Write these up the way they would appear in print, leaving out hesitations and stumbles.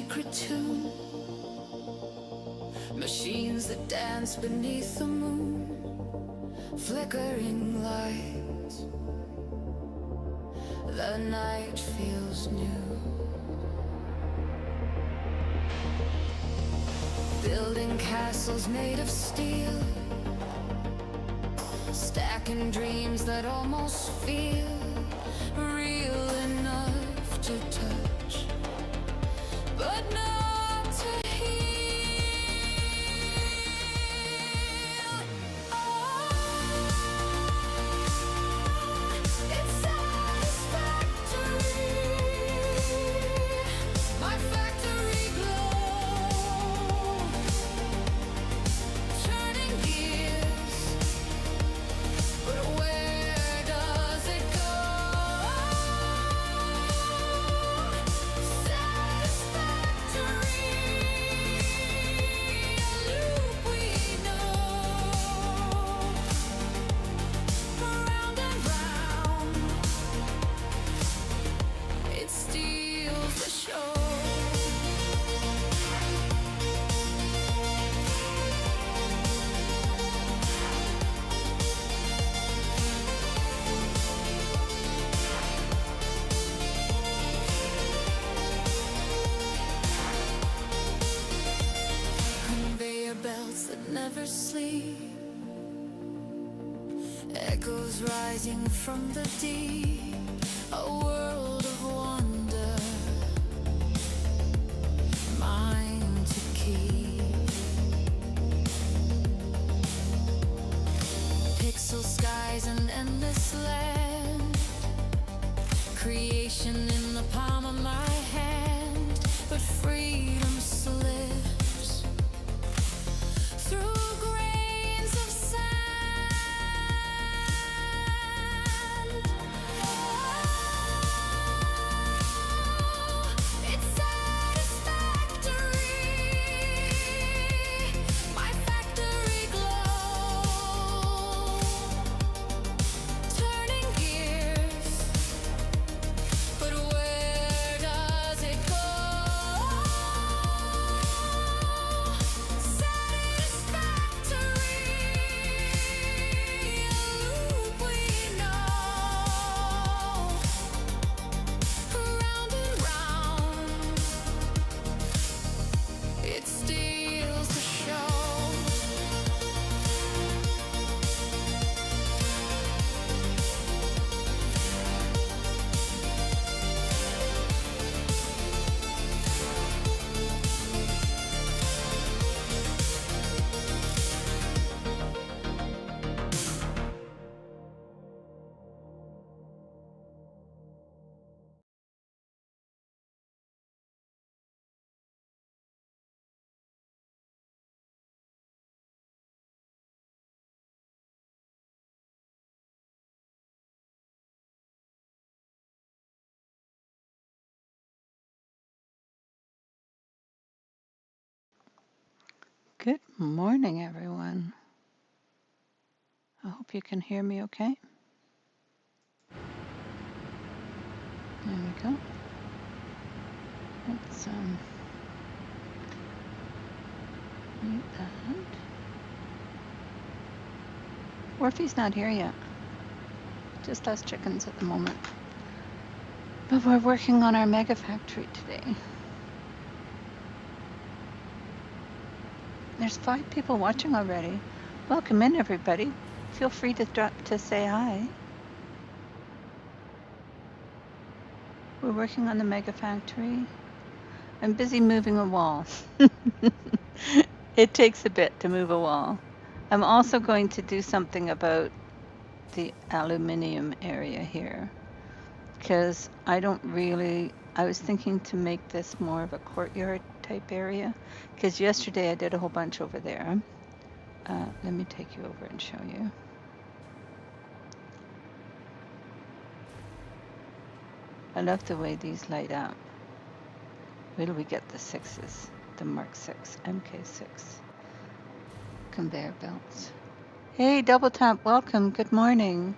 secret tune. Machines that dance beneath the moon, flickering lights. The night feels new. Building castles made of steel, stacking dreams that almost feel real enougto touch, but not to heal. Oh, it's satisfactory. My factory glow, turning gears, but where does it go? Satisfactory, a loop we know, round and round, it steals the show. Conveyor belts that never sleep, echoes rising from the deep, a world of wonder, mine to keep. Pixel skies and endless land, creation in the palm of my hand, but freedom slips through grains of sand. Oh, it's satisfactory. My factory glow, turning gears, but where does it go? Satisfactory, a loop we know, round and round, it steals the show. Good morning, everyone. I hope you can hear me okay. There we go. Let's mute that. Orphe's not here yet. Just us chickens at the moment. But we're working on our mega factory today. There's 5 people watching already. Welcome in, everybody. Feel free to say hi. We're working on the mega factory. I'm busy moving a wall. It takes a bit to move a wall. I'm also going to do something about the aluminium area here, because I was thinking to make this more of a courtyard type area, because yesterday I did a whole bunch over there. Let me take you over and show you. I love the way these light up. Wait till we get the 6s, the Mark 6, MK6 conveyor belts. Hey, Double Tap, welcome, good morning.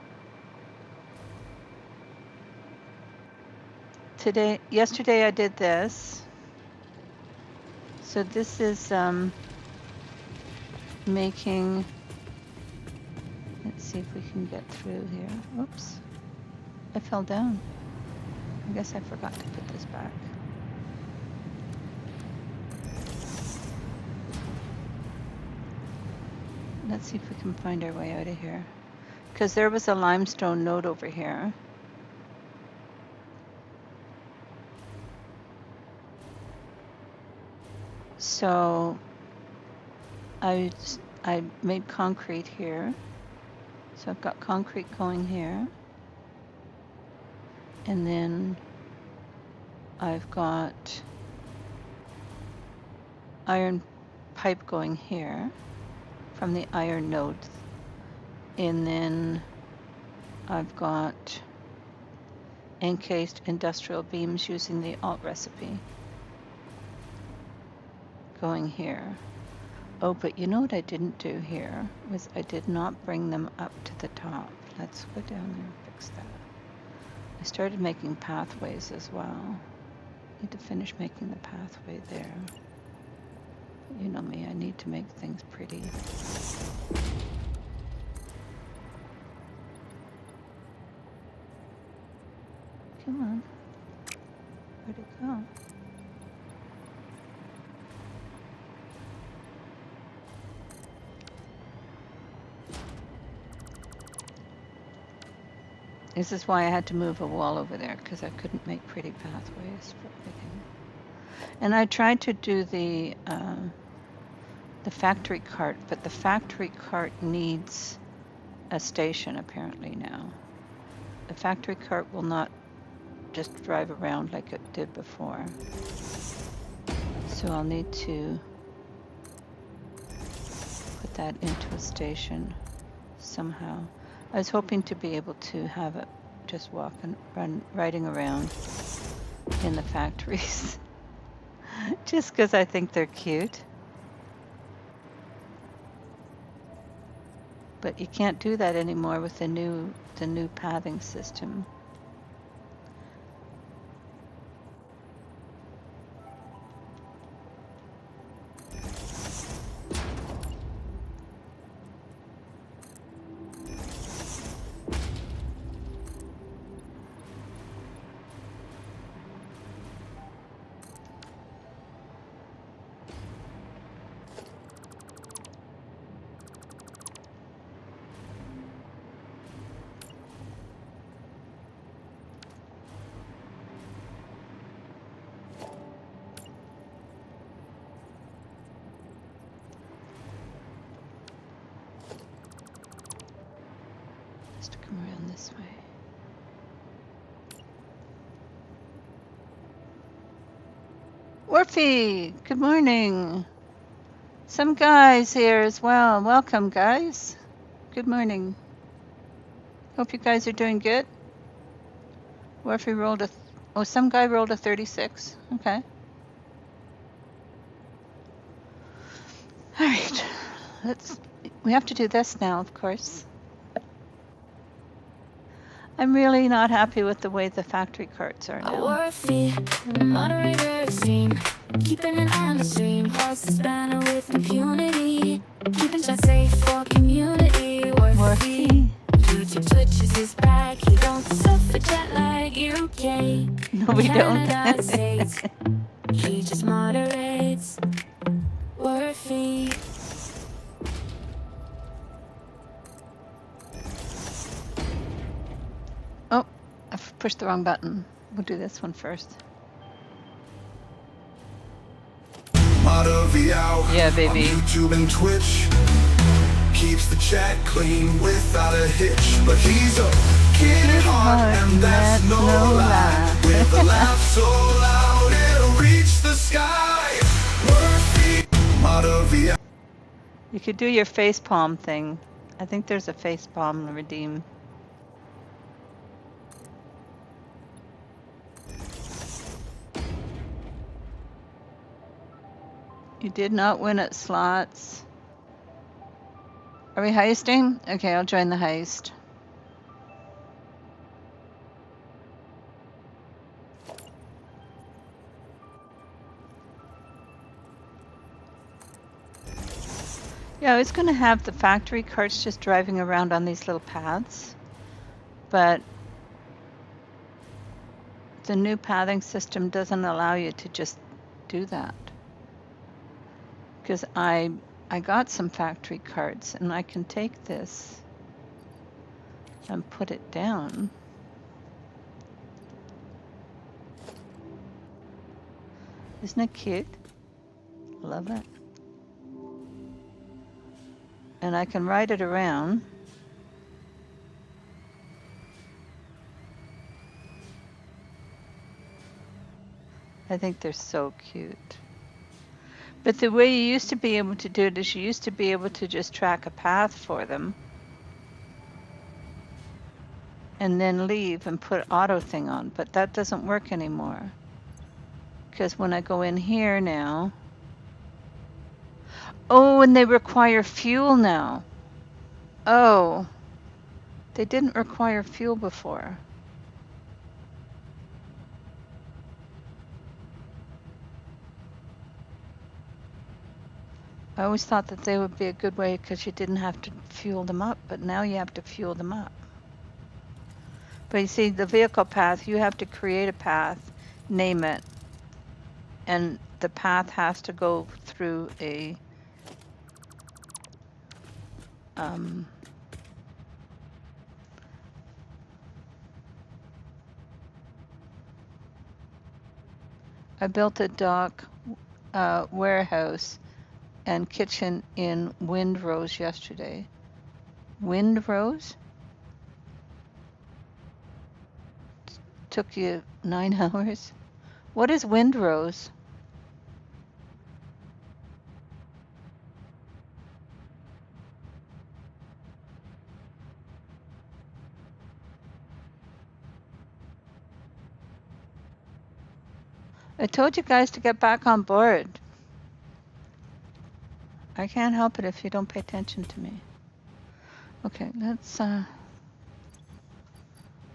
Yesterday I did this. So this is making, let's see if we can get through here. Oops, I fell down. I guess I forgot to put this back. Let's see if we can find our way out of here. Because there was a limestone node over here. So I made concrete here. So I've got concrete going here. And then I've got iron pipe going here from the iron node. And then I've got encased industrial beams using the alt recipe going here. Oh, but you know what I didn't do here was I did not bring them up to the top. Let's go down there and fix that. I started making pathways as well. Need to finish making the pathway there. You know me, I need to make things pretty. Come on. Where'd it go? This is why I had to move a wall over there, because I couldn't make pretty pathways for everything. And I tried to do the factory cart, but the factory cart needs a station apparently now. The factory cart will not just drive around like it did before. So I'll need to put that into a station somehow. I was hoping to be able to have it just riding around in the factories. Just because I think they're cute. But you can't do that anymore with the new pathing system. Just to come around this way. Orphe, good morning. Some guys here as well. Welcome, guys. Good morning. Hope you guys are doing good. Orphe rolled some guy rolled a 36. Okay. All right. We have to do this now, of course. I'm really not happy with the way the factory carts are now. Orphe, moderator extreme, keeping an eye on the stream, holds the spanner with impunity, keeping chat safe for community. Orphe, YouTube Twitches his back, he don't suffer jet lag, UK, No, we don't. Canada, States, he just moderates. Orphe. Oh, I've pushed the wrong button. We'll do this one first. Yeah, baby. On YouTube and Twitch, keeps the chat clean without a hitch. But he's a kid at heart, and that's no lie. With a laugh so loud it'll reach the sky. Murphy, Modavia. You could do your face palm thing. I think there's a face palm to redeem. You did not win at slots. Are we heisting? Okay, I'll join the heist. I was going to have the factory carts just driving around on these little paths, but the new pathing system doesn't allow you to just do that. Because I got some factory carts, and I can take this and put it down. Isn't it cute? Love it. And I can ride it around. I think they're so cute. But the way you used to be able to do it is you used to be able to just track a path for them and then leave and put auto thing on, but that doesn't work anymore. Because when I go in here now, oh, and they require fuel now. Oh, they didn't require fuel before. I always thought that they would be a good way because you didn't have to fuel them up, but now you have to fuel them up. But you see, the vehicle path, you have to create a path, name it, and the path has to go through a I built a dock, warehouse, and kitchen in Windrose yesterday. Windrose? Took you 9 hours? What is Windrose? I told you guys to get back on board. I can't help it if you don't pay attention to me. Okay, let's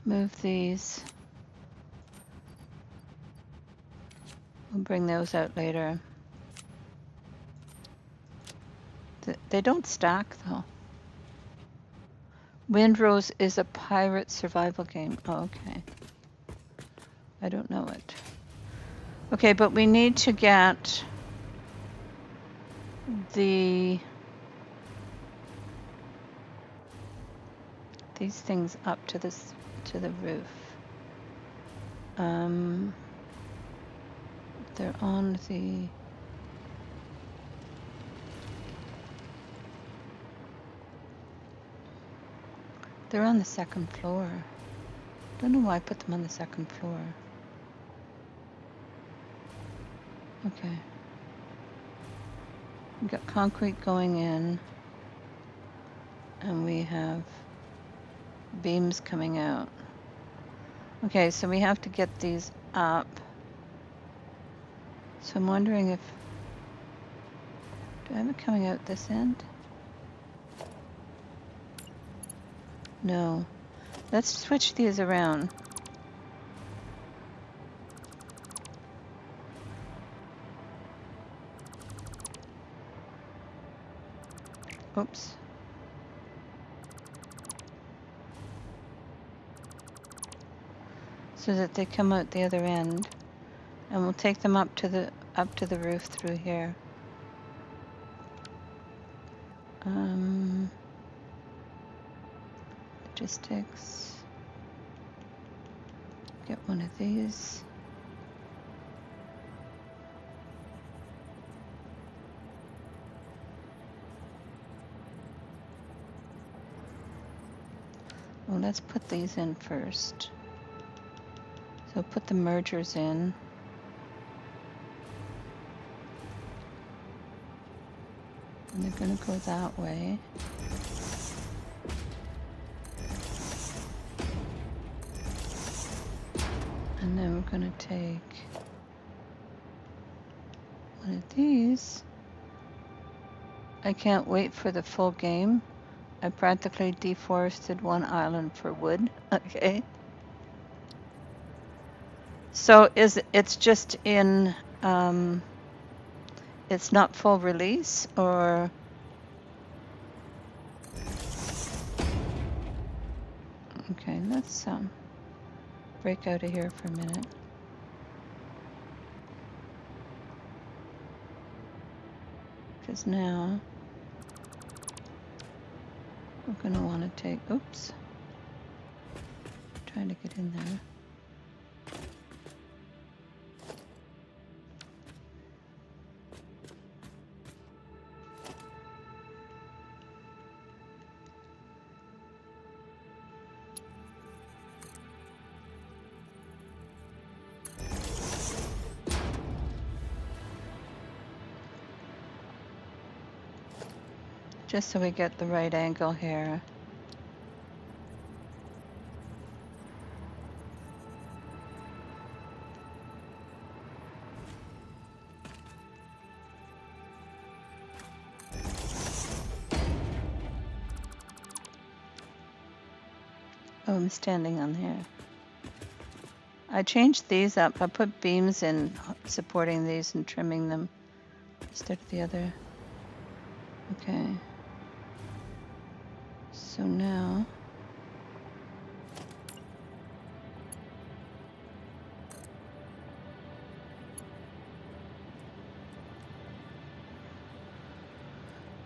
move these. We'll bring those out later. They don't stack though. Windrose is a pirate survival game. Oh, okay. I don't know it. Okay, but we need to get these things up to the roof. They're on the second floor. Don't know why I put them on the second floor. Okay. We got concrete going in, and we have beams coming out. Okay, so we have to get these up. So I'm wondering if, do I have it coming out this end? No. Let's switch these around. Oops. So that they come out the other end, and we'll take them up to the roof through here. Logistics. Get one of these. Well, let's put these in first. So put the mergers in. And they're going to go that way. And then we're going to take one of these. I can't wait for the full game. I practically deforested one island for wood. Okay. So it's just in, it's not full release, or Okay, let's break out of here for a minute. Because now we're going to want to take, oops, trying to get in there. Just so we get the right angle here. Oh, I'm standing on here. I changed these up. I put beams in supporting these and trimming them instead of the other. Okay. So now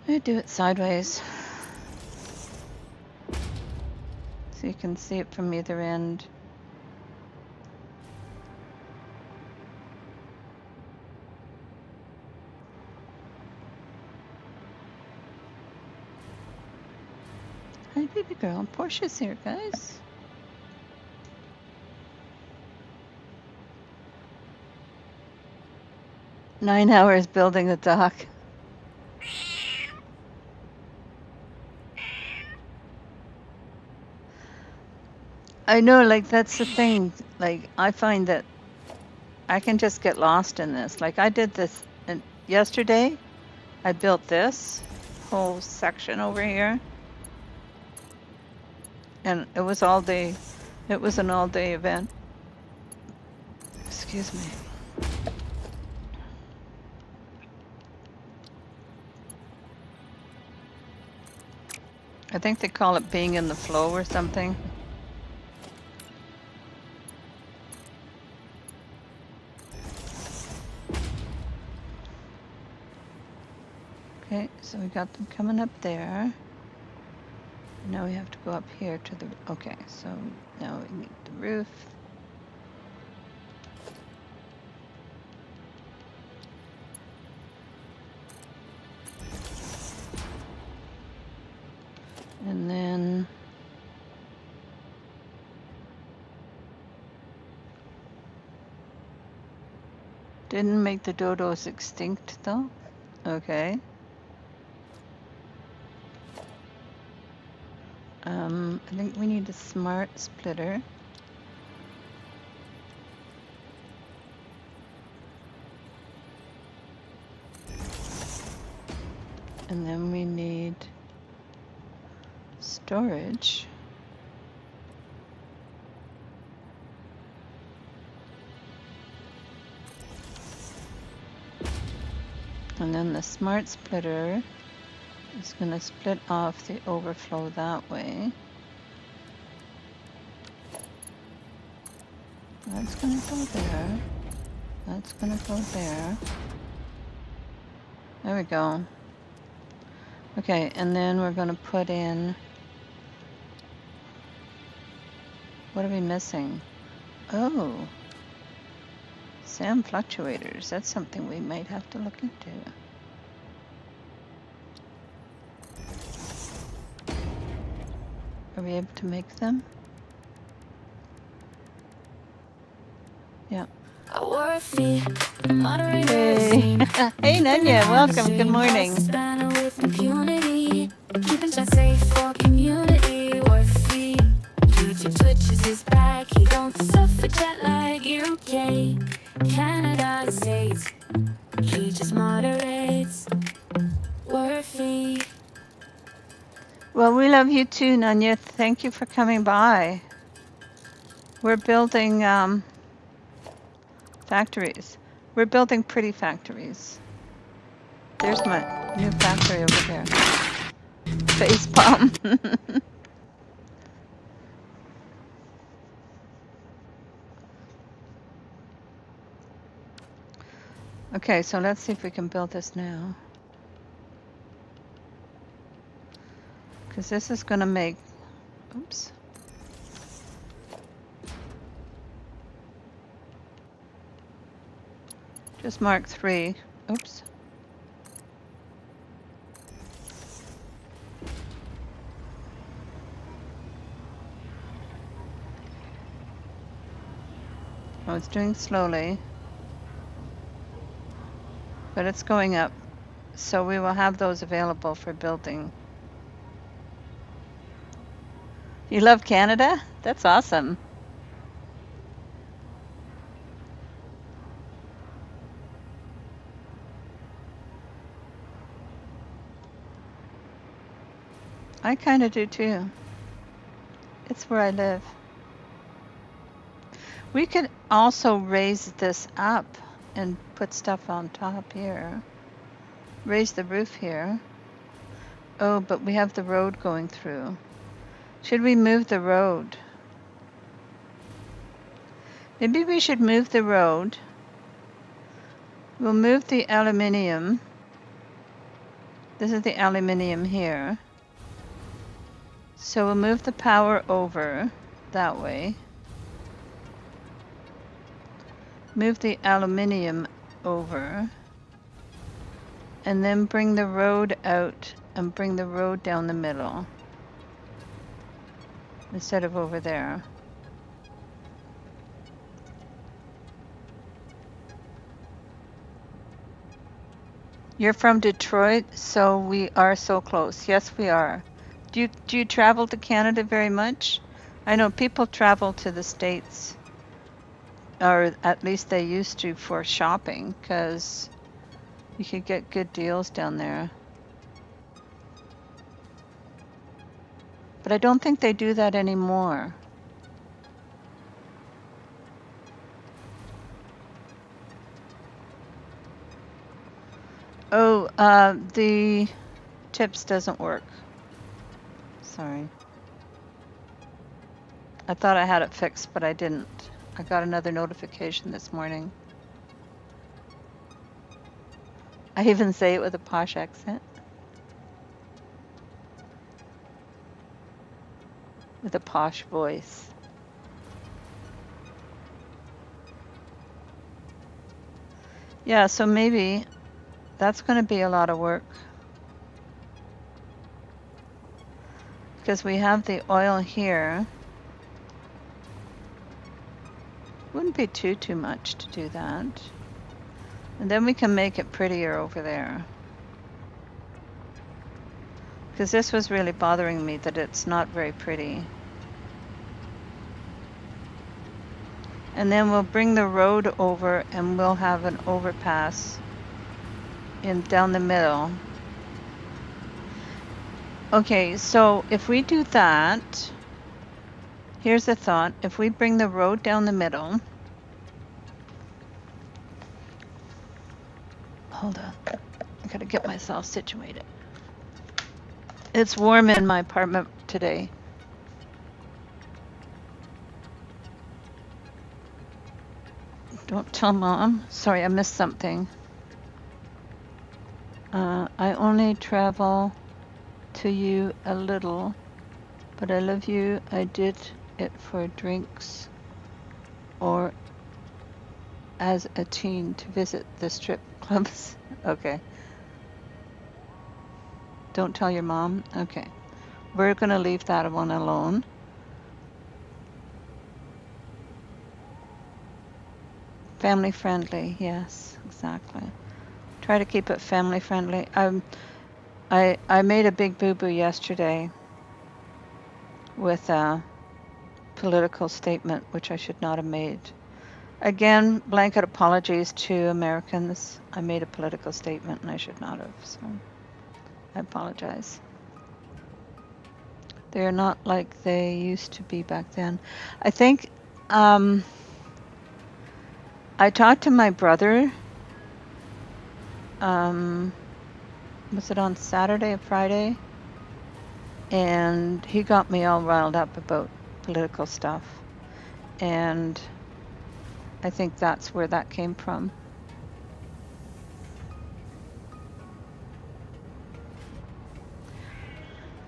I do it sideways so you can see it from either end. Hi, baby girl. Portia's here, guys. Nine hours building the dock. I know, like, that's the thing. Like, I find that I can just get lost in this. Like, I did this yesterday. I built this whole section over here. And it was all day, it was an all day event. Excuse me. I think they call it being in the flow or something. Okay, so we got them coming up there. Now we have to go up here to the, okay, so now we need the roof. And then didn't make the dodos extinct though. Okay. I think we need a smart splitter. And then we need storage. And then the smart splitter is going to split off the overflow that way. That's going to go there. That's going to go there. There we go. Okay, and then we're going to put in, what are we missing? Oh, SAM fluctuators. That's something we might have to look into. Are we able to make them? Yeah. Hey. Hey, Nanya, welcome. Good morning. Keeping chat safe for community, worth free. YouTube twitches his back. He don't suffer jet lag. UK, Canada, States. He just moderates. Worthy. Well, we love you too, Nanya. Thank you for coming by. We're building factories. We're building pretty factories. There's my new factory over there. Facepalm. Okay, so let's see if we can build this now. Because this is going to make, oops. Just mark 3. Oops. Oh, it's doing slowly. But it's going up. So we will have those available for building. You love Canada? That's awesome. I kind of do too. It's where I live. We could also raise this up and put stuff on top here. Raise the roof here. Oh, but we have the road going through. Should we move the road? Maybe we should move the road. We'll move the aluminium. This is the aluminium here. So we'll move the power over that way. Move the aluminium over. And then bring the road out and bring the road down the middle. Instead of over there. You're from Detroit, so we are so close. Yes, we are. Do you travel to Canada very much? I know people travel to the States, or at least they used to, for shopping, because you could get good deals down there. But I don't think they do that anymore. Oh, the tips doesn't work. Sorry. I thought I had it fixed, but I didn't. I got another notification this morning. I even say it with a posh accent. With a posh voice. Yeah, so maybe that's going to be a lot of work. Because we have the oil here. Wouldn't be too much to do that. And then we can make it prettier over there. Because this was really bothering me that it's not very pretty. And then we'll bring the road over and we'll have an overpass down the middle. Okay, so if we do that, here's a thought. If we bring the road down the middle. Hold on. I gotta get myself situated. It's warm in my apartment today. Don't tell Mom. Sorry, I missed something. I only travel to you a little, but I love you. I did it for drinks or as a teen to visit the strip clubs. Okay. Don't tell your mom? Okay. We're going to leave that one alone. Family friendly, yes, exactly. Try to keep it family friendly. I made a big boo-boo yesterday with a political statement, which I should not have made. Again, blanket apologies to Americans. I made a political statement and I should not have, so I apologize. They're not like they used to be back then. I think I talked to my brother. Was it on Saturday or Friday? And he got me all riled up about political stuff. And I think that's where that came from.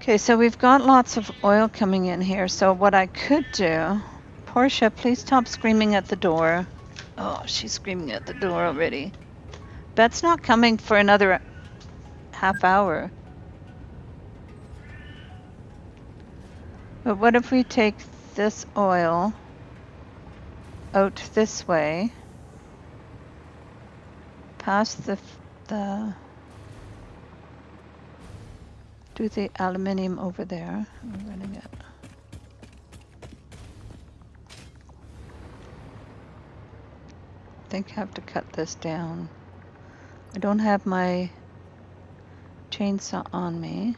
Okay, so we've got lots of oil coming in here. So what I could do, Portia, please stop screaming at the door. Oh, she's screaming at the door already. That's not coming for another half hour. But what if we take this oil out this way, past do the aluminium over there. I'm running it. I think I have to cut this down. I don't have my chainsaw on me.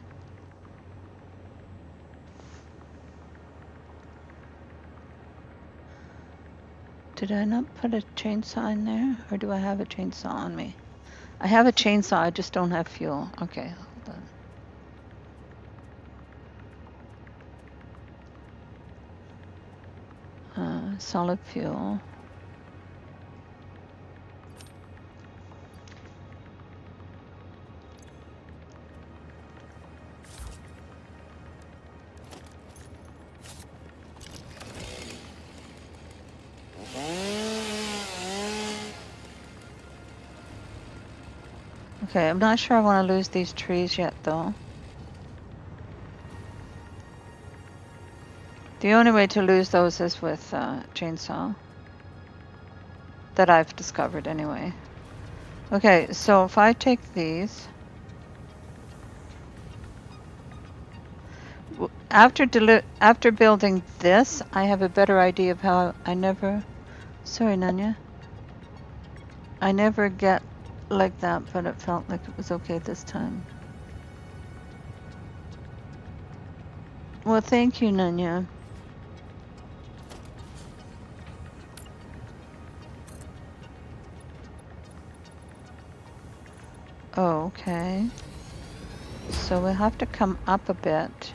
Did I not put a chainsaw in there? Or do I have a chainsaw on me? I have a chainsaw, I just don't have fuel. Okay, hold on. Solid fuel. Okay, I'm not sure I want to lose these trees yet, though. The only way to lose those is with chainsaw. That I've discovered, anyway. Okay, so if I take these... After building this, I have a better idea of how I never... Sorry, Nanya. I never get like that, but it felt like it was okay this time. Well, thank you, Nanya. Oh, okay. So we'll have to come up a bit.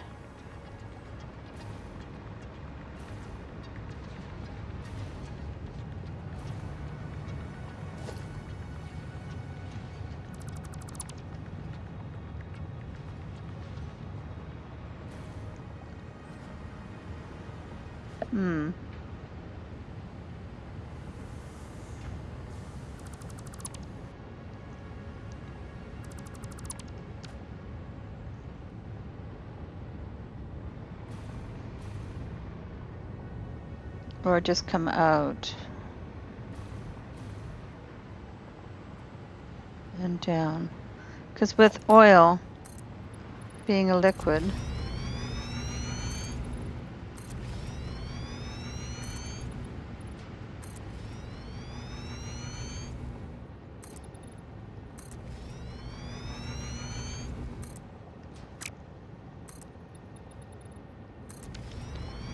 Or just come out. And down. Because with oil being a liquid,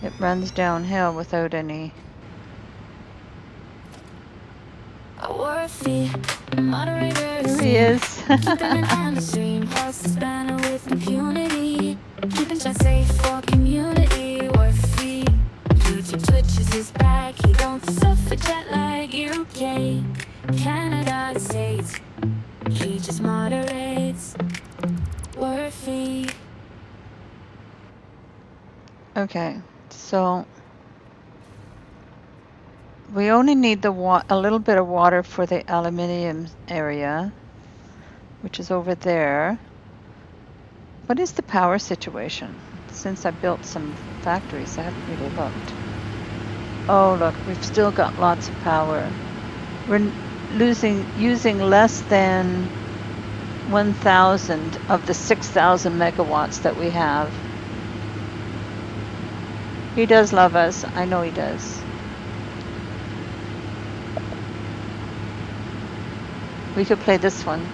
it runs downhill without any. Worthy moderator. Here he is. Keeping an endless stream, pulse the spanner with impunity. Keeping chat safe for community. Worthy. YouTube twitches his back. He don't suffer jet lag. UK, Canada, States. He just moderates. Worthy. Okay, so we only need a little bit of water for the aluminium area, which is over there. What is the power situation? Since I built some factories, I haven't really looked. Oh, look, we've still got lots of power. We're using less than 1,000 of the 6,000 megawatts that we have. He does love us. I know he does. We could play this one.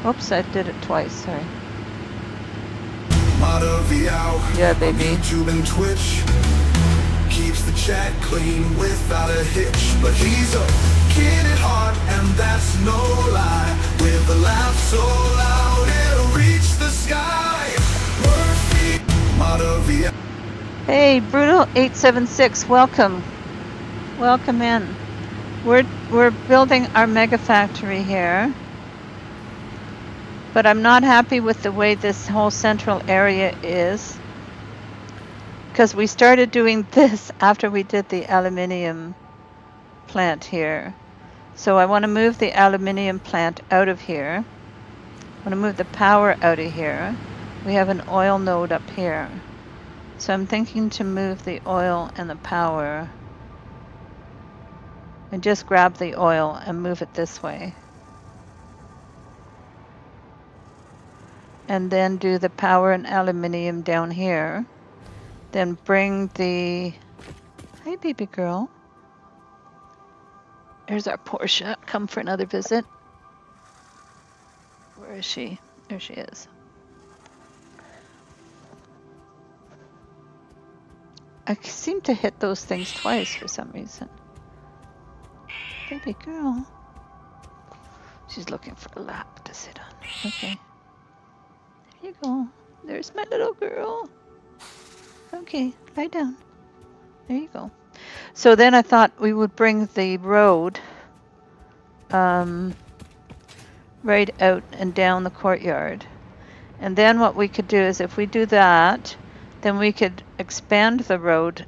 Oops, I did it twice, sorry. Yeah, baby. YouTube and Twitch keeps the chat clean without a hitch. But he's a kid at heart, and that's no lie. With a laugh so loud it'll reach the sky. Hey, Brutal876, welcome. Welcome in. We're building our mega factory here. but I'm not happy with the way this whole central area is, because we started doing this after we did the aluminium plant here. So I want to move the aluminium plant out of here. I want to move the power out of here. We have an oil node up here. So I'm thinking to move the oil and the power and just grab the oil and move it this way. And then do the power and aluminium down here. Then bring the, hi baby girl. There's our Portia, come for another visit. Where is she? There she is. I seem to hit those things twice for some reason. Baby girl. She's looking for a lap to sit on. Okay. There you go. There's my little girl. Okay, lie down. There you go. So then I thought we would bring the road right out and down the courtyard. And then what we could do is if we do that, then we could expand the road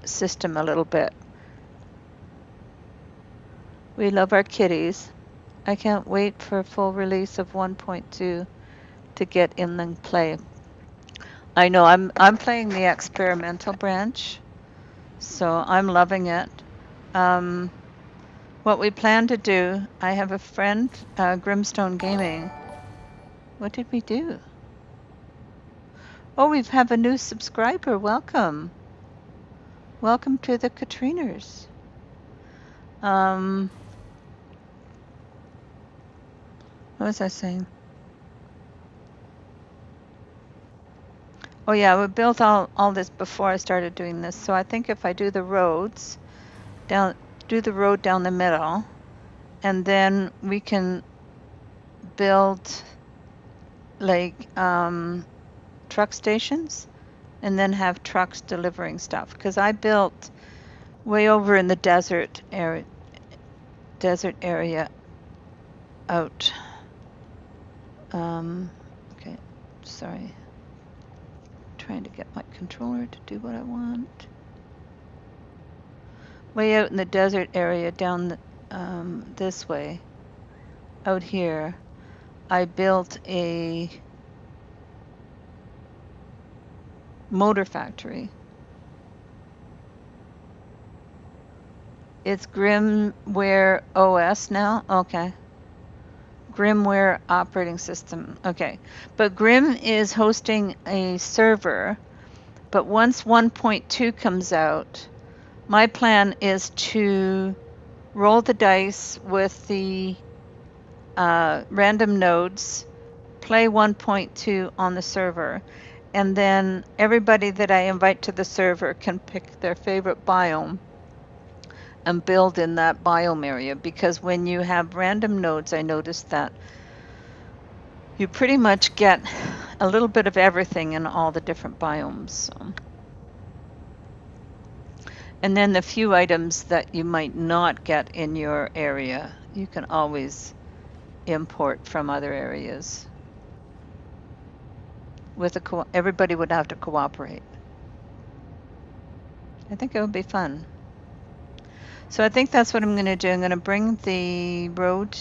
system a little bit. We love our kitties. I can't wait for full release of 1.2 to get in and play. I know I'm playing the experimental branch, so I'm loving it. What we plan to do, I have a friend, Grimstone Gaming. What did we do? Oh, we have a new subscriber. Welcome. Welcome to the Catrieners. What was I saying? Oh yeah, we built all this before I started doing this. So I think if I do the roads, do the road down the middle, and then we can build like truck stations and then have trucks delivering stuff. Because I built way over in the desert area out. Okay, sorry. Trying to get my controller to do what I want. Way out in the desert area down this way, out here, I built a motor factory. It's Grimware OS now? Okay. Grimware operating system. Okay. But Grim is hosting a server, but once 1.2 comes out, my plan is to roll the dice with the random nodes, play 1.2 on the server, and then everybody that I invite to the server can pick their favorite biome and build in that biome area. Because when you have random nodes, I noticed that you pretty much get a little bit of everything in all the different biomes. So. And then the few items that you might not get in your area, you can always import from other areas. With everybody would have to cooperate. I think it would be fun. So I think that's what I'm going to do. I'm going to bring the road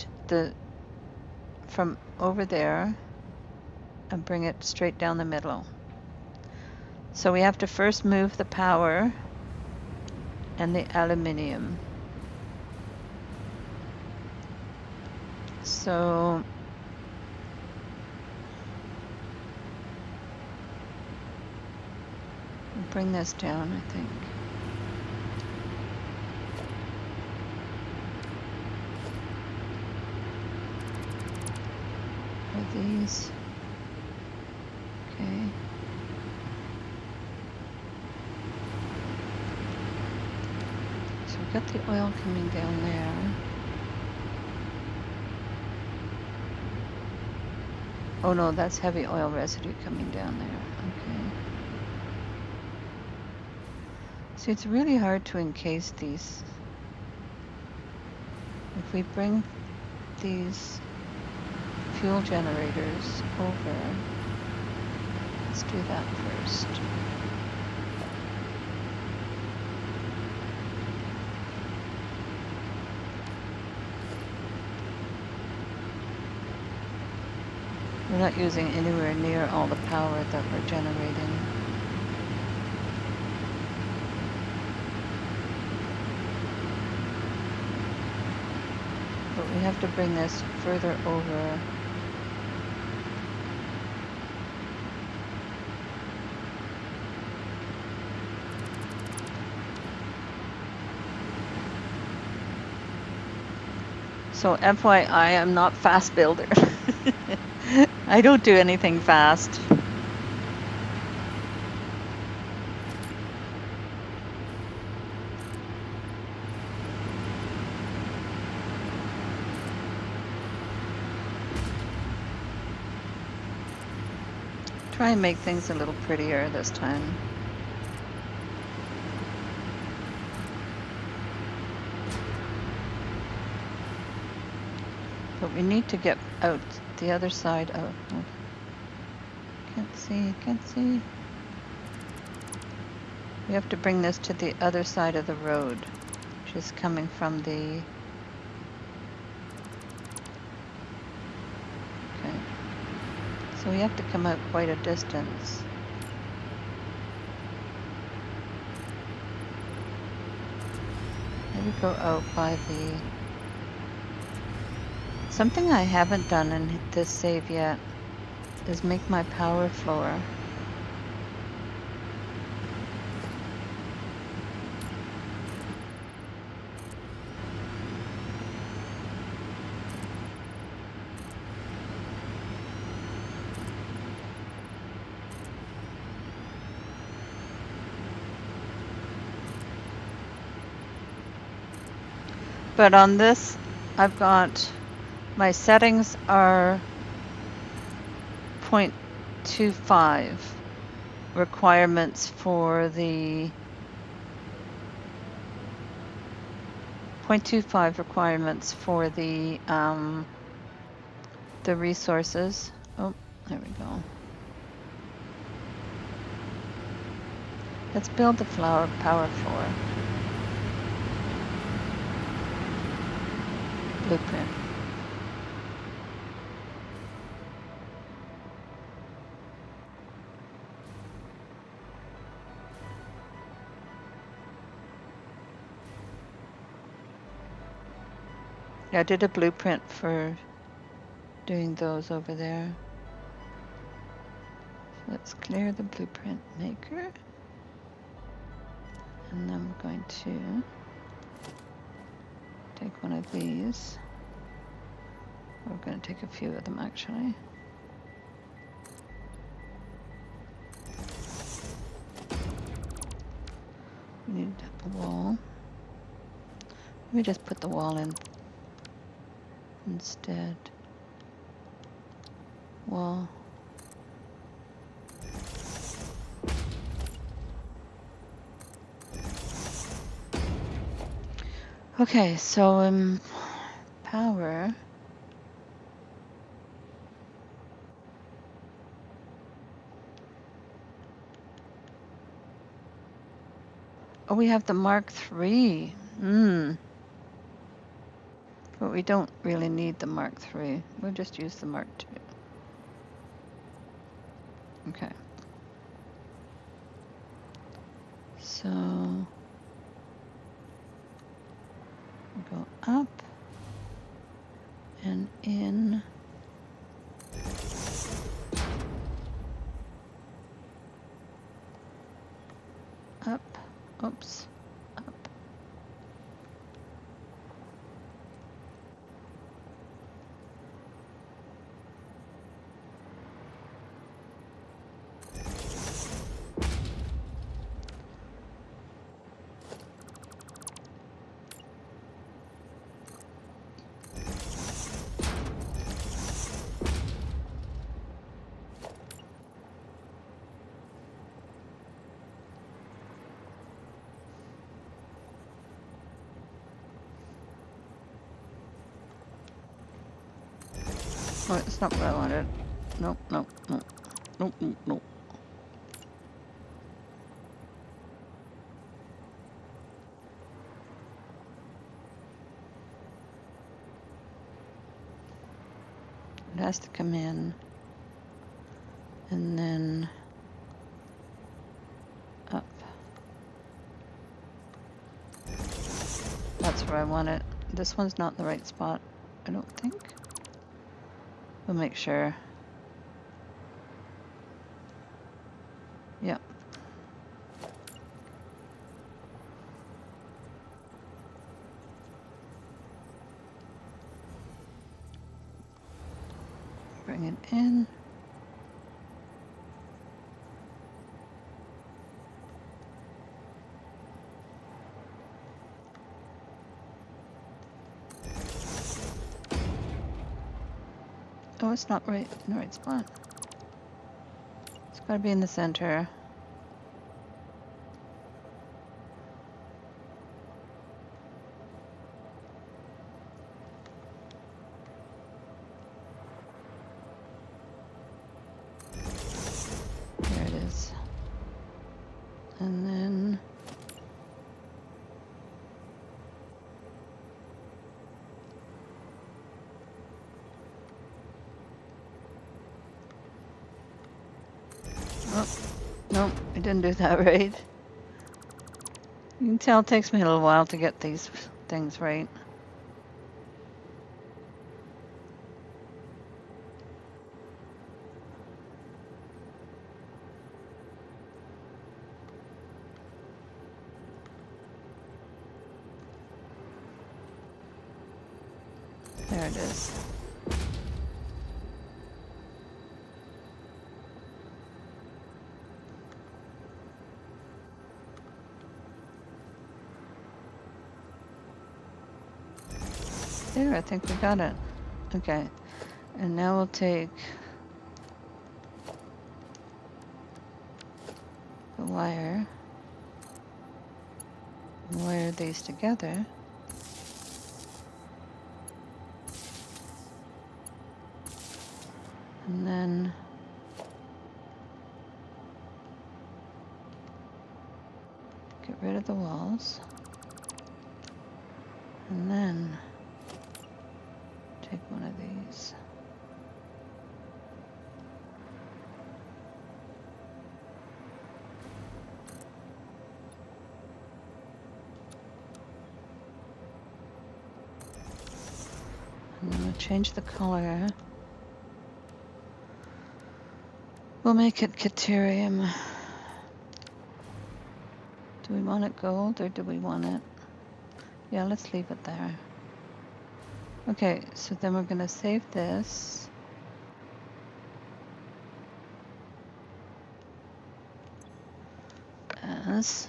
from over there and bring it straight down the middle. So we have to first move the power and the aluminium. So we'll bring this down, I think. Are these okay? So we've got the oil coming down there. Oh no, that's heavy oil residue coming down there. Okay. See, it's really hard to encase these. If we bring these fuel generators over. Let's do that first. We're not using anywhere near all the power that we're generating. But we have to bring this further over. So FYI, I'm not fast builder. I don't do anything fast. Try and make things a little prettier this time. But we need to get out the other side of... Oh, can't see. We have to bring this to the other side of the road, which is coming from the... Okay. So we have to come out quite a distance. Maybe go out by the... Something I haven't done in this save yet is make my power floor. But on this, I've got... My settings are 0.25 requirements for the 0.25 requirements for the resources. Oh, there we go. Let's build the power floor. Blueprint. I did a blueprint for doing those over there. So let's clear the blueprint maker. And I'm going to take one of these. We're going to take a few of them actually. We need a wall. Let me just put the wall in instead. Wall. Okay, so power. Oh, we have the Mark III. But we don't really need the Mark III. We'll just use the Mark II. Okay. So go up and in. Up. Oops. Up. Oh, it's not what I wanted. Nope, nope, nope. Nope, nope, nope. It has to come in. And then up. That's where I want it. This one's not in the right spot, I don't think. We'll make sure. Yep. Bring it in. Oh, it's not right in the right spot. It's got to be in the center. There it is. And then oh, no, I didn't do that right. You can tell it takes me a little while to get these things right. There it is. There, I think we got it. Okay. And now we'll take the wire, and wire these together. And then get rid of the walls. And then take one of these. I'm going to change the color. We'll make it Catrien. Do we want it gold or do we want it? Yeah, let's leave it there. Okay, so then we're going to save this. As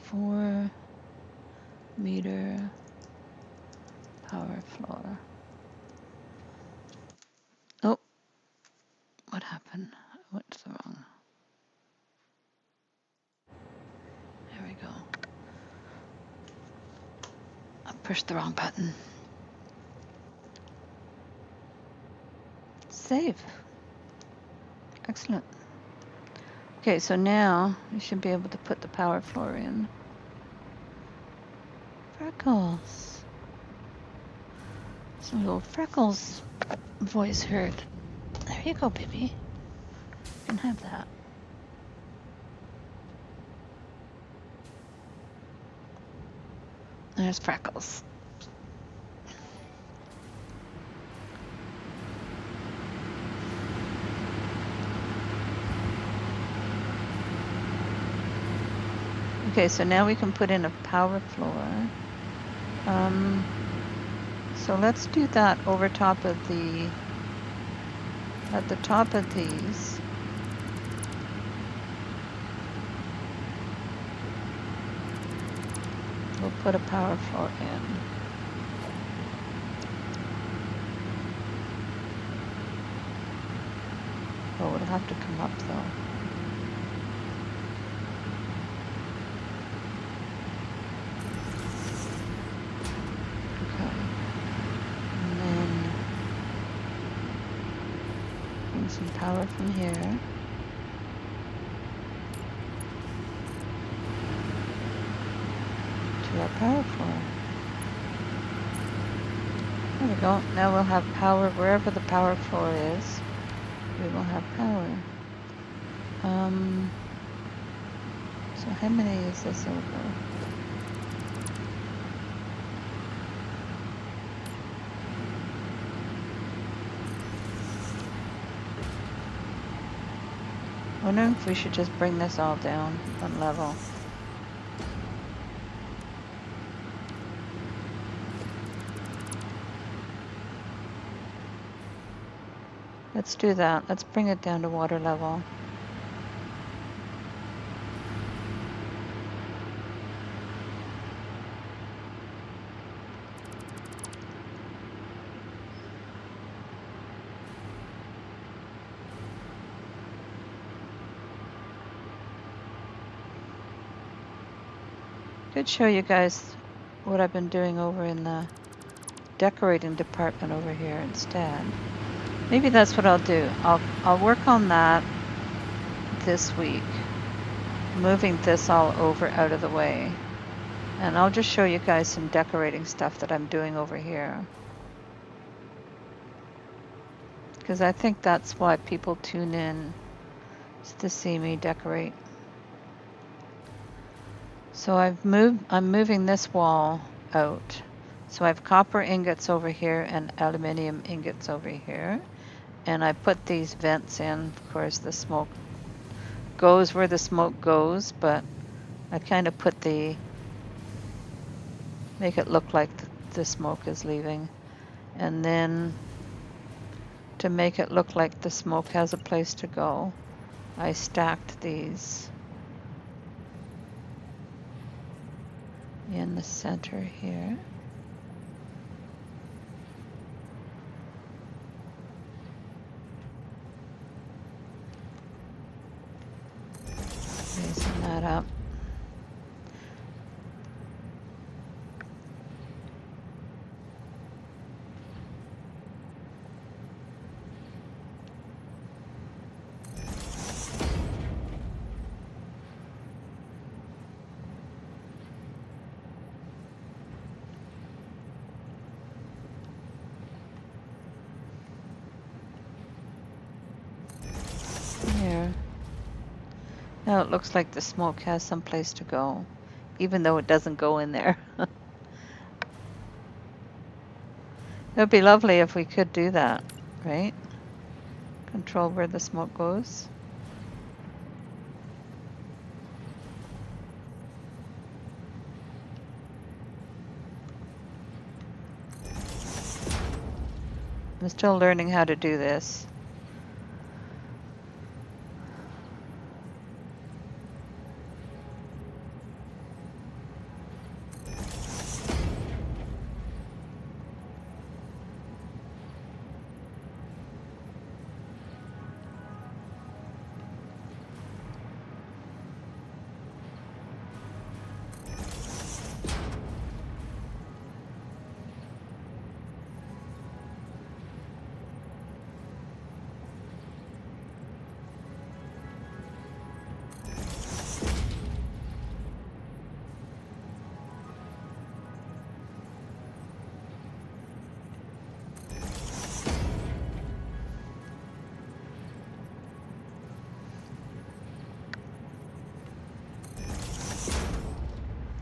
4-meter power floor. Oh, what happened? What's wrong? There we go. I pushed the wrong button. Save. Excellent. Okay, so now you should be able to put the power floor in. Freckles. Some little Freckles voice heard. There you go, baby. You can have that. There's Freckles. Okay, so now we can put in a power floor. So let's do that over top of at the top of these. We'll put a power floor in. Oh, it'll have to come up though. Okay. getting some power from here. To our power floor. There we go. Now we'll have power wherever the power floor is. We will have power. So how many is this over? Wondering if we should just bring this all down one level. Let's do that. Let's bring it down to water level. Could show you guys what I've been doing over in the decorating department over here instead. Maybe that's what I'll do. I'll work on that this week, moving this all over out of the way. And I'll just show you guys some decorating stuff that I'm doing over here. Because I think that's why people tune in, is to see me decorate. So I'm moving this wall out. So I have copper ingots over here and aluminium ingots over here. And I put these vents in. Of course, the smoke goes where the smoke goes, but I kind of make it look like the smoke is leaving. And then to make it look like the smoke has a place to go, I stacked these in the center here. Raising that up. Here. Now it looks like the smoke has some place to go, even though it doesn't go in there. It would be lovely if we could do that, right? Control where the smoke goes. I'm still learning how to do this.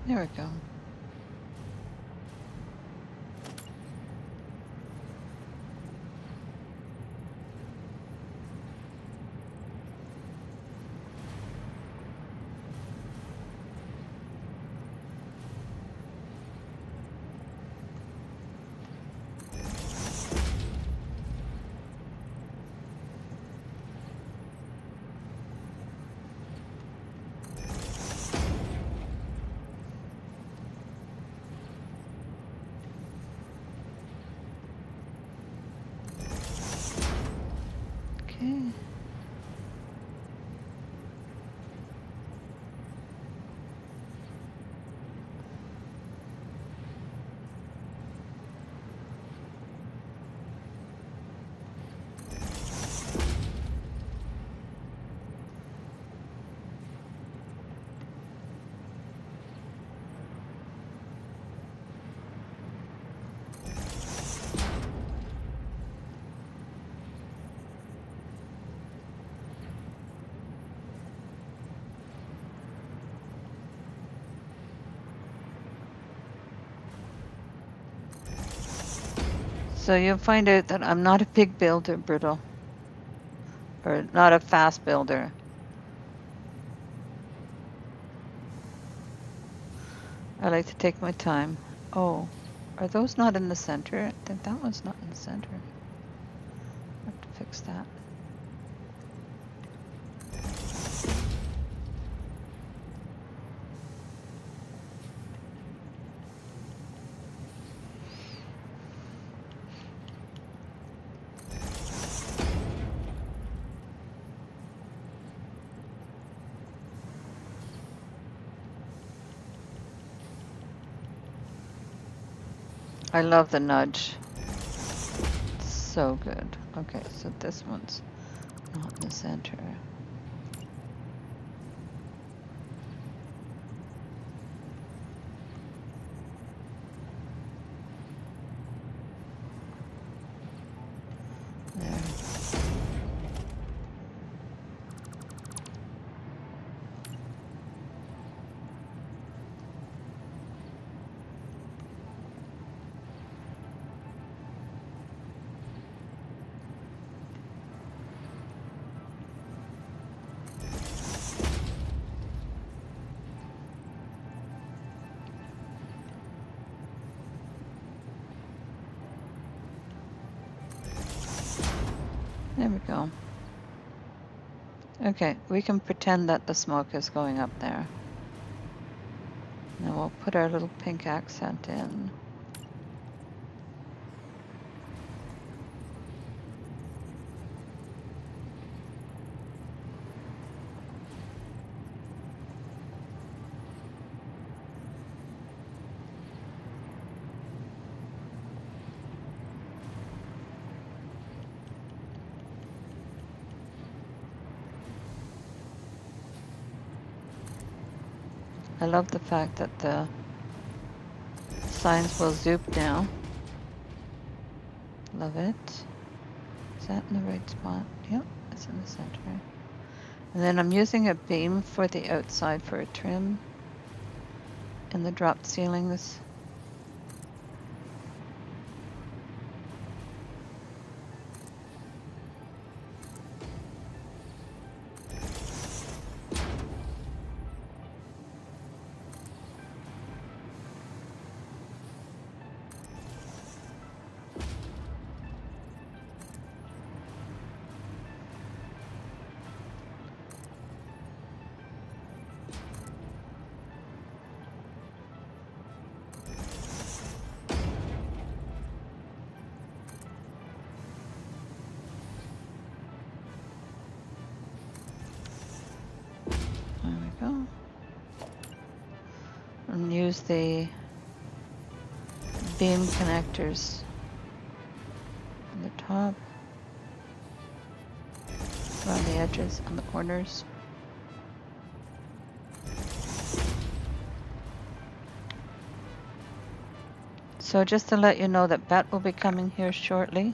There we go. So you'll find out that I'm not a big builder, Brittle. Or not a fast builder. I like to take my time. Oh, are those not in the center? I think that one's not in the center. I have to fix that. I love the nudge. It's so good. Okay, so this one's not in the center. There. There we go. Okay, we can pretend that the smoke is going up there. Now we'll put our little pink accent in. I love the fact that the signs will zoom now. Love it. Is that in the right spot? Yep, it's in the center. And then I'm using a beam for the outside for a trim in the dropped ceilings. And use the beam connectors on the top, around the edges, on the corners. So just to let you know that Bet will be coming here shortly.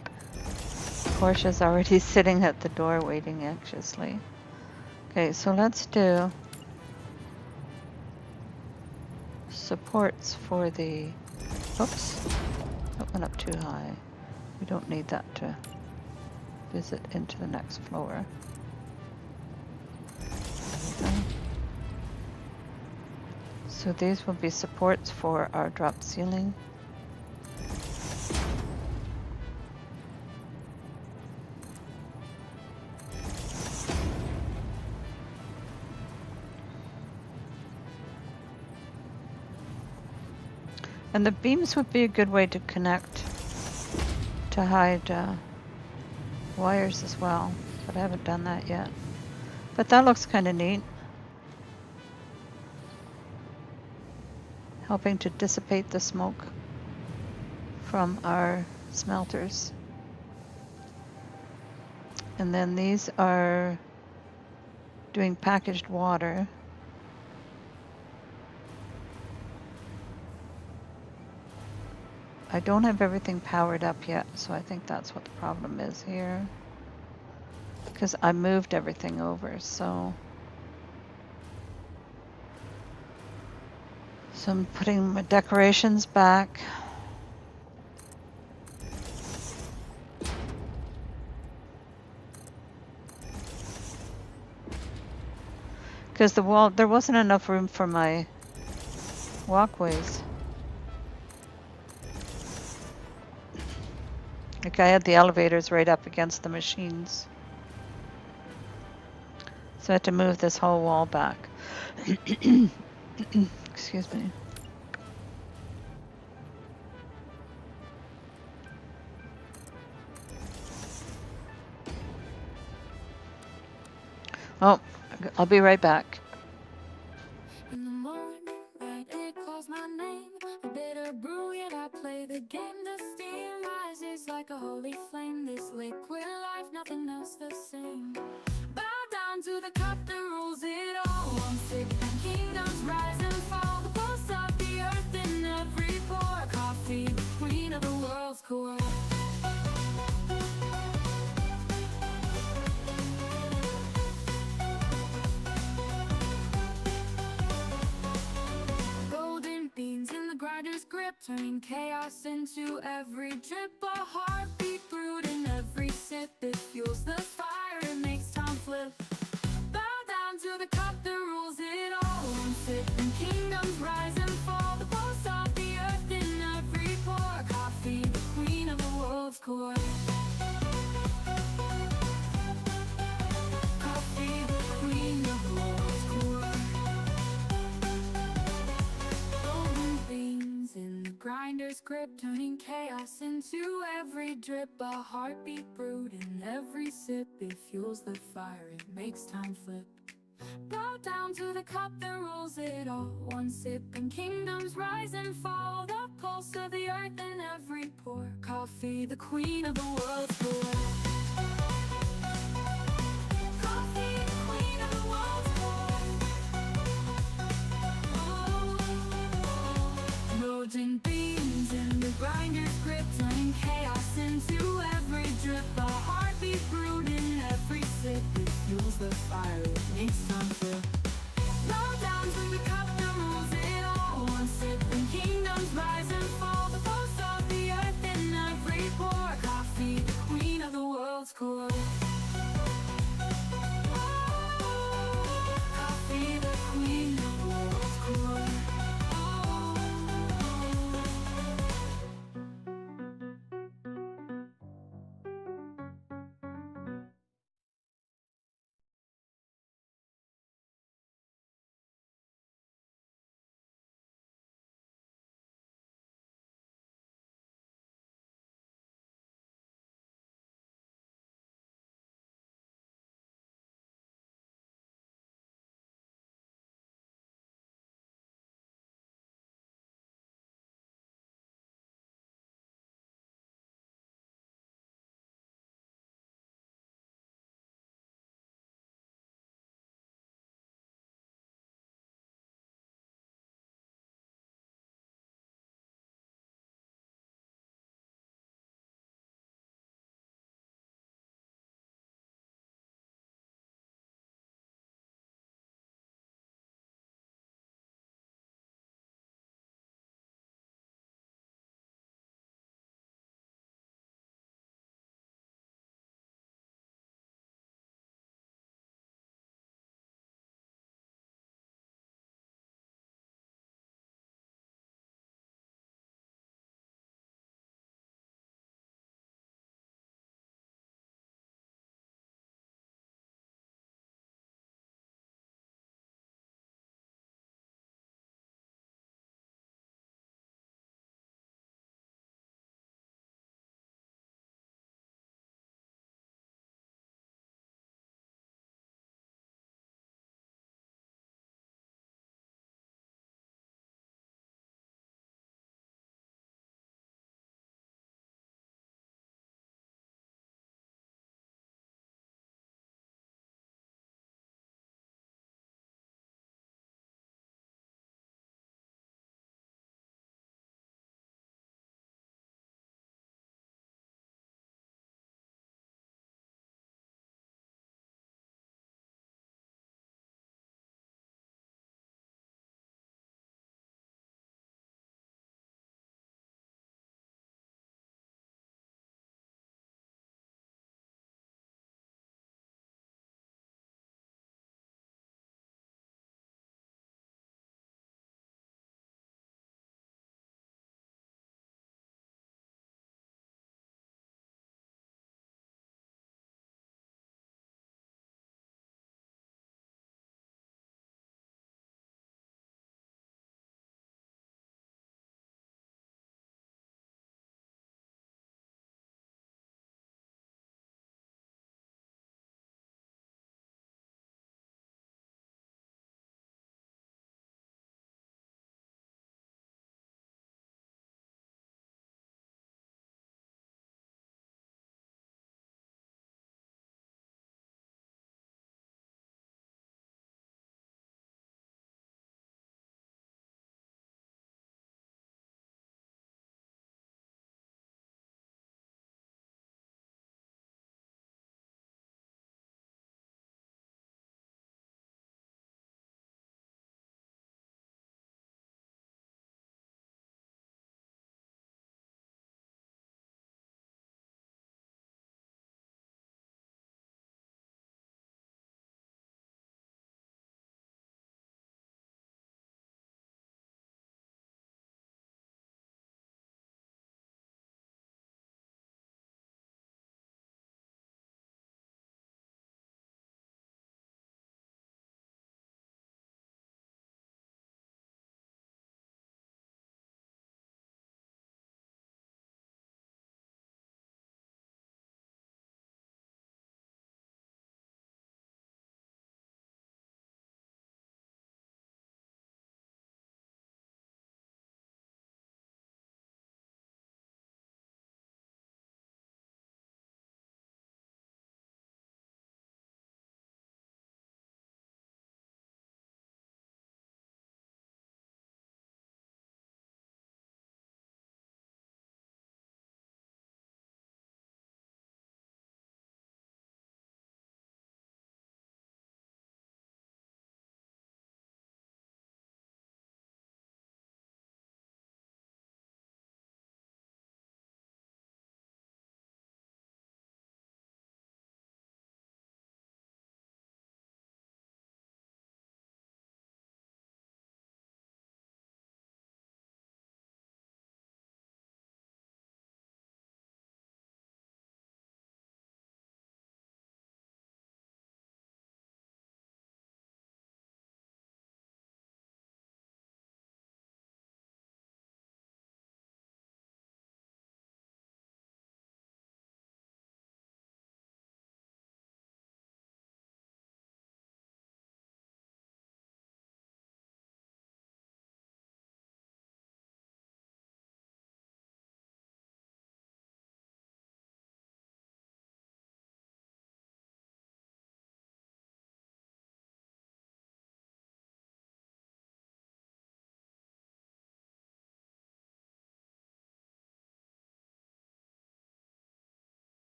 Portia's already sitting at the door waiting anxiously. Okay, so let's do supports for the, oops, that went up too high. We don't need that to visit into the next floor. There we go. So these will be supports for our drop ceiling. And the beams would be a good way to connect to hide wires as well, but I haven't done that yet. But that looks kind of neat. Helping to dissipate the smoke from our smelters. And then these are doing packaged water. I don't have everything powered up yet, so I think that's what the problem is here. Because I moved everything over, so I'm putting my decorations back. because the wall, there wasn't enough room for my walkways. Like I had the elevators right up against the machines. So I had to move this whole wall back. Excuse me. Oh, I'll be right back. In the morning, right, it calls my name. A bitter brew, yet I play the game. The steam rises like a holy flame. This liquid life, nothing else the same. Bow down to the cup that rules it all. One sip and kingdoms rise and fall. The pulse of the earth in every pore. Coffee, the queen of the world's core. Golden beans in the grinder's grip, turning chaos into every drip. A heartbeat brewed in every sip. It fuels the fire, it makes time flip. Bow down to the cup that rules it all. One sip and kingdoms rise and fall. The pulse of the earth in every pore. Coffee, the queen of the world's core. Coffee, the queen of the world's core. Golden beans in the grinder's grip, turning chaos into every drip. A heartbeat brewed in every sip. It fuels the fire, it makes time flip. Bow down to the cup that rules it all. One sip and kingdoms rise and fall. The pulse of the earth in every pore. Coffee, the queen of the world's core. Coffee, the queen of the world's core. Golden beans in the grinder's grip, turning chaos into every drip. A heartbeat brewed in every sip. It fuels the fire, it makes time flip. Bow down to the cup that rules it all. One sip and kingdoms rise and fall. The pulse of the earth in every pore. Coffee, the queen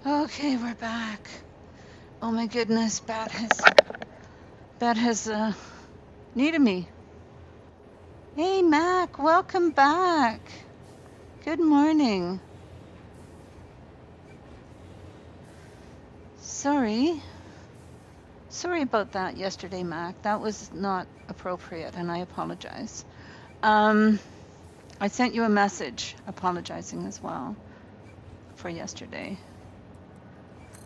Okay, we're back. Oh my goodness, Bat has needed me. Hey Mac, welcome back. Good morning. Sorry about that yesterday, Mac. That was not appropriate, and I apologize. I sent you a message apologizing as well for yesterday.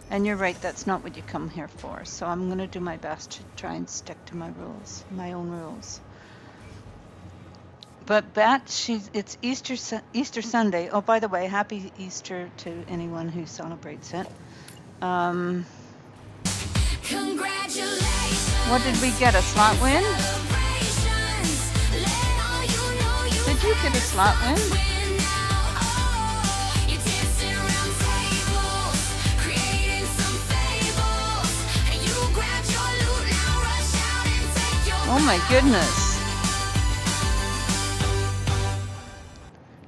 And you're right, that's not what you come here for. So I'm going to do my best to try and stick to my rules, my own rules. But it's Easter Sunday. Oh, by the way, happy Easter to anyone who celebrates it. Congratulations. What did we get? A slot win? Did you get a slot win? Oh my goodness.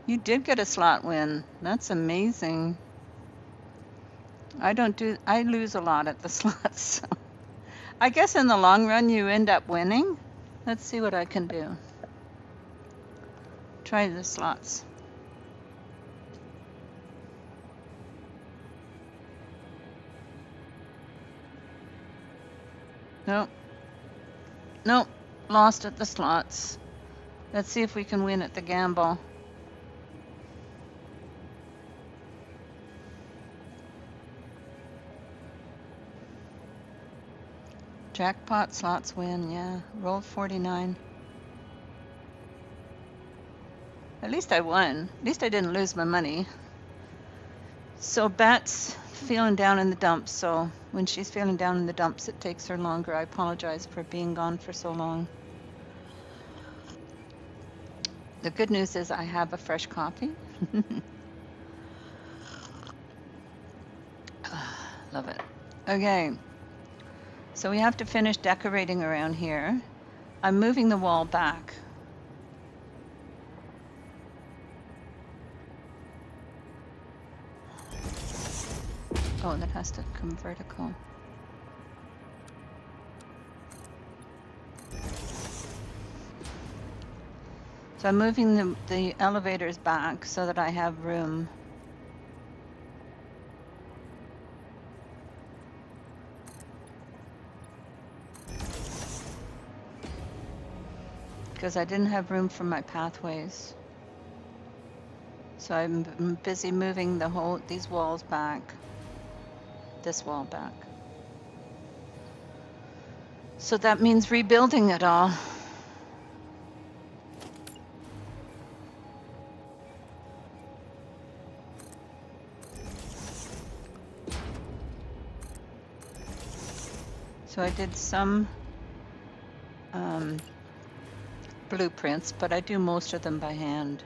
You did get a slot win. That's amazing. I lose a lot at the slots. So I guess in the long run you end up winning. Let's see what I can do. Try the slots. Nope. Nope. Lost at the slots. Let's see if we can win at the gamble. Jackpot slots win, yeah. Rolled 49. At least I won. At least I didn't lose my money. So Bat's feeling down in the dumps, so when she's feeling down in the dumps, it takes her longer. I apologize for being gone for so long. The good news is I have a fresh copy. Love it. Okay. So we have to finish decorating around here. I'm moving the wall back. Oh, that has to come vertical. So I'm moving the elevators back so that I have room. Because I didn't have room for my pathways. So I'm busy moving these walls back. This wall back. So that means rebuilding it all. So I did some blueprints, but I do most of them by hand.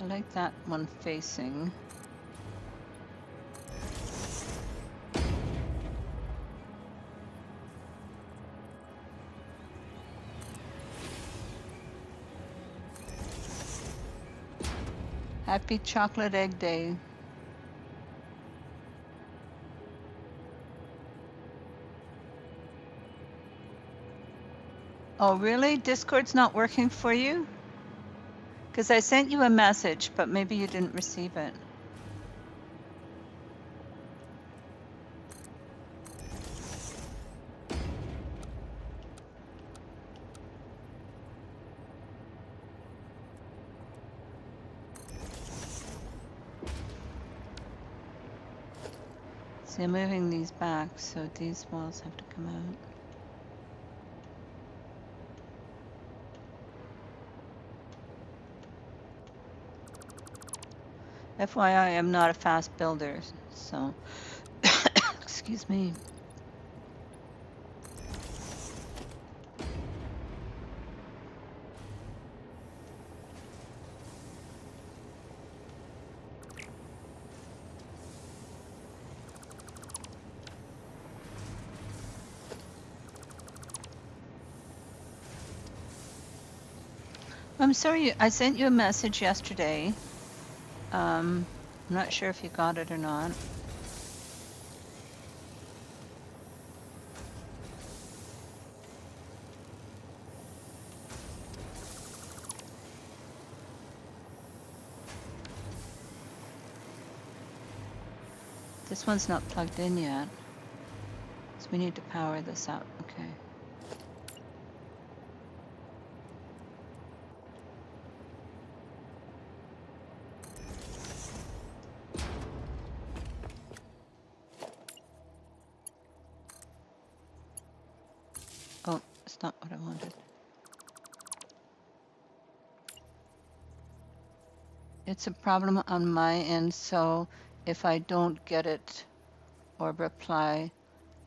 I like that one facing. Happy Chocolate Egg Day. Oh, really? Discord's not working for you? Because I sent you a message, but maybe you didn't receive it. See, I'm moving these back, so these walls have to come out. FYI, I'm not a fast builder, so excuse me. I'm sorry, I sent you a message yesterday. I'm not sure if you got it or not. This one's not plugged in yet, so we need to power this up. Okay. Oh, it's not what I wanted. It's a problem on my end, so if I don't get it or reply,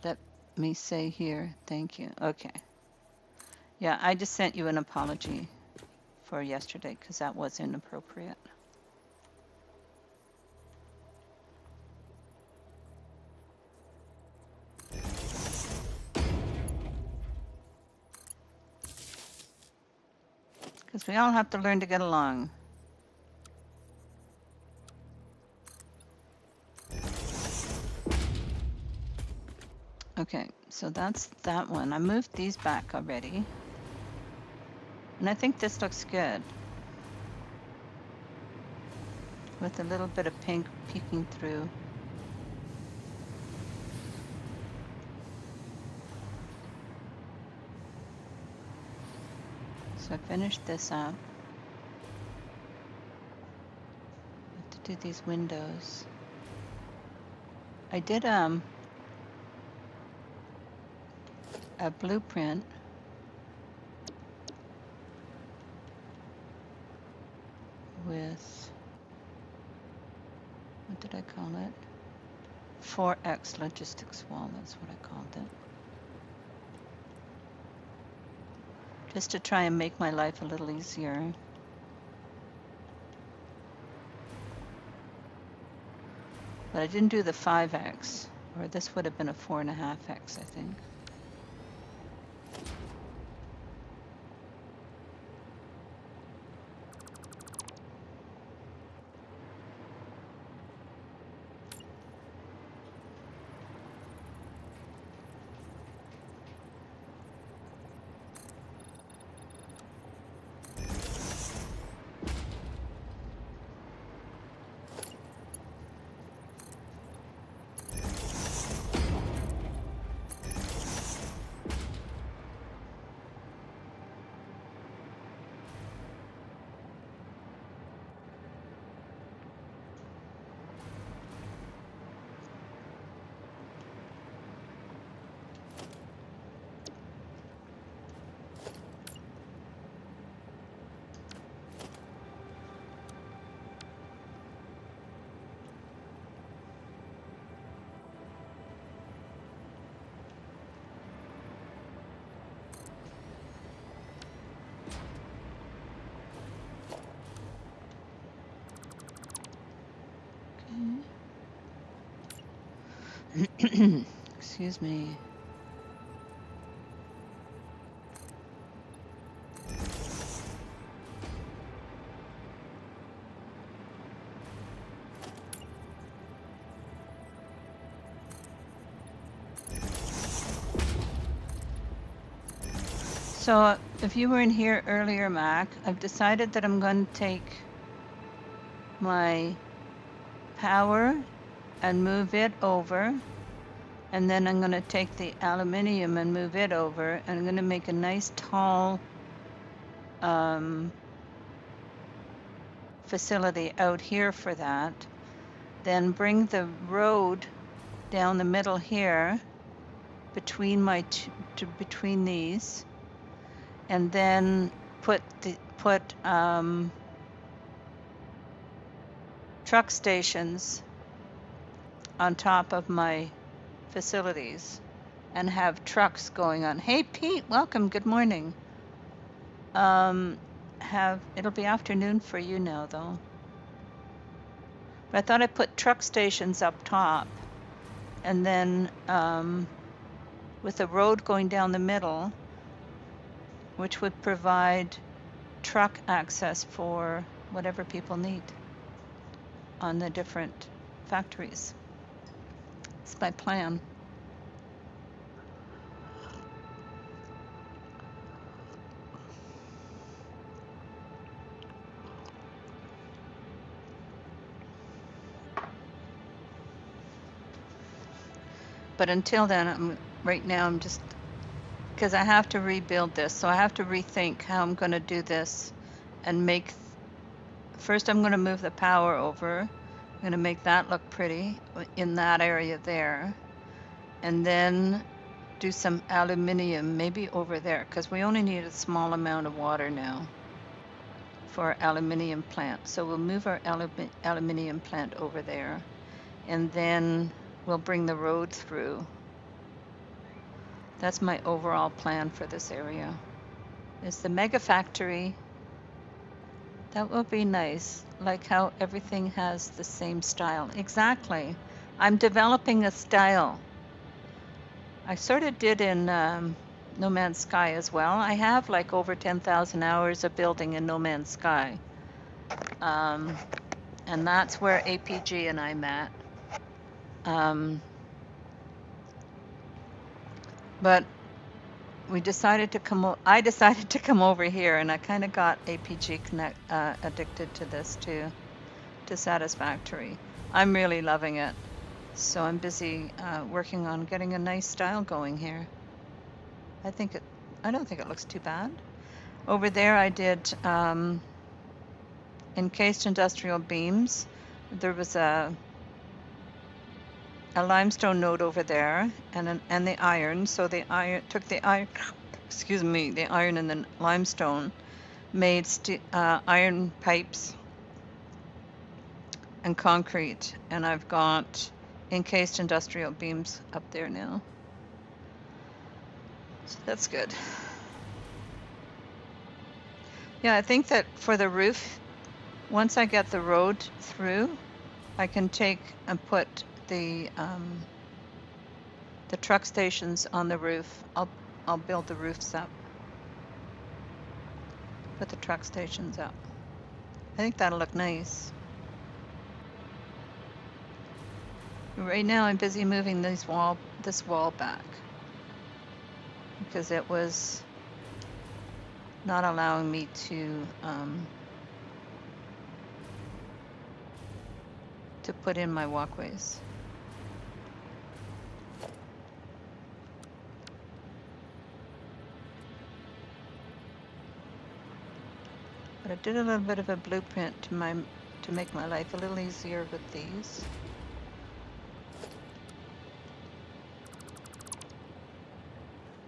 let me say here, thank you. Okay. Yeah, I just sent you an apology for yesterday because that was inappropriate. Because we all have to learn to get along. Okay, so that's that one. I moved these back already. And I think this looks good. With a little bit of pink peeking through. So I finished this up. I have to do these windows. I did a blueprint with, what did I call it? 4X logistics wall, that's what I called it. Just to try and make my life a little easier. But I didn't do the 5X, or this would have been a 4.5X, I think. Excuse me. So if you were in here earlier, Mac, I've decided that I'm going to take my power and move it over. And then I'm going to take the aluminium and move it over. And I'm going to make a nice tall facility out here for that. Then bring the road down the middle here between my between these. And then put truck stations on top of my facilities and have trucks going on. Hey Pete, welcome, good morning. It'll be afternoon for you now though. But I thought I'd put truck stations up top and then with a road going down the middle, which would provide truck access for whatever people need on the different factories. It's my plan. But until then, right now I'm just, because I have to rebuild this, so I have to rethink how I'm going to do this and make, first I'm going to move the power over. I'm going to make that look pretty in that area there, and then do some aluminium maybe over there, because we only need a small amount of water now for our aluminium plant. So we'll move our aluminium plant over there, and then we'll bring the road through. That's my overall plan for this area. It's the mega factory. That will be nice, like how everything has the same style. Exactly. I'm developing a style. I sort of did in No Man's Sky as well. I have like over 10,000 hours of building in No Man's Sky. And that's where APG and I met. But we decided to I decided to come over here, and I kind of got APG addicted to this too, to Satisfactory. I'm really loving it. So I'm busy working on getting a nice style going here. I don't think it looks too bad. Over there I did encased industrial beams. There was a limestone node over there, and the iron. So the iron took the iron, excuse me, the iron and the limestone, made iron pipes and concrete, and I've got encased industrial beams up there now. So that's good. Yeah, I think that for the roof, once I get the road through, I can take and put the truck stations on the roof. I'll build the roofs up. Put the truck stations up. I think that'll look nice. Right now I'm busy moving this wall back because it was not allowing me to put in my walkways. But I did a little bit of a blueprint to make my life a little easier with these.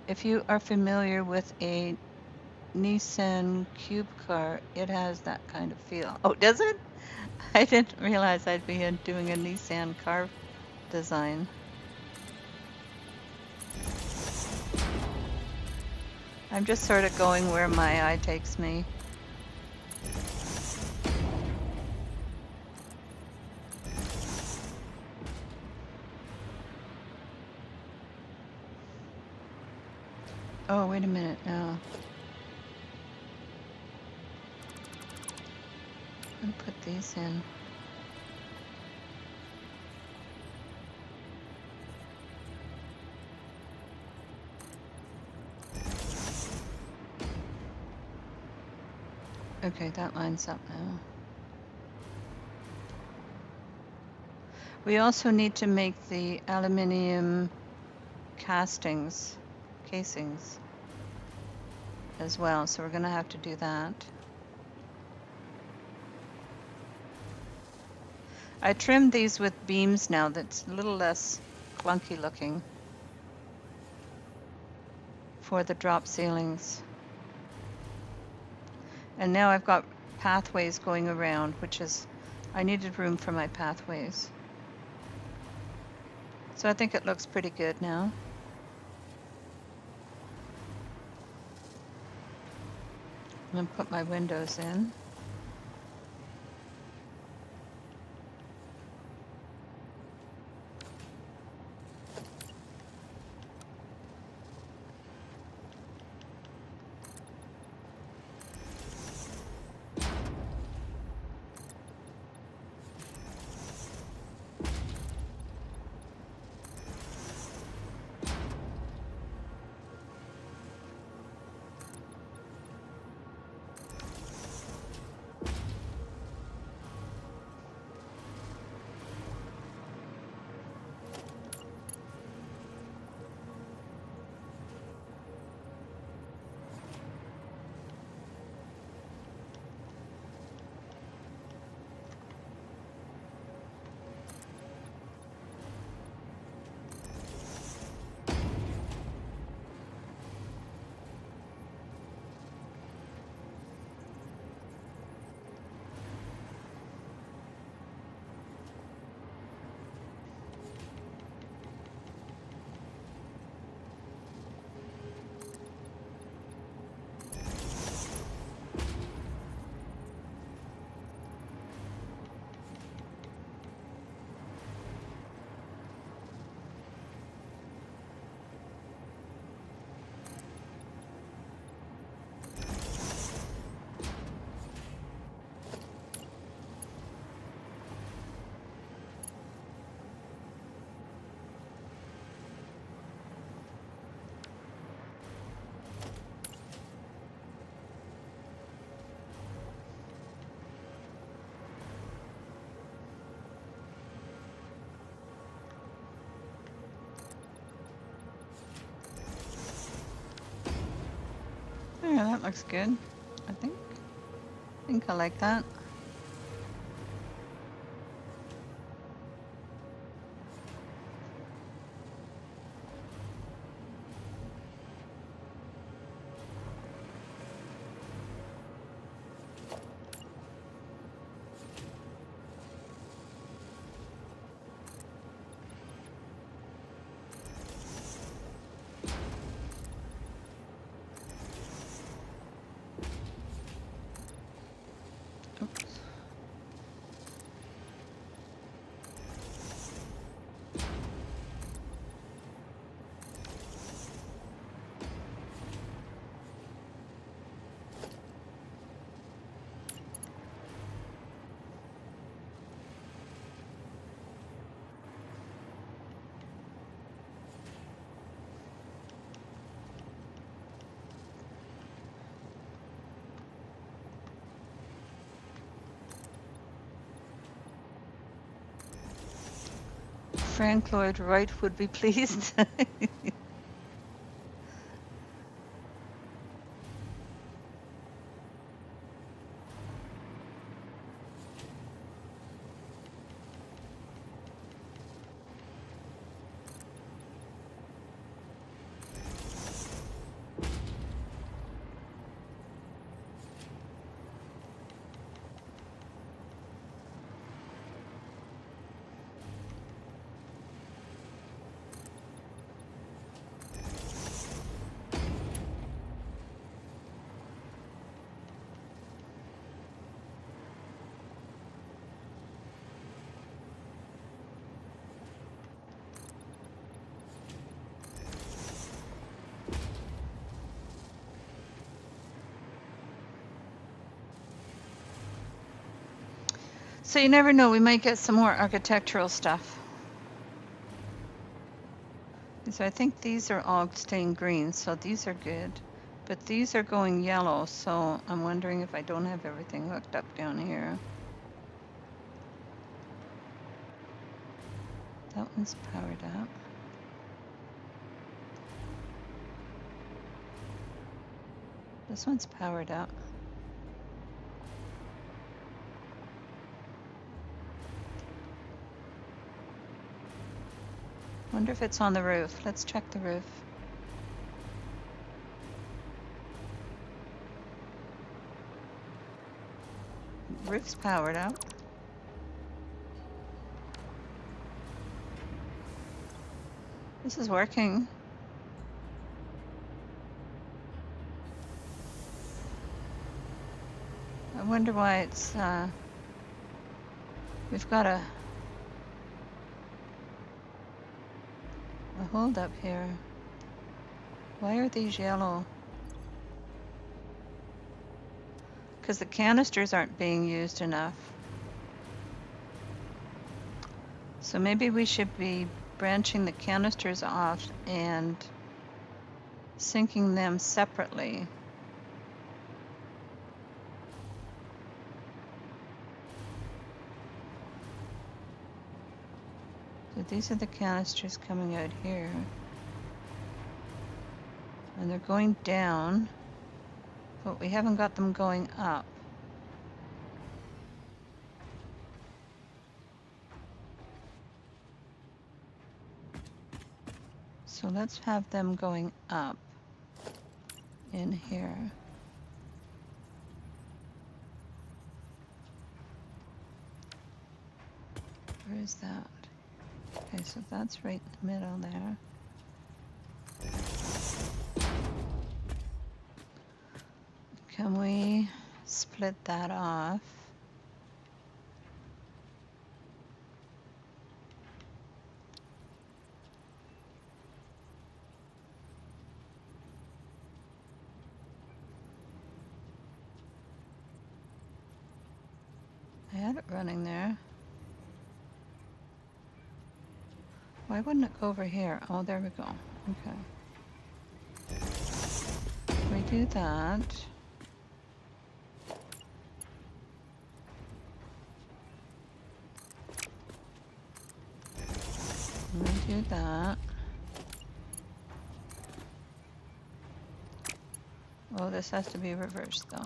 If you are familiar with a Nissan Cube car, it has that kind of feel. Oh, does it? I didn't realize I'd be doing a Nissan car design. I'm just sort of going where my eye takes me. Oh, wait a minute now. I'm gonna put these in. Okay, that lines up now. We also need to make the aluminium casings as well, so we're going to have to do that. I trimmed these with beams now. That's a little less clunky looking for the drop ceilings. And now I've got pathways going around, which is, I needed room for my pathways. So I think it looks pretty good now. I'm going to put my windows in. Yeah, that looks good. I think I like that. Oops. Frank Lloyd Wright would be pleased. So you never know, we might get some more architectural stuff. So I think these are all staying green, so these are good. But these are going yellow, so I'm wondering if I don't have everything hooked up down here. That one's powered up. This one's powered up. Wonder if it's on the roof. Let's check the roof. Roof's powered up. This is working. I wonder why it's, we've got a hold up here. Why are these yellow? Because the canisters aren't being used enough. So maybe we should be branching the canisters off and sinking them separately. So these are the canisters coming out here. And they're going down, but we haven't got them going up. So let's have them going up in here. Where is that? Okay, so that's right in the middle there. Can we split that off? I had it running there. Why wouldn't it go over here? Oh, there we go. Okay. We do that. We do that. Oh, this has to be reversed though.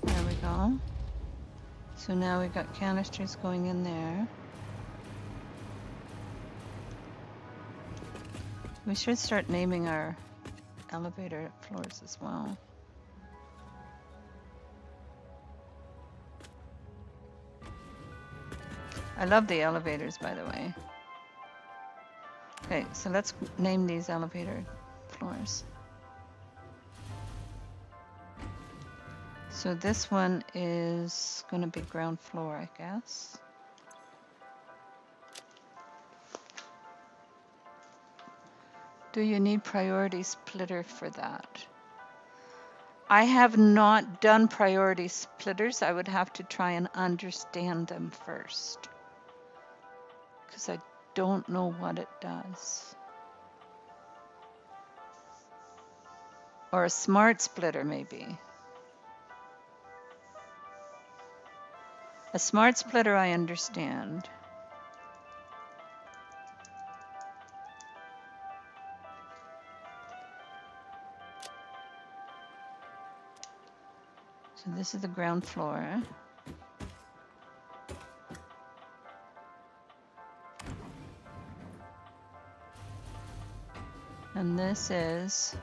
There we go. So now we've got canisters going in there. We should start naming our elevator floors as well. I love the elevators, by the way. Okay, so let's name these elevator floors. So this one is going to be ground floor, I guess. Do you need priority splitter for that? I have not done priority splitters. I would have to try and understand them first, because I don't know what it does. Or a smart splitter, maybe. A smart splitter I understand. So this is the ground floor. And this is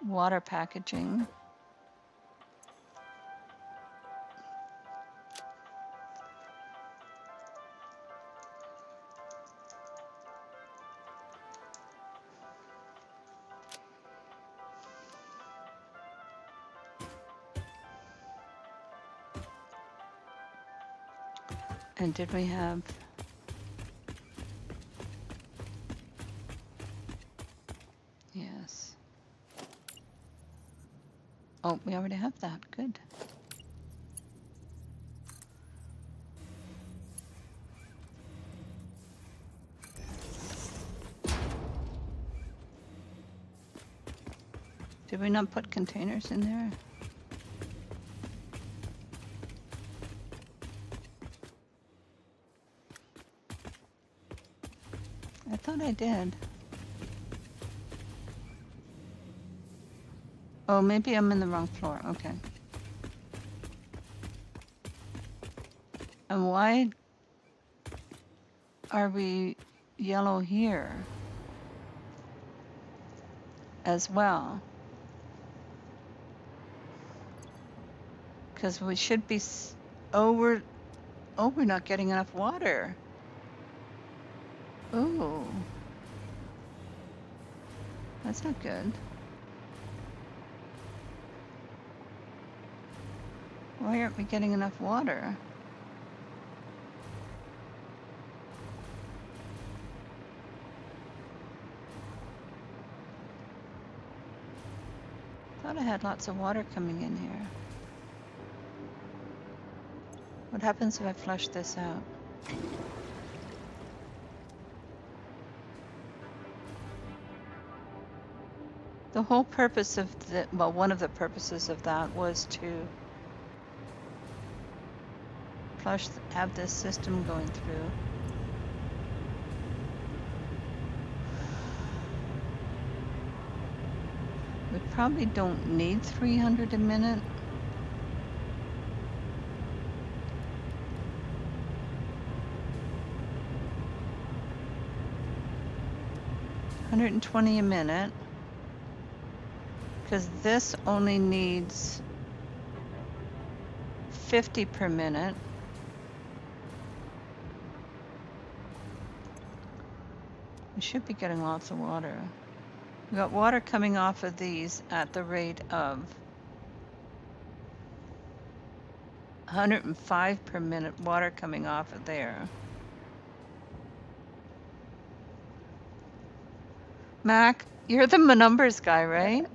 water packaging. And did we have... Yes. Oh, we already have that. Good. Did we not put containers in there? I thought I did. Oh, maybe I'm in the wrong floor. Okay. And why are we yellow here as well? Because we should be... Oh, we're not getting enough water. Ooh. That's not good. Why aren't we getting enough water? Thought I had lots of water coming in here. What happens if I flush this out? The whole purpose of the, well, one of the purposes of that was to flush, have this system going through. We probably don't need 300 a minute. $120 a minute, because this only needs 50 per minute. We should be getting lots of water. We got water coming off of these at the rate of 105 per minute water coming off of there. Mac, you're the numbers guy, right?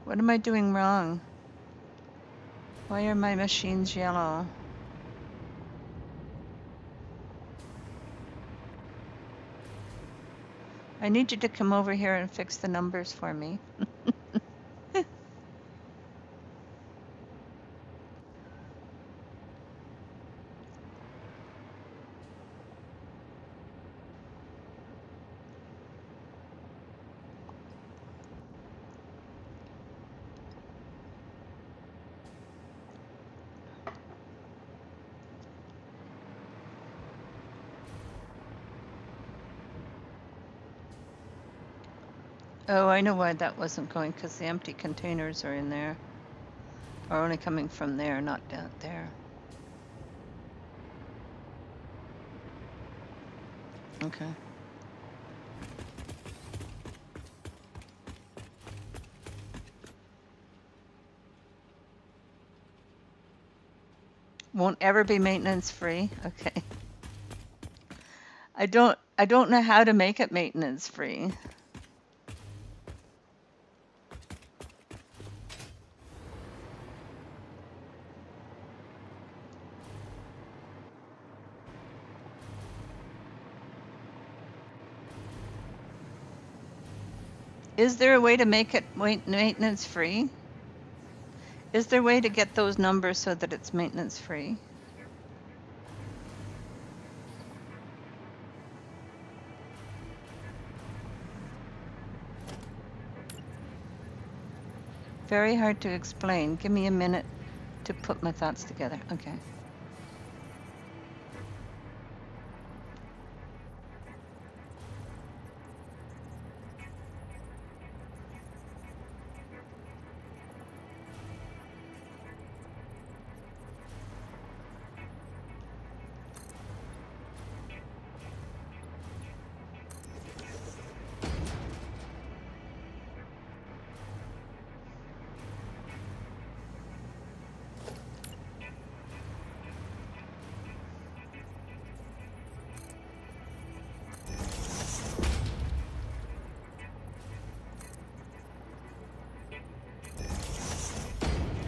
What am I doing wrong? Why are my machines yellow? I need you to come over here and fix the numbers for me. Oh, I know why that wasn't going, because the empty containers are in there. Are only coming from there, not down there. Okay. Won't ever be maintenance free. Okay. I don't know how to make it maintenance free. Is there a way to make it maintenance free? Is there a way to get those numbers so that it's maintenance free? Very hard to explain. Give me a minute to put my thoughts together. Okay.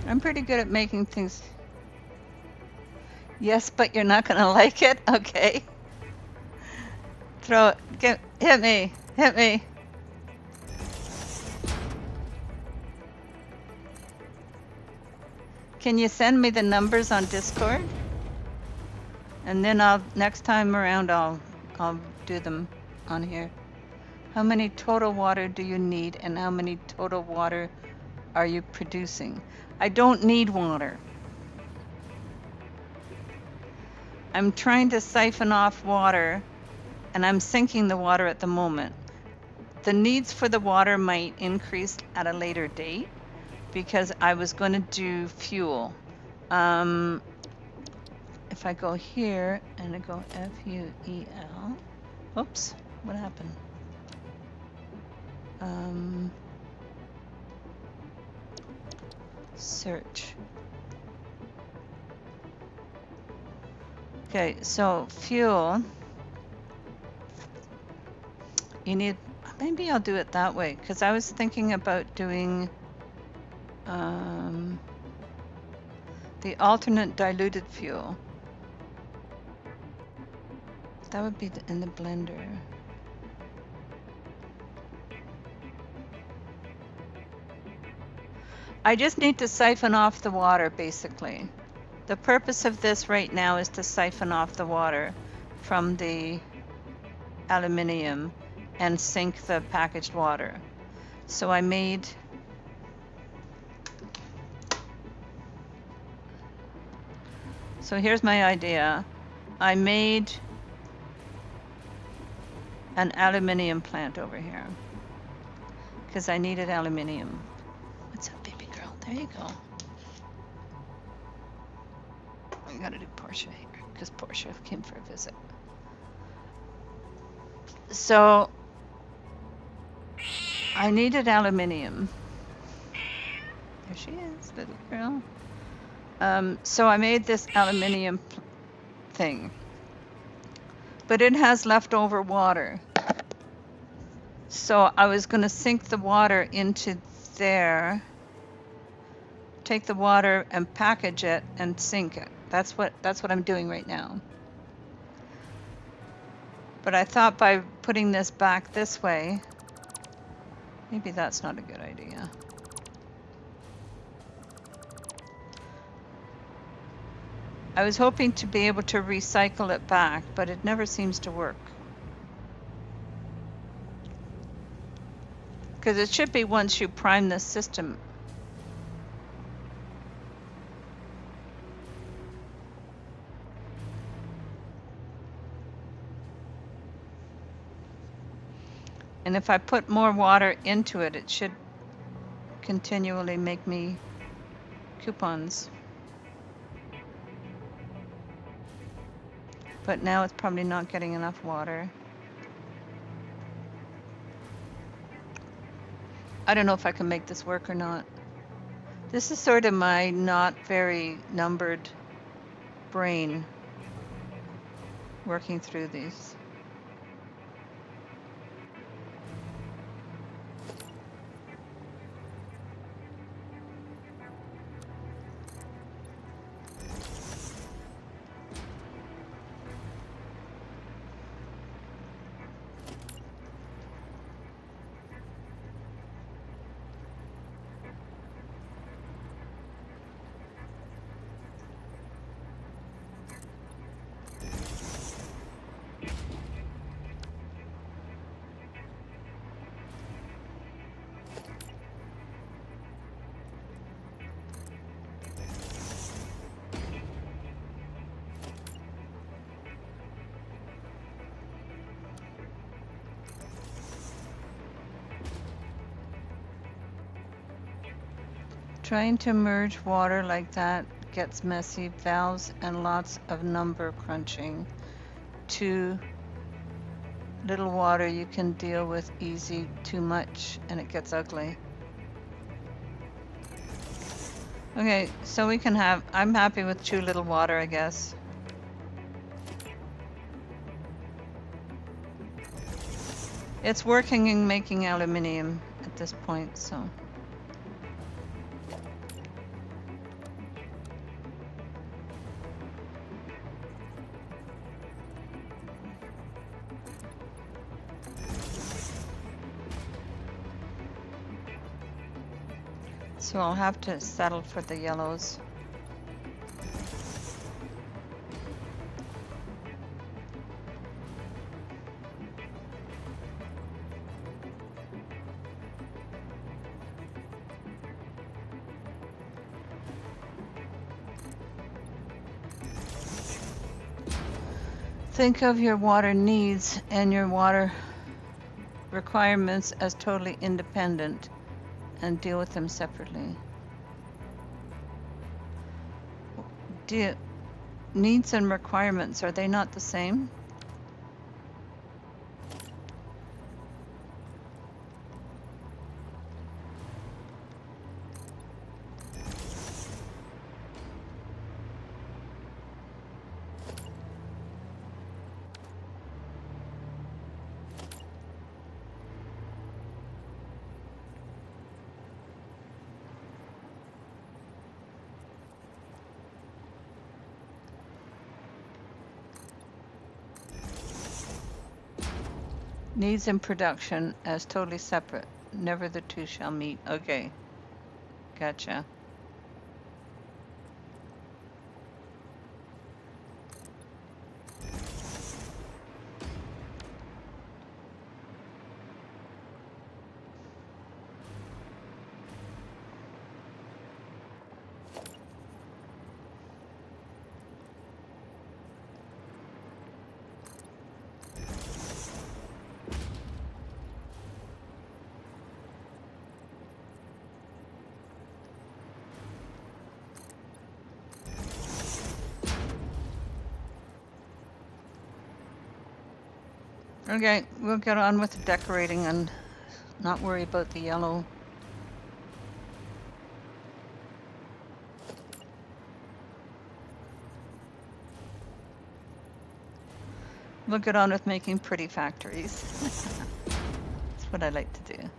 I'm pretty good at making things. Yes, but you're not gonna like it? Okay. Throw it. Hit me. Hit me. Can you send me the numbers on Discord? And then next time around I'll do them on here. How many total water do you need and how many total water are you producing? I don't need water. I'm trying to siphon off water and I'm sinking the water at the moment. The needs for the water might increase at a later date because I was going to do fuel. If I go here and I go FUEL, oops, what happened? Search. Okay, so fuel, you need, maybe I'll do it that way, because I was thinking about doing the alternate diluted fuel. That would be in the blender. I just need to siphon off the water, basically. The purpose of this right now is to siphon off the water from the aluminium and sink the packaged water. So I made here's my idea. I made an aluminium plant over here because I needed aluminium. What's up, baby girl? There you go. I gotta do Portia here because Portia came for a visit. So I needed aluminium. There she is, little girl. So I made this aluminium thing, but it has leftover water. So I was going to sink the water into there, take the water and package it and sink it. That's what I'm doing right now. But I thought by putting this back this way, maybe that's not a good idea. I was hoping to be able to recycle it back, but it never seems to work. Because it should be once you prime the system. And if I put more water into it, it should continually make me coupons. But now it's probably not getting enough water. I don't know if I can make this work or not. This is sort of my not very numbered brain working through these. Trying to merge water like that gets messy. Valves and lots of number crunching. Too little water you can deal with easy. Too much and it gets ugly. Okay, so we can have, I'm happy with too little water, I guess. It's working in making aluminium at this point, so. So I'll have to settle for the yellows. Think of your water needs and your water requirements as totally independent and deal with them separately. Needs and requirements, are they not the same? Needs and production as totally separate. Never the two shall meet. Okay. Gotcha. Okay, we'll get on with the decorating and not worry about the yellow. We'll get on with making pretty factories. That's what I like to do.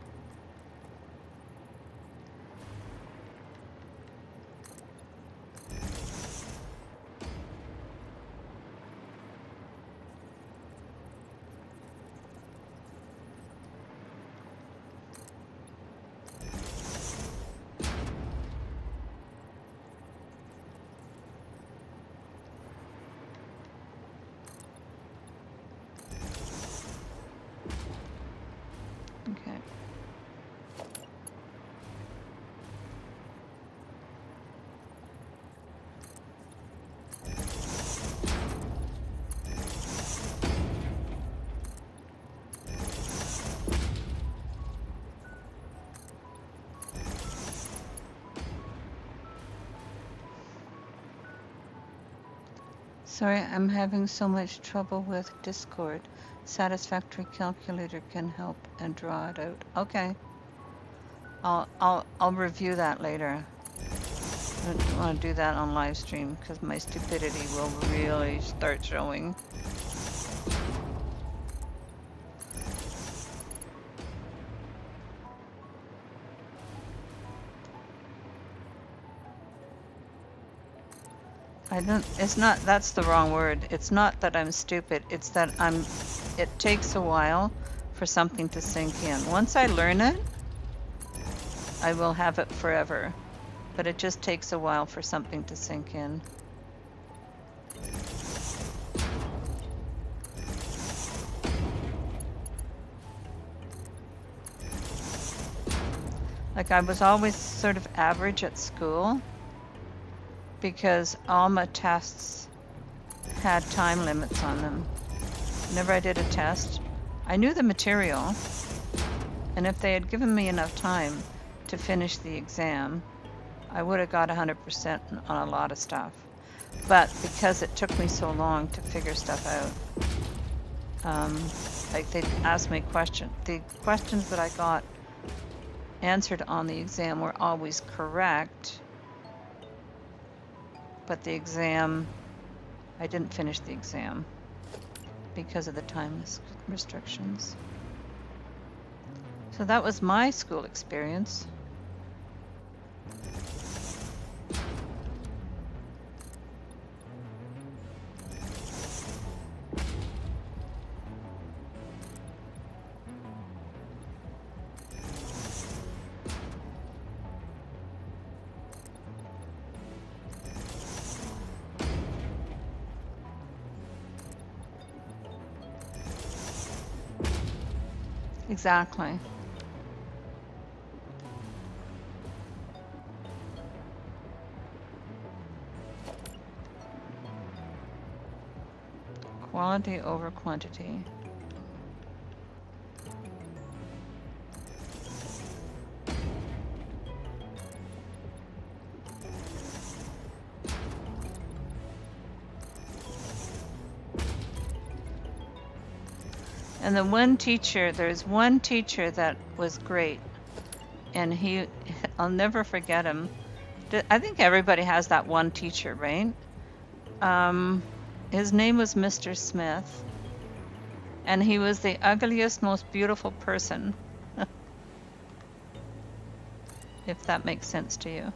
Okay. Sorry, I'm having so much trouble with Discord. Satisfactory calculator can help and draw it out. Okay. I'll review that later. I don't want to do that on live stream because my stupidity will really start showing. It's not, that's the wrong word. It's not that I'm stupid. It's that it takes a while for something to sink in. Once I learn it, I will have it forever. But it just takes a while for something to sink in. Like I was always sort of average at school because all my tests had time limits on them. Whenever I did a test, I knew the material, and if they had given me enough time to finish the exam, I would have got 100% on a lot of stuff. But because it took me so long to figure stuff out, like they'd ask me questions. The questions that I got answered on the exam were always correct, but the exam, I didn't finish the exam because of the time restrictions. So that was my school experience. Exactly. Quality over quantity. And the one teacher, there's one teacher that was great, and I'll never forget him. I think everybody has that one teacher, right? His name was Mr. Smith, and he was the ugliest, most beautiful person. If that makes sense to you.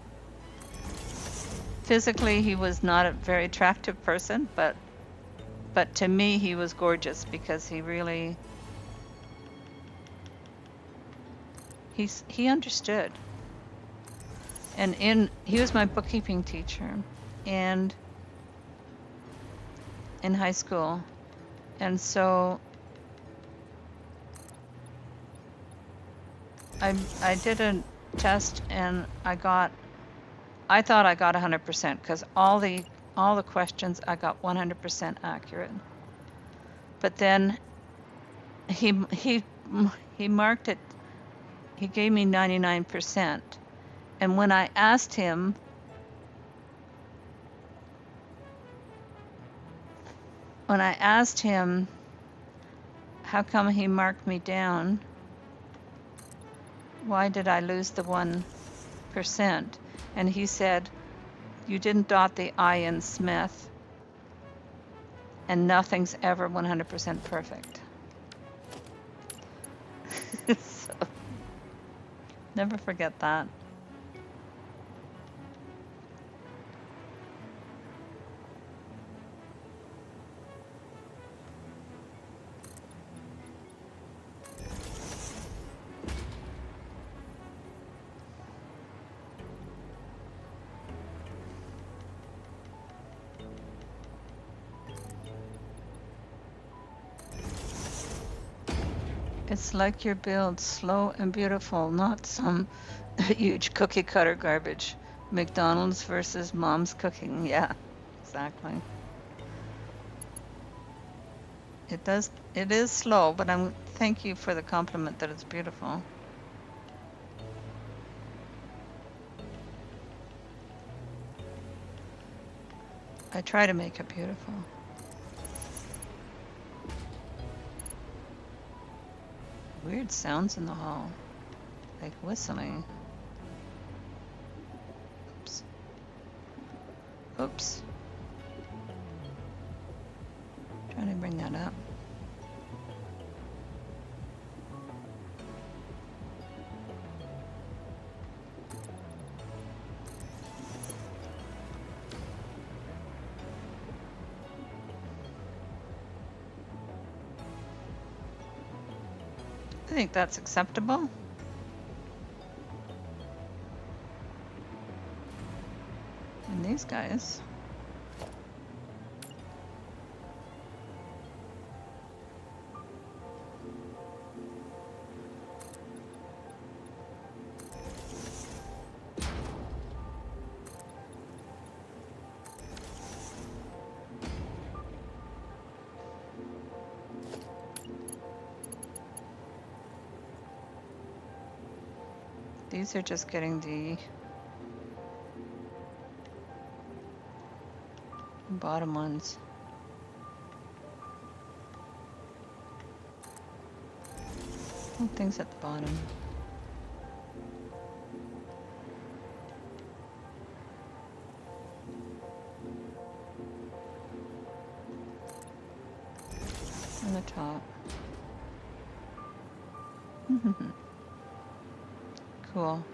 Physically, he was not a very attractive person, but to me, he was gorgeous because he really, he understood. And he was my bookkeeping teacher, and in high school. And so I did a test and I thought I got 100% because all the questions I got 100% accurate. But then he marked it, he gave me 99%. And when I asked him how come he marked me down, why did I lose the 1%? And he said, you didn't dot the I in Smith, and nothing's ever 100% perfect. So, never forget that. It's like your build, slow and beautiful, not some huge cookie cutter garbage. McDonald's versus mom's cooking. Yeah, exactly. It is slow, but thank you for the compliment that it's beautiful. I try to make it beautiful. Weird sounds in the hall, like whistling. Oops. Oops. Trying to bring that up. I think that's acceptable. And these guys. These are just getting the bottom ones. Oh, things at the bottom. On the top. Cool.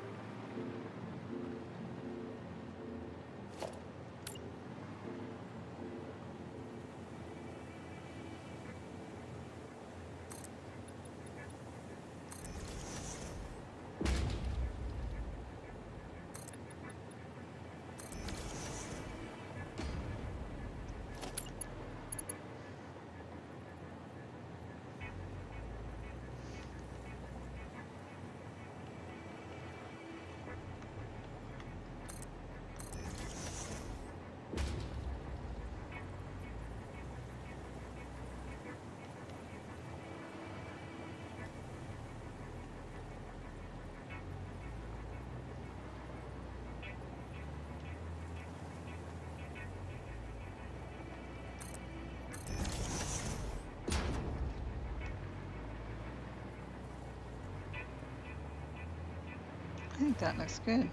I think that looks good.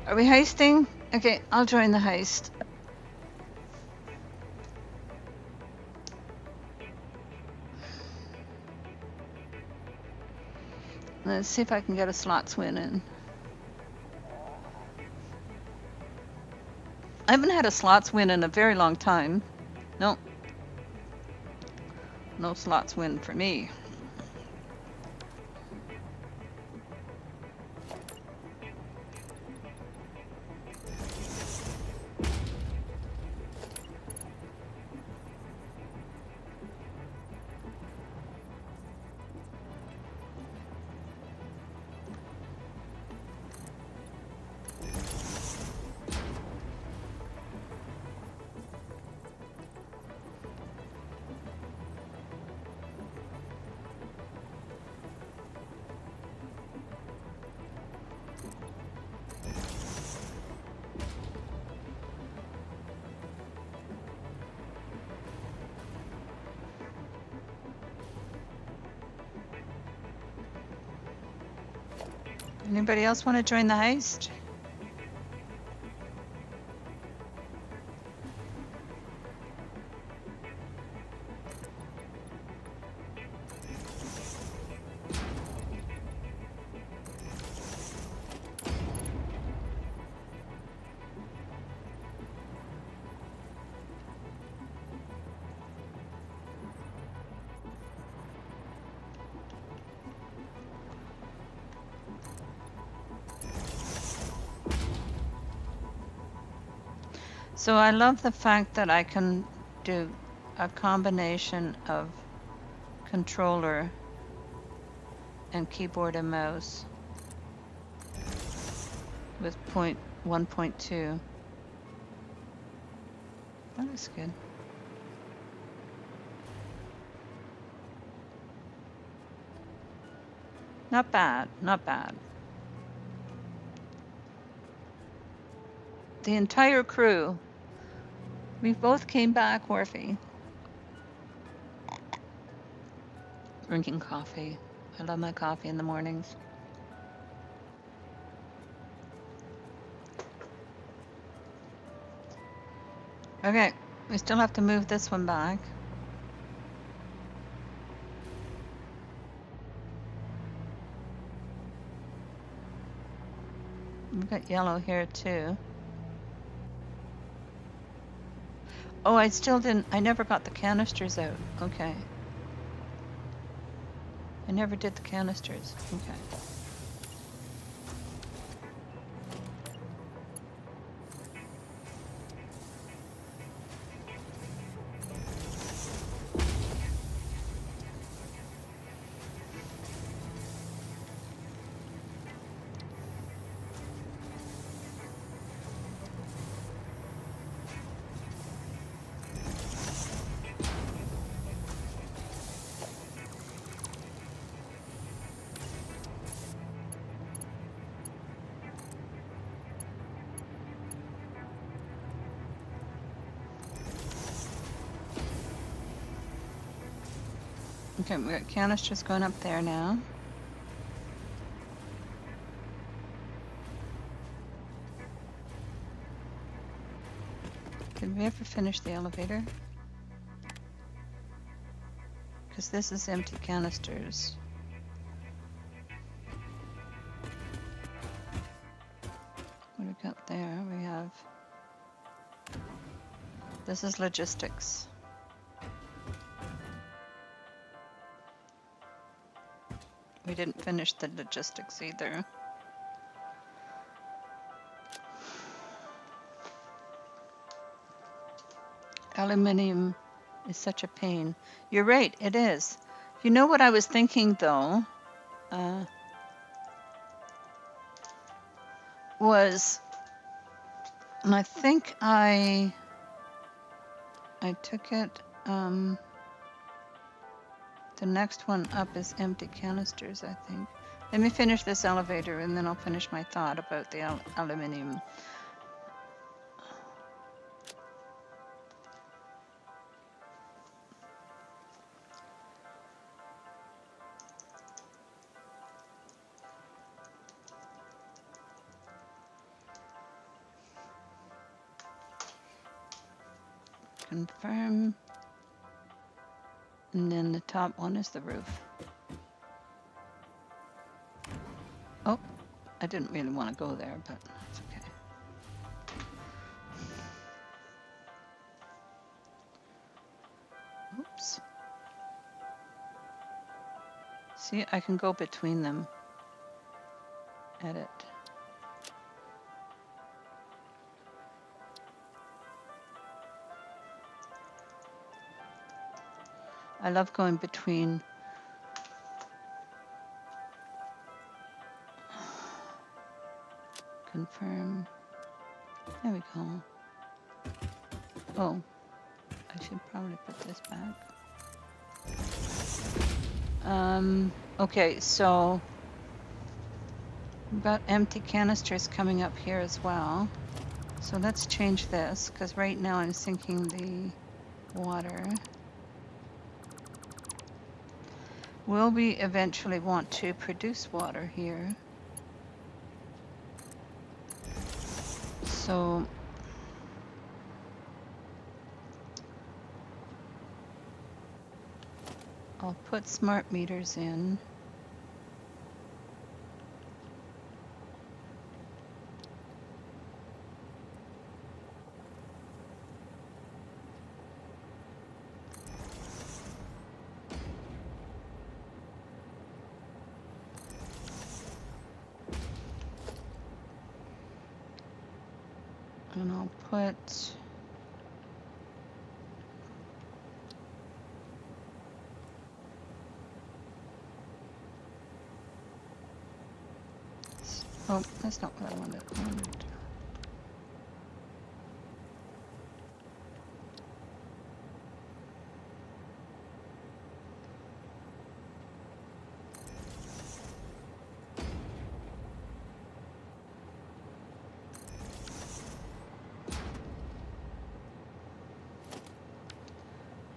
Are we heisting? Okay, I'll join the heist. Let's see if I can get a slots win in. I haven't had a slots win in a very long time. No. No slots win for me. Anybody else want to join the heist? So I love the fact that I can do a combination of controller and keyboard and mouse with 1.2. That looks good. Not bad, not bad. The entire crew. We both came back, Wharfie. Drinking coffee. I love my coffee in the mornings. Okay, we still have to move this one back. We've got yellow here too. Oh, I never got the canisters out. Okay. I never did the canisters. Okay. Okay, we got canisters going up there now. Did we ever finish the elevator? Because this is empty canisters. What do we got there? We have... This is logistics. We didn't finish the logistics either. Aluminium is such a pain. You're right, it is. You know what I was thinking though? Was, and I think I took it, the next one up is empty canisters, I think. Let me finish this elevator and then I'll finish my thought about the aluminium. Confirm. And then the top one is the roof. Oh, I didn't really want to go there, but that's okay. Oops. See, I can go between them. Edit. I love going between. Confirm. There we go. Oh, I should probably put this back. Okay, so we've got empty canisters coming up here as well. So let's change this, because right now I'm sinking the water. Will we eventually want to produce water here? So I'll put smart meters in. And I'll put Oh, that's not what I wanted.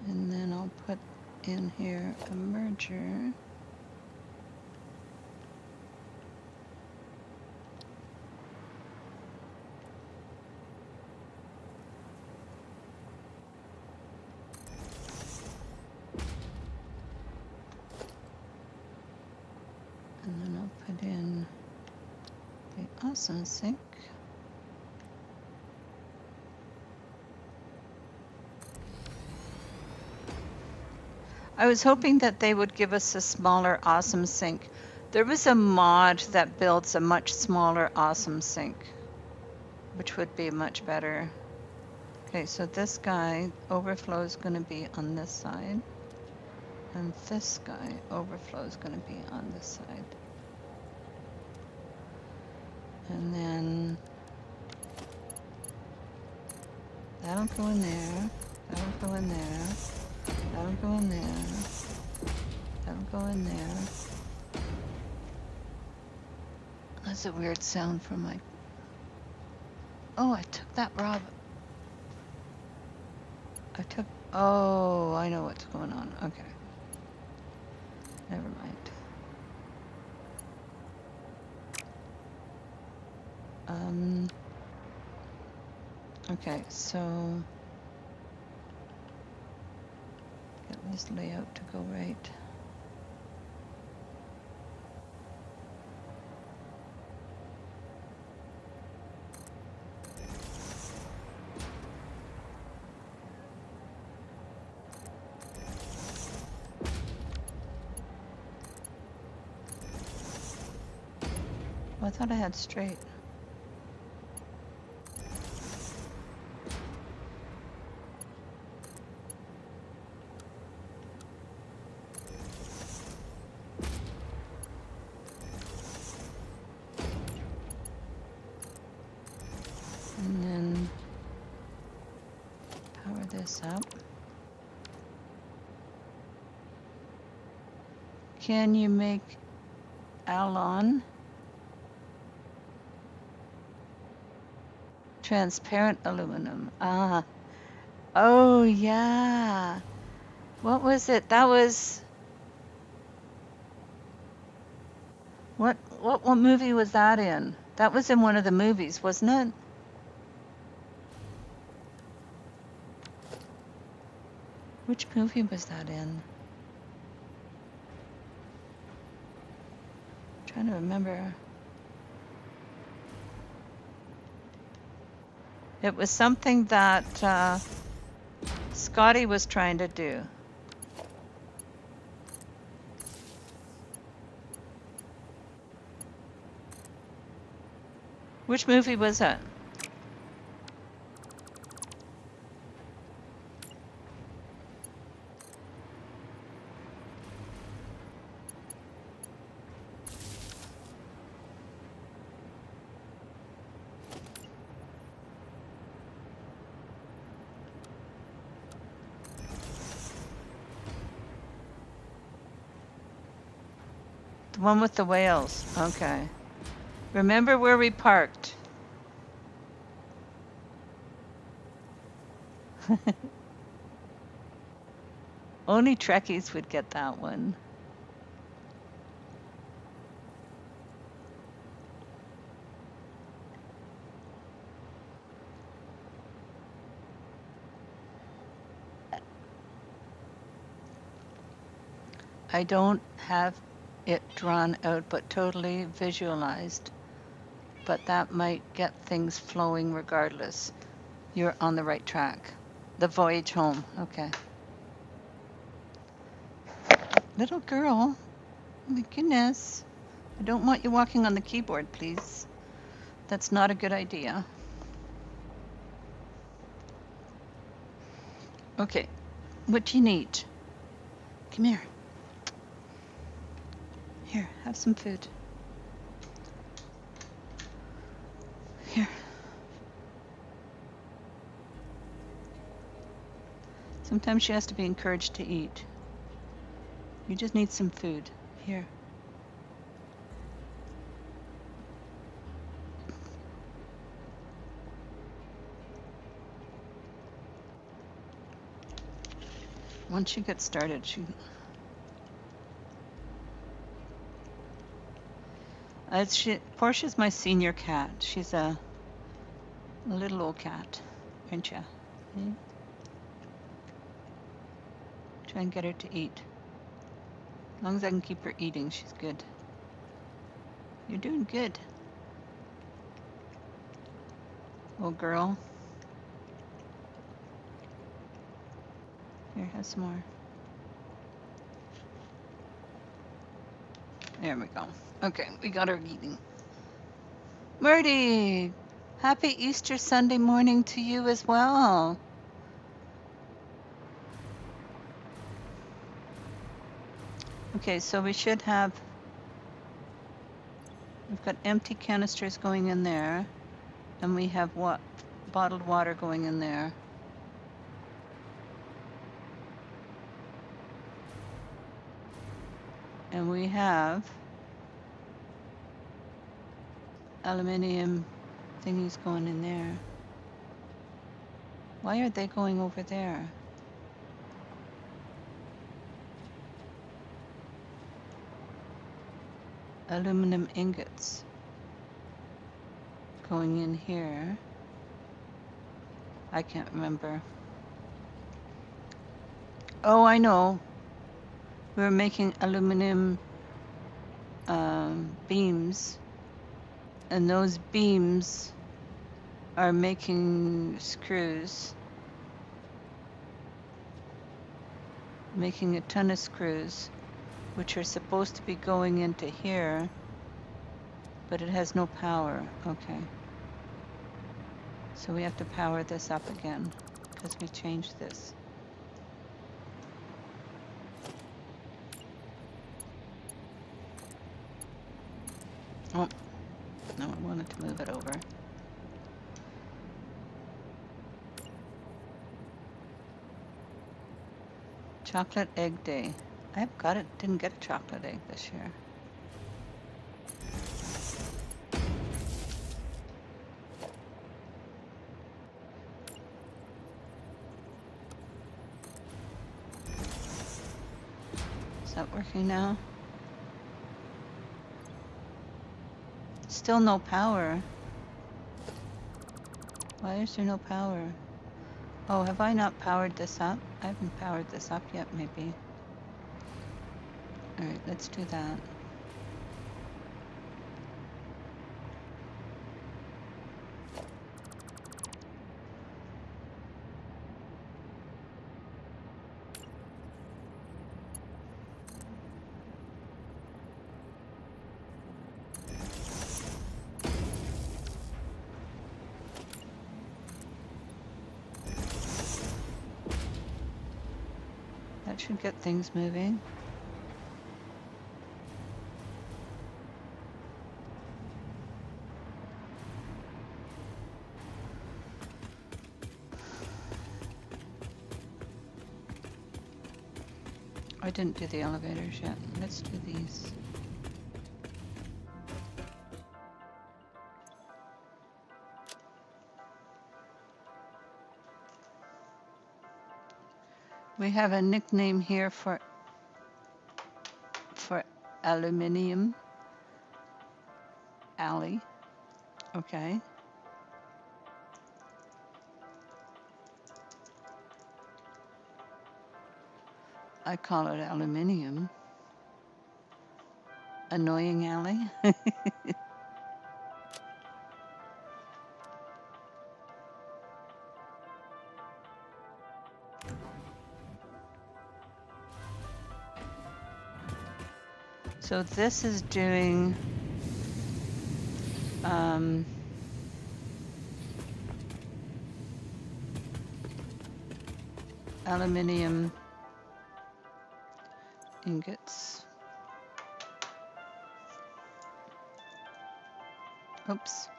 And then I'll put in here a merger. And then I'll put in the awesome sink. I was hoping that they would give us a smaller awesome sink. There was a mod that builds a much smaller awesome sink, which would be much better. Okay, so this guy overflow is going to be on this side, and this guy overflow is going to be on this side. And then that'll go in there, that'll go in there, that'll go in there, that'll go in there. That's a weird sound from my... Oh, I took that Rob. Oh, I know what's going on. Okay. Never mind. Okay, so get this layout to go right. Oh, I thought I had straight. And then power this up. Can you make Alon transparent aluminum? Ah. Oh, yeah. What was it? That was... What movie was that in? That was in one of the movies, wasn't it? Which movie was that in? I'm trying to remember. It was something that Scotty was trying to do. Which movie was that? The one with the whales. Okay. Remember where we parked. Only Trekkies would get that one. I don't have it drawn out, but totally visualized. But that might get things flowing regardless. You're on the right track. The voyage home. Okay. Little girl. Oh my goodness. I don't want you walking on the keyboard, please. That's not a good idea. Okay. What do you need? Come here. Here, have some food. Here. Sometimes she has to be encouraged to eat. You just need some food. Here. Once she gets started, Portia's my senior cat. She's a little old cat, aren't ya? Hmm? Try and get her to eat. As long as I can keep her eating, she's good. You're doing good. Little girl. Here, have some more. There we go. Okay, we got her eating. Murdy! Happy Easter Sunday morning to you as well. Okay, so we should have... We've got empty canisters going in there. And we have what? Bottled water going in there. And we have aluminium thingies going in there. Why are they going over there? Aluminum ingots going in here. I can't remember. Oh, I know. We're making aluminum beams, and those beams are making screws, making a ton of screws, which are supposed to be going into here, but it has no power. Okay. So we have to power this up again, because we changed this. Oh, no, I wanted to move it over. Chocolate egg day. Didn't get a chocolate egg this year. Is that working now? Still no power. Why is there no power? Oh, have I not powered this up? I haven't powered this up yet, maybe. Alright, let's do that. That should get things moving. I didn't do the elevators yet. Let's do these. We have a nickname here for aluminium. Alley. Okay. I call it aluminium. Annoying alley. So this is doing aluminium ingots. Oops.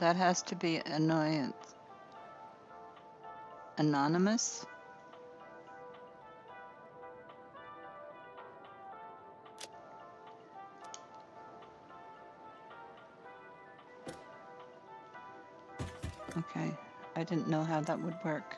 That has to be annoyance. Anonymous? Okay, I didn't know how that would work.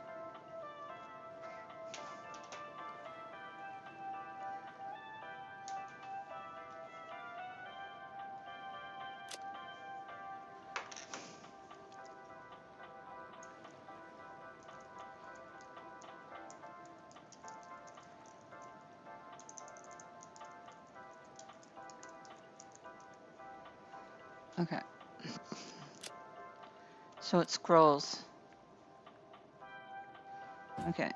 Okay. So it scrolls. Okay.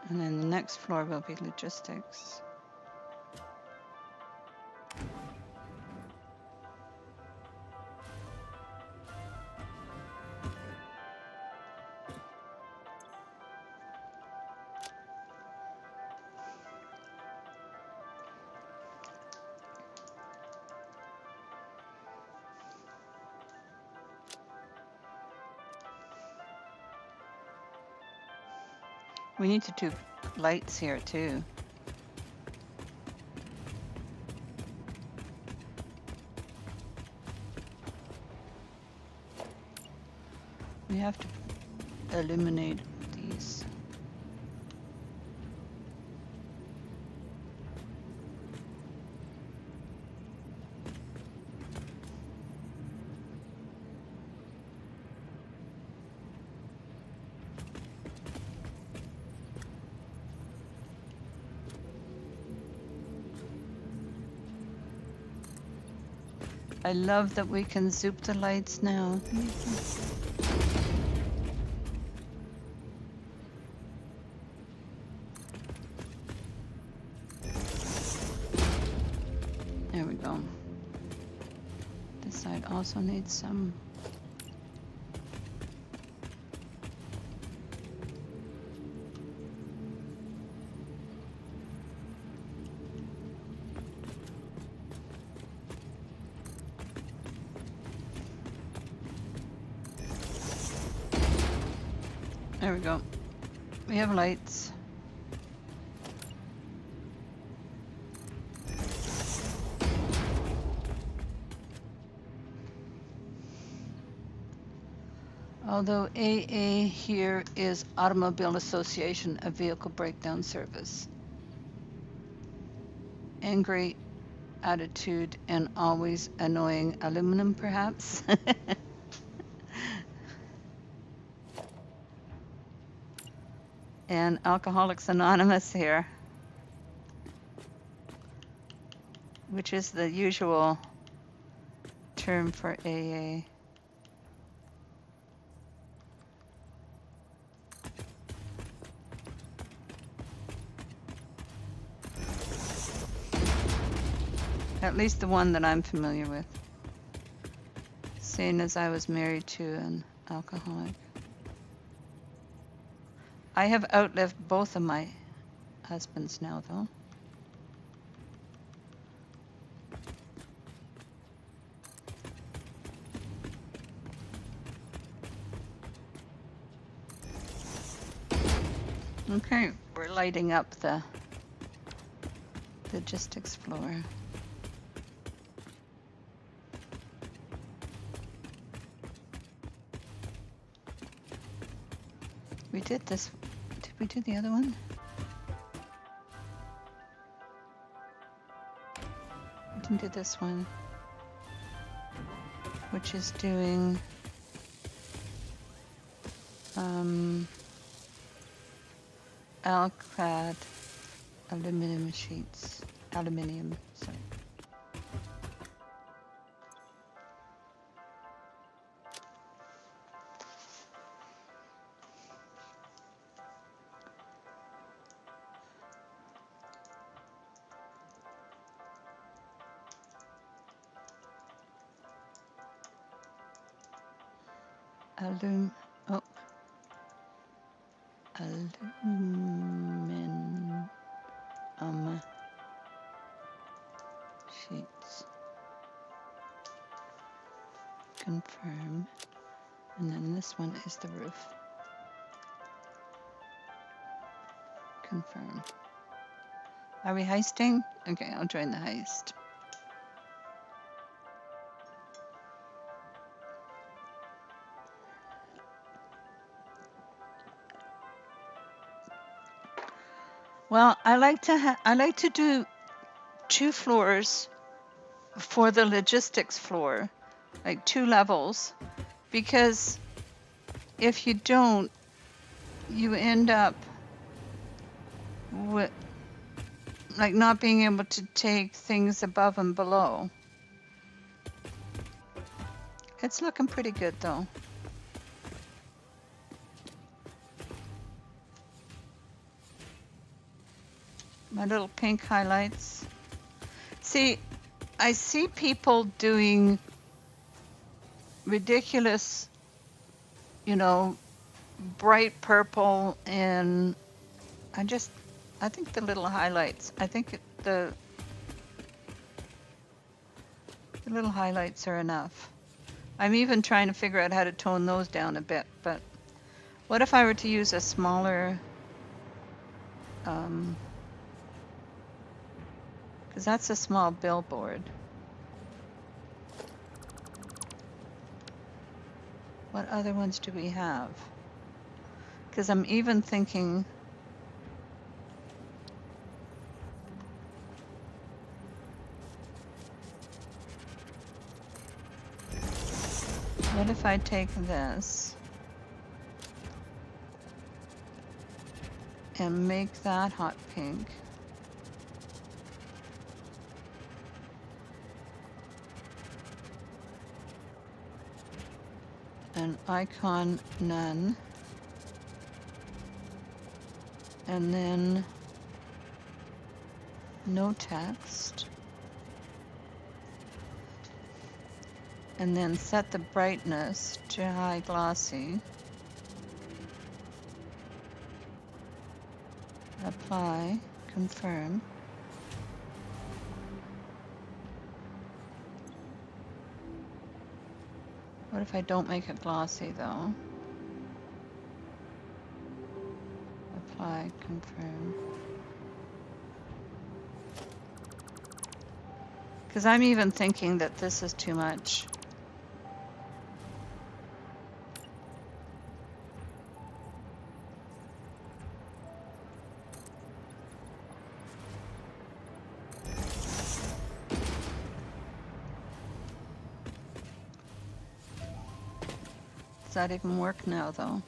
And then the next floor will be logistics. We need to do lights here too. We have to illuminate these. I love that we can zoop the lights now. There we go. This side also needs some. There we go. We have lights. Although AA here is Automobile Association, a vehicle breakdown service. Angry attitude and always annoying aluminum, perhaps. And Alcoholics Anonymous here, which is the usual term for AA. At least the one that I'm familiar with. Seeing as I was married to an alcoholic. I have outlived both of my husbands now, though. Okay, we're lighting up the logistics floor. We did this. Did we do the other one? We didn't do this one, which is doing Alclad aluminum sheets. Aluminium, sorry. Aluminum sheets. confirm. And then this one is the roof. Confirm. Are we heisting? Okay, I'll join the heist. Well, I like to do 2 floors for the logistics floor, like 2 levels, because if you don't, you end up with like not being able to take things above and below. It's looking pretty good though. My little pink highlights. See, I see people doing ridiculous, you know, bright purple, and I think the little highlights, the little highlights are enough. I'm even trying to figure out how to tone those down a bit, but what if I were to use a smaller, because that's a small billboard. What other ones do we have? Because I'm even thinking, what if I take this and make that hot pink? And icon none. And then no text. And then set the brightness to high glossy. Apply, confirm. What if I don't make it glossy though? Apply, confirm. Because I'm even thinking that this is too much. Does that even work now though?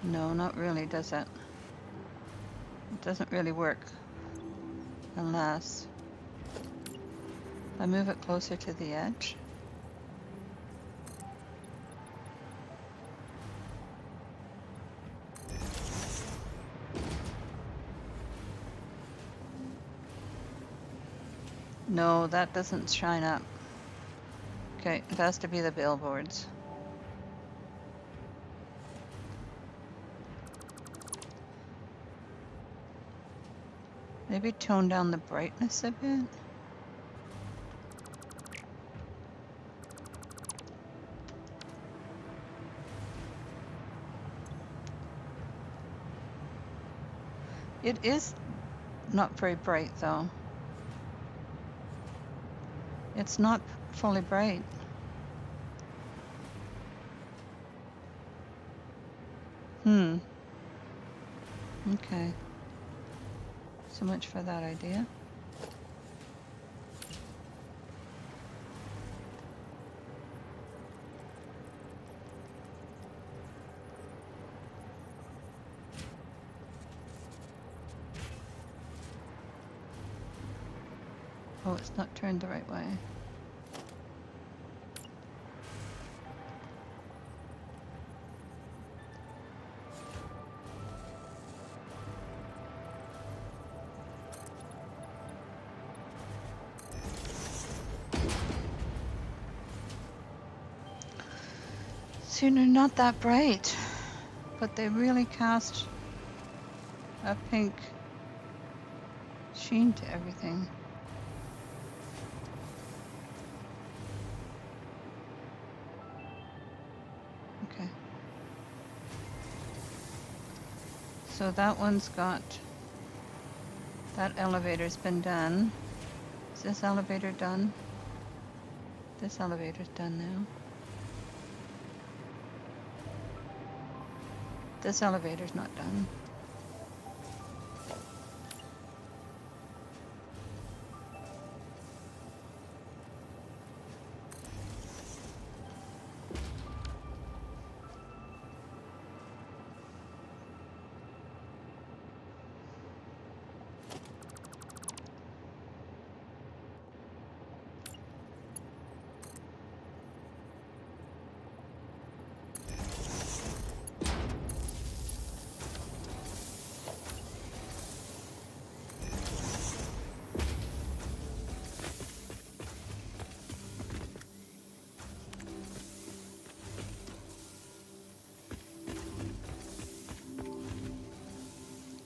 No, not really, does it? It doesn't really work unless I move it closer to the edge. No, that doesn't shine up. Okay, it has to be the billboards. Maybe tone down the brightness a bit. It is not very bright though. It's not fully bright. Okay. So much for that idea. Oh, it's not turned the right way. See, they're not that bright, but they really cast a pink sheen to everything. Okay. So that one's got, that elevator's been done. Is this elevator done? This elevator's done now. This elevator's not done.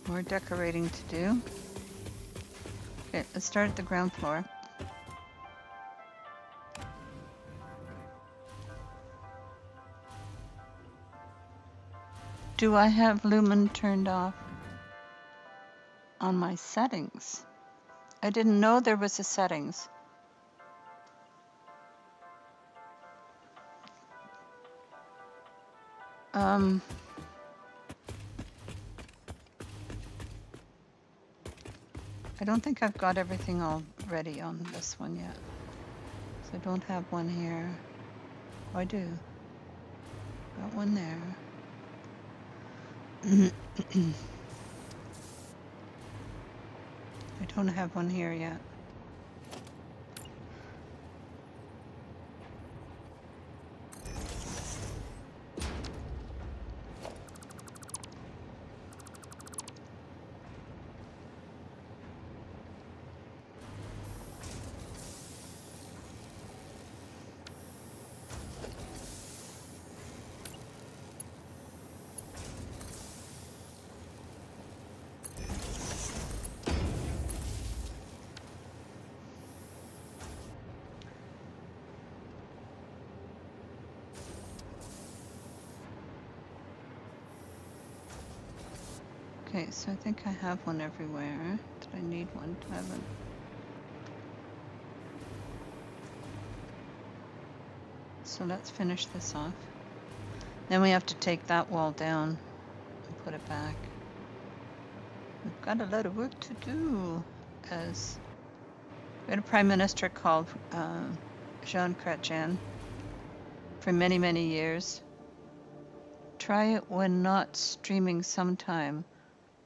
More decorating to do. Okay, let's start at the ground floor. Do I have lumen turned off on my settings? I didn't know there was a settings. I don't think I've got everything all ready on this one yet. So I don't have one here. Oh, I do. Got one there. I don't have one here yet. Okay, so I think I have one everywhere. Did I need one? I haven't. So let's finish this off. Then we have to take that wall down and put it back. We've got a lot of work to do. As we had a prime minister called Jean Catrien for many, many years. Try it when not streaming sometime.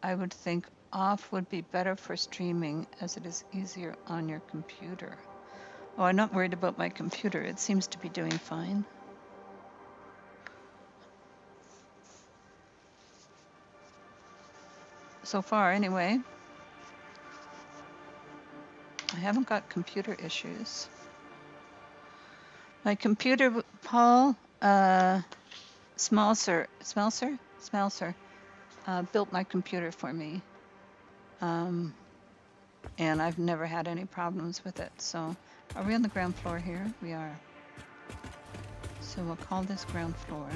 I would think off would be better for streaming as it is easier on your computer. Oh, I'm not worried about my computer. It seems to be doing fine. So far, anyway. I haven't got computer issues. My computer, Paul, Smelser, built my computer for me. And I've never had any problems with it. So, are we on the ground floor here? We are. So we'll call this ground floor.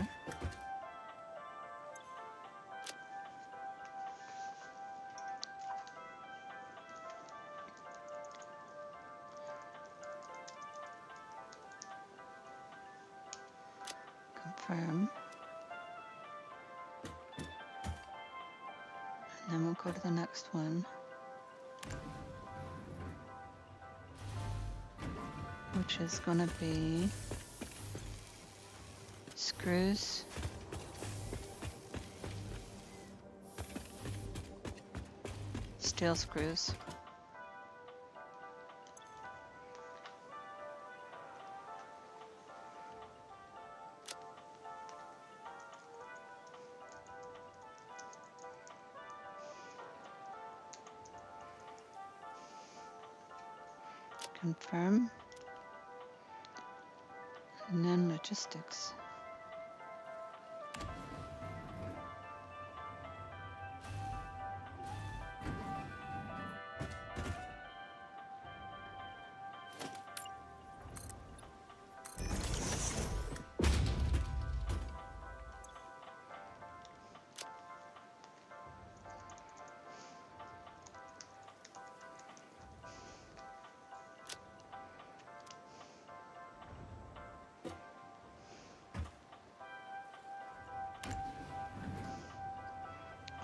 Confirm. And then we'll go to the next one, which is going to be screws, steel screws. Confirm. And then logistics.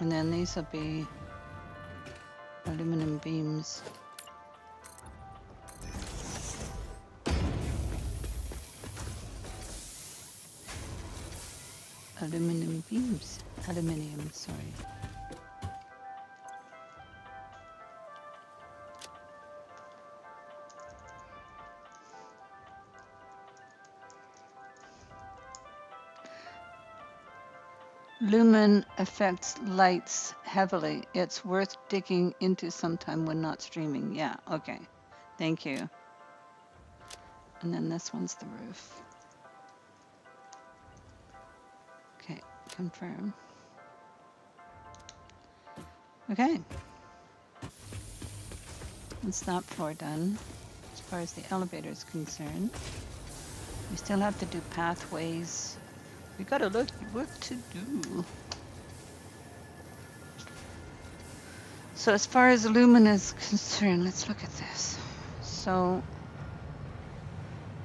And then these will be aluminum beams. Aluminum beams. Aluminium, sorry. Lumen affects lights heavily. It's worth digging into sometime when not streaming. Yeah, okay. Thank you. And then this one's the roof. Okay, confirm. Okay. That's that floor done. As far as the elevator is concerned, we still have to do pathways. We got a lot of work to do. So as far as lumen is concerned, let's look at this. So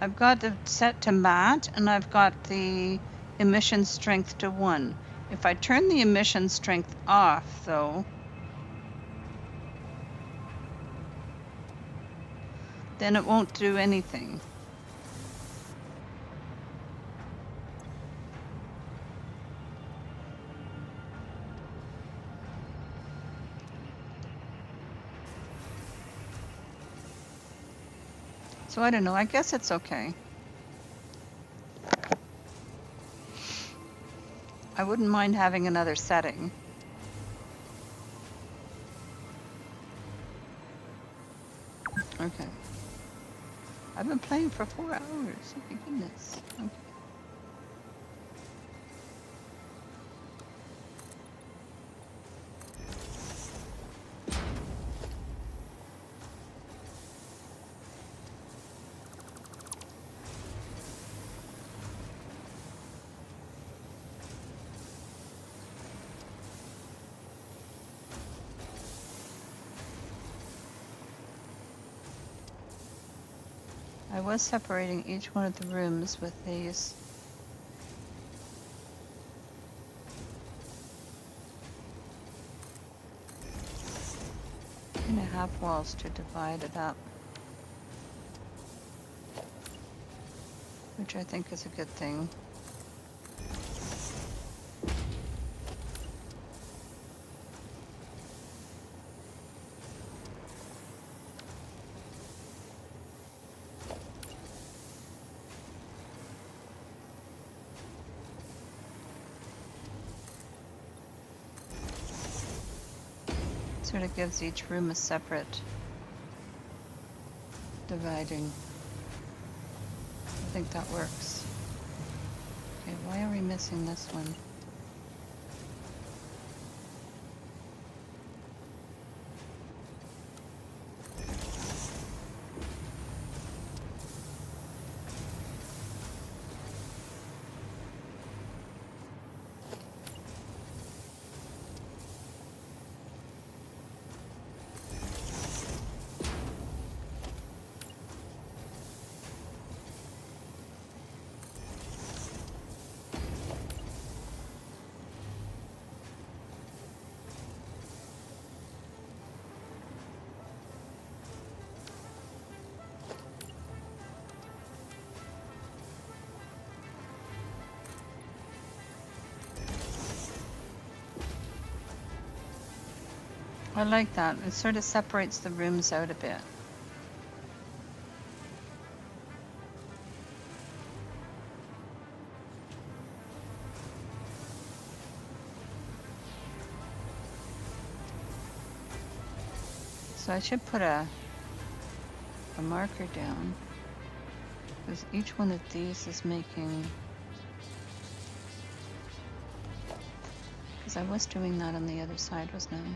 I've got it set to matte and I've got the emission strength to 1. If I turn the emission strength off though, then it won't do anything. So I don't know, I guess it's okay. I wouldn't mind having another setting. Okay. I've been playing for 4 hours. Oh my goodness. Okay. I was separating each one of the rooms with these. Kind of half walls to divide it up. Which I think is a good thing. Sort of gives each room a separate dividing. I think that works. Okay, why are we missing this one? I like that. It sort of separates the rooms out a bit. So I should put a marker down, because each one of these is making, because I was doing that on the other side, wasn't I?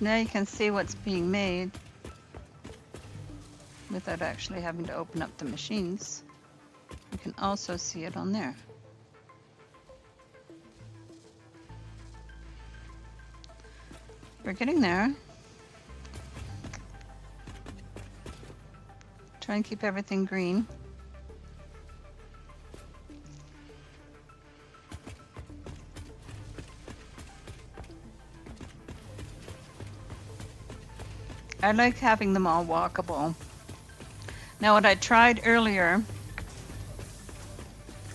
So now you can see what's being made without actually having to open up the machines. You can also see it on there. We're getting there. Try and keep everything green. I like having them all walkable. Now what I tried earlier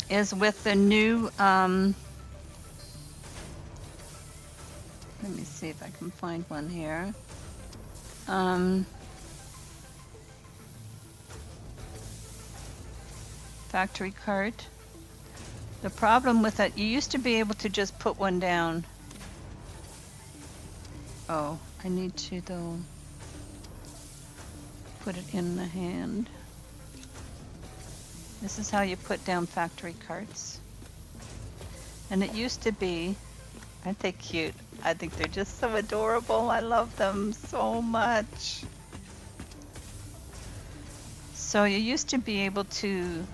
is with the new, let me see if I can find one here. Factory cart. The problem with it, you used to be able to just put one down. Oh, I need to though put it in the hand. This is how you put down factory carts. And it used to be, aren't they cute? I think they're just so adorable. I love them so much. So you used to be able to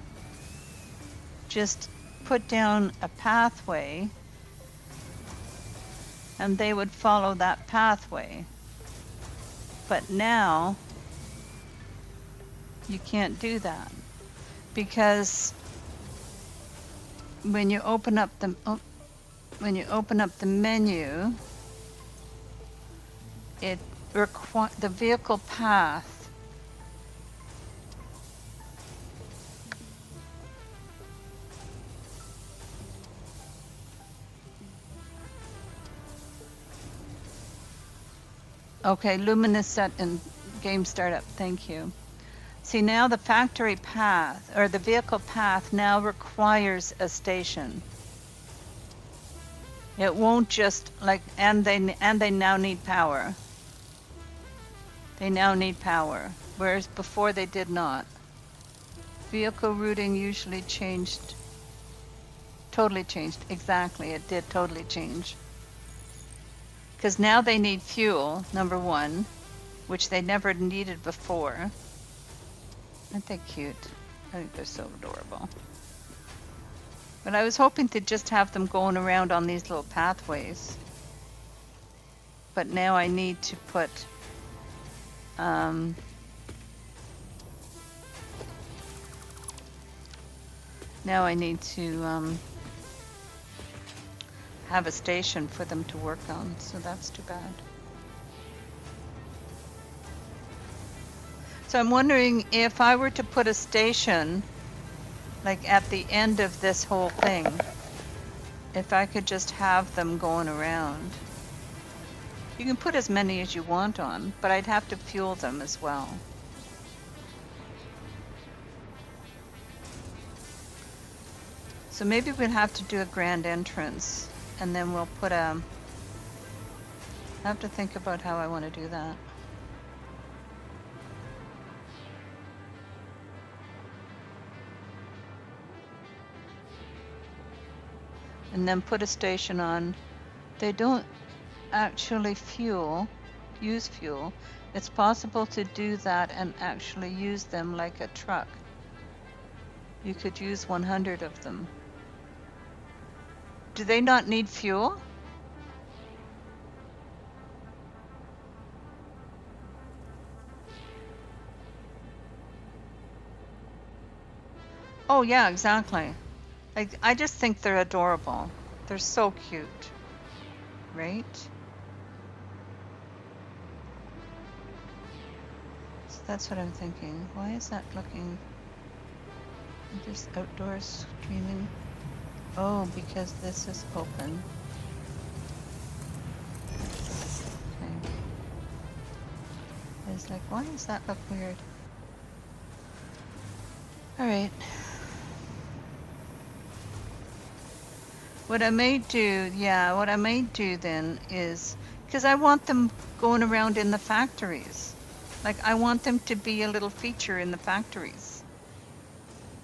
just put down a pathway and they would follow that pathway. But now you can't do that because when you open up the menu, it the vehicle path okay, luminous set and game startup, thank you. See, now the factory path, or the vehicle path, now requires a station. It won't just like, and they now need power. They now need power, whereas before they did not. Vehicle routing usually changed, totally changed, exactly, it did totally change. Because now they need fuel, number one, which they never needed before. Aren't they cute? I think they're so adorable. But I was hoping to just have them going around on these little pathways. But now I need to put now I need to have a station for them to work on, so that's too bad. So I'm wondering if I were to put a station, like at the end of this whole thing, if I could just have them going around. You can put as many as you want on, but I'd have to fuel them as well. So maybe we'll have to do a grand entrance, and then we'll put a... I have to think about how I want to do that. And then put a station on. They don't actually use fuel. It's possible to do that and actually use them like a truck. You could use 100 of them. Do they not need fuel? Oh yeah, exactly. I just think they're adorable. They're so cute, right? So that's what I'm thinking. Why is that looking just outdoors streaming? Oh, because this is open. Okay. It's like, why does that look weird? All right. What I may do then is, because I want them going around in the factories. Like, I want them to be a little feature in the factories.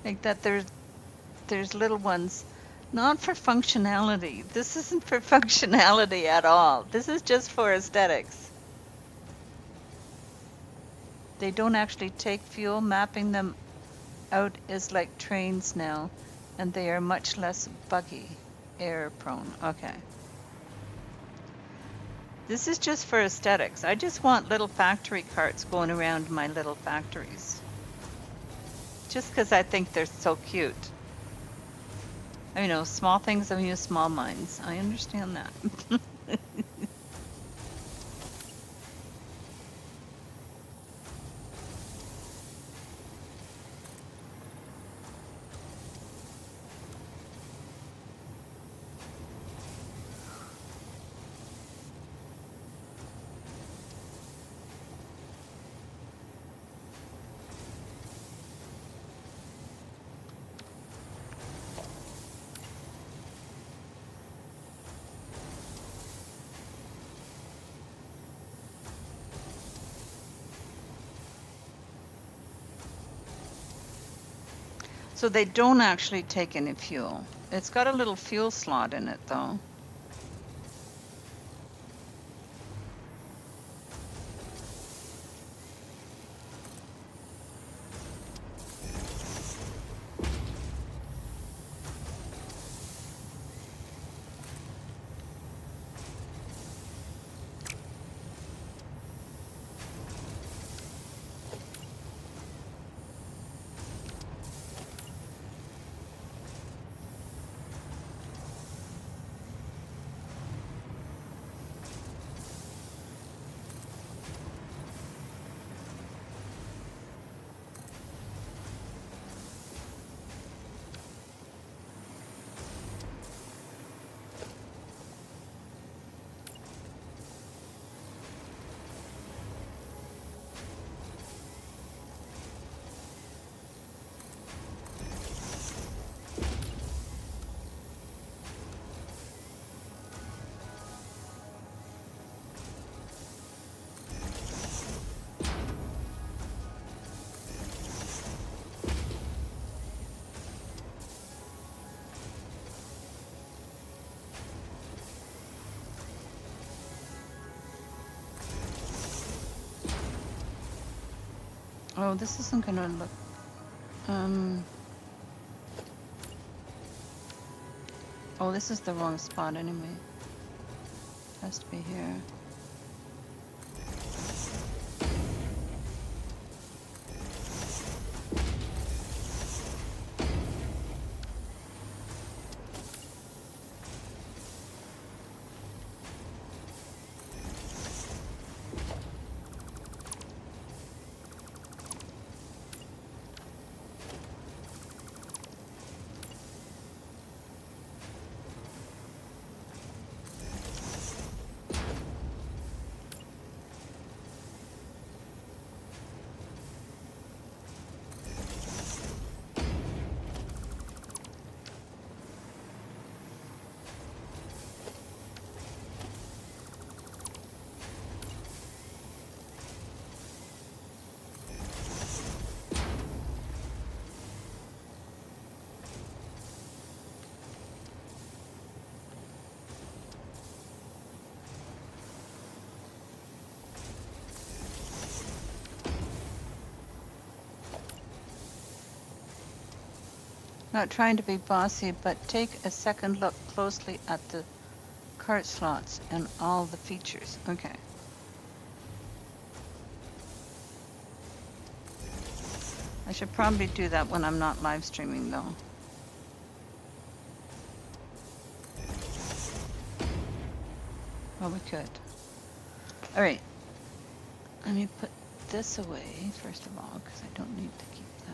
Like that there's little ones, not for functionality. This isn't for functionality at all. This is just for aesthetics. They don't actually take fuel. Mapping them out is like trains now, and they are much less buggy, air prone. Okay. This is just for aesthetics. I just want little factory carts going around my little factories. Just because I think they're so cute. I know, small things amuse small minds. I understand that. So they don't actually take any fuel. It's got a little fuel slot in it, though. Oh, this isn't gonna look, oh, this is the wrong spot anyway. Has to be here. Not trying to be bossy, but take a second look closely at the cart slots and all the features. Okay. I should probably do that when I'm not live streaming, though. Well, we could. All right. Let me put this away, first of all, because I don't need to keep that.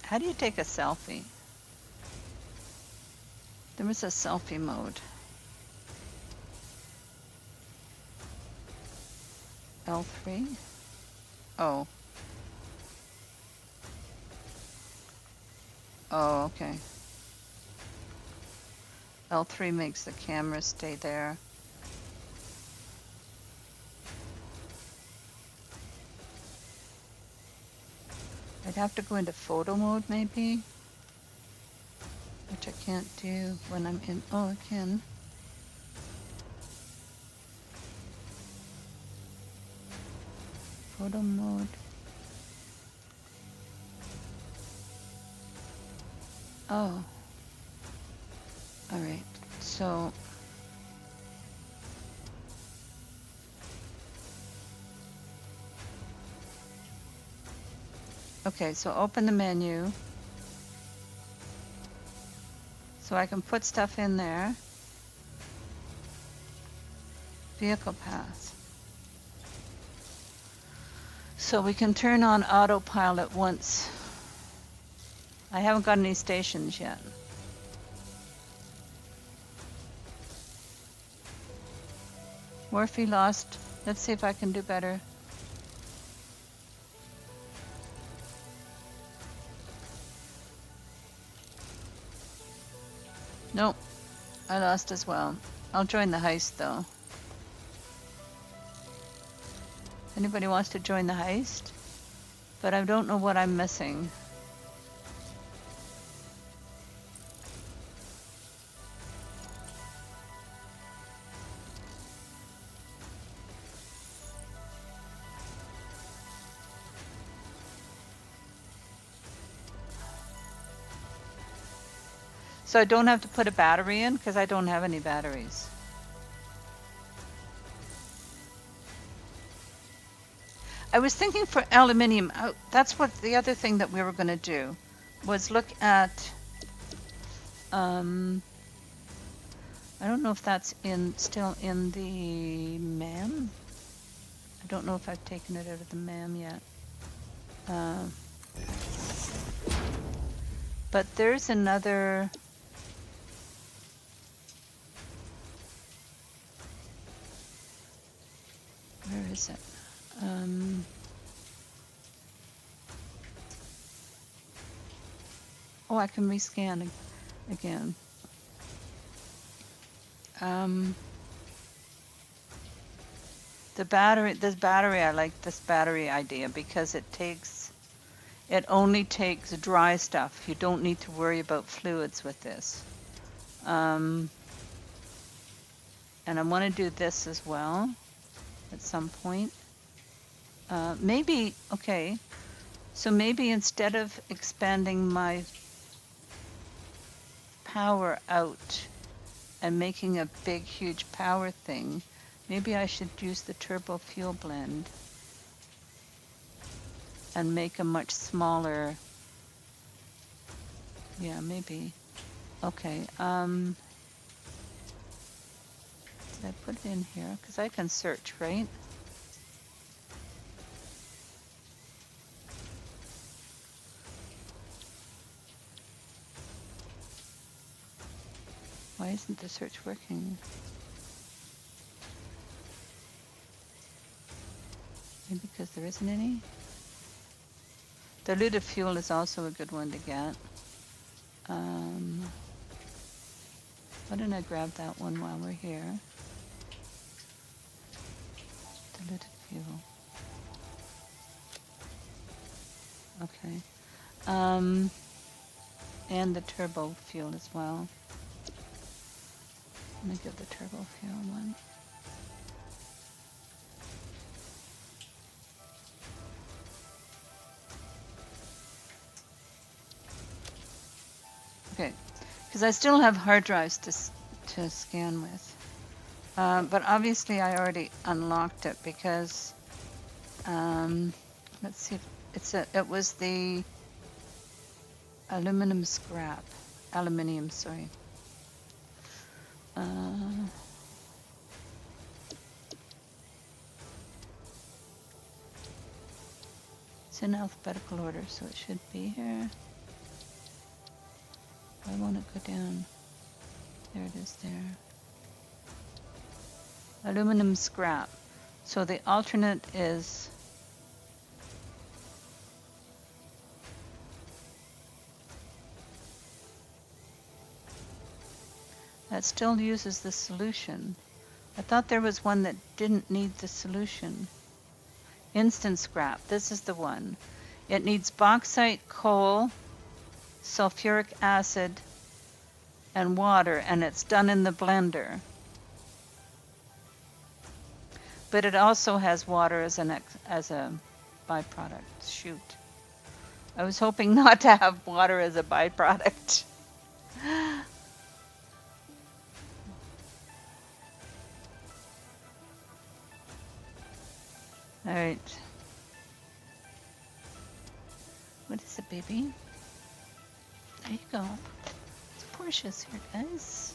How do you take a selfie? There was a selfie mode. L3? Oh. Oh, okay. L3 makes the camera stay there. I'd have to go into photo mode maybe, which I can't do when I'm in, oh, I can. Photo mode. Oh. All right, so. Okay, so open the menu. So I can put stuff in there. Vehicle path. So we can turn on autopilot once. I haven't got any stations yet. Morphe lost. Let's see if I can do better. Nope, I lost as well. I'll join the heist though. Anybody wants to join the heist? But I don't know what I'm missing. So I don't have to put a battery in because I don't have any batteries. I was thinking for aluminium, that's what the other thing that we were going to do was look at, I don't know if that's still in the MAM. I don't know if I've taken it out of the MAM yet. But there's another. Where is it? Oh, I can rescan again. The battery, I like this battery idea because it only takes dry stuff. You don't need to worry about fluids with this. And I want to do this as well at some point. Maybe, okay, so maybe instead of expanding my power out and making a big, huge power thing, maybe I should use the turbo fuel blend and make a much smaller, yeah, maybe. Okay, did I put it in here? Because I can search, right? Why isn't the search working? Maybe because there isn't any? Diluted fuel is also a good one to get. Why don't I grab that one while we're here? Diluted fuel. Okay. And the turbo fuel as well. Let me get the turbo fuel one. Okay, because I still have hard drives to scan with. But obviously I already unlocked it because, let's see if it was the aluminium, sorry. It's in alphabetical order, so it should be here. Why won't it go down? There it is there. Aluminum scrap. So the alternate is that still uses the solution. I thought there was one that didn't need the solution. Instant scrap. This is the one. It needs bauxite, coal, sulfuric acid, and water, and it's done in the blender. But it also has water as a byproduct. Shoot. I was hoping not to have water as a byproduct. All right. What is it, baby? There you go. Portia's here, guys.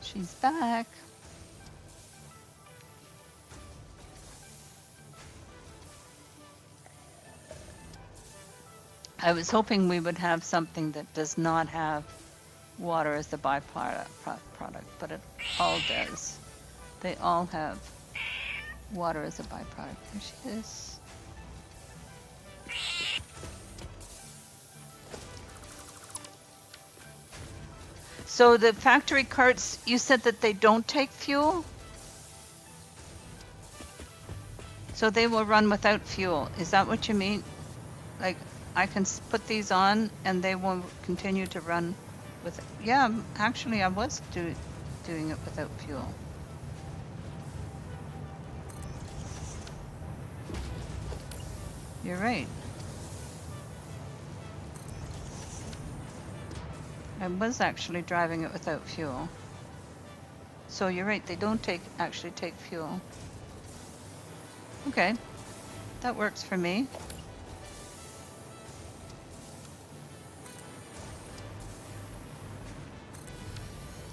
She's back. I was hoping we would have something that does not have water as the byproduct, but it all does. They all have water as a byproduct. There she is. So the factory carts, you said that they don't take fuel? So they will run without fuel. Is that what you mean? Like, I can put these on and they will continue to run with it. Yeah, actually I was doing it without fuel. You're right. I was actually driving it without fuel. So you're right, they don't actually take fuel. Okay, that works for me.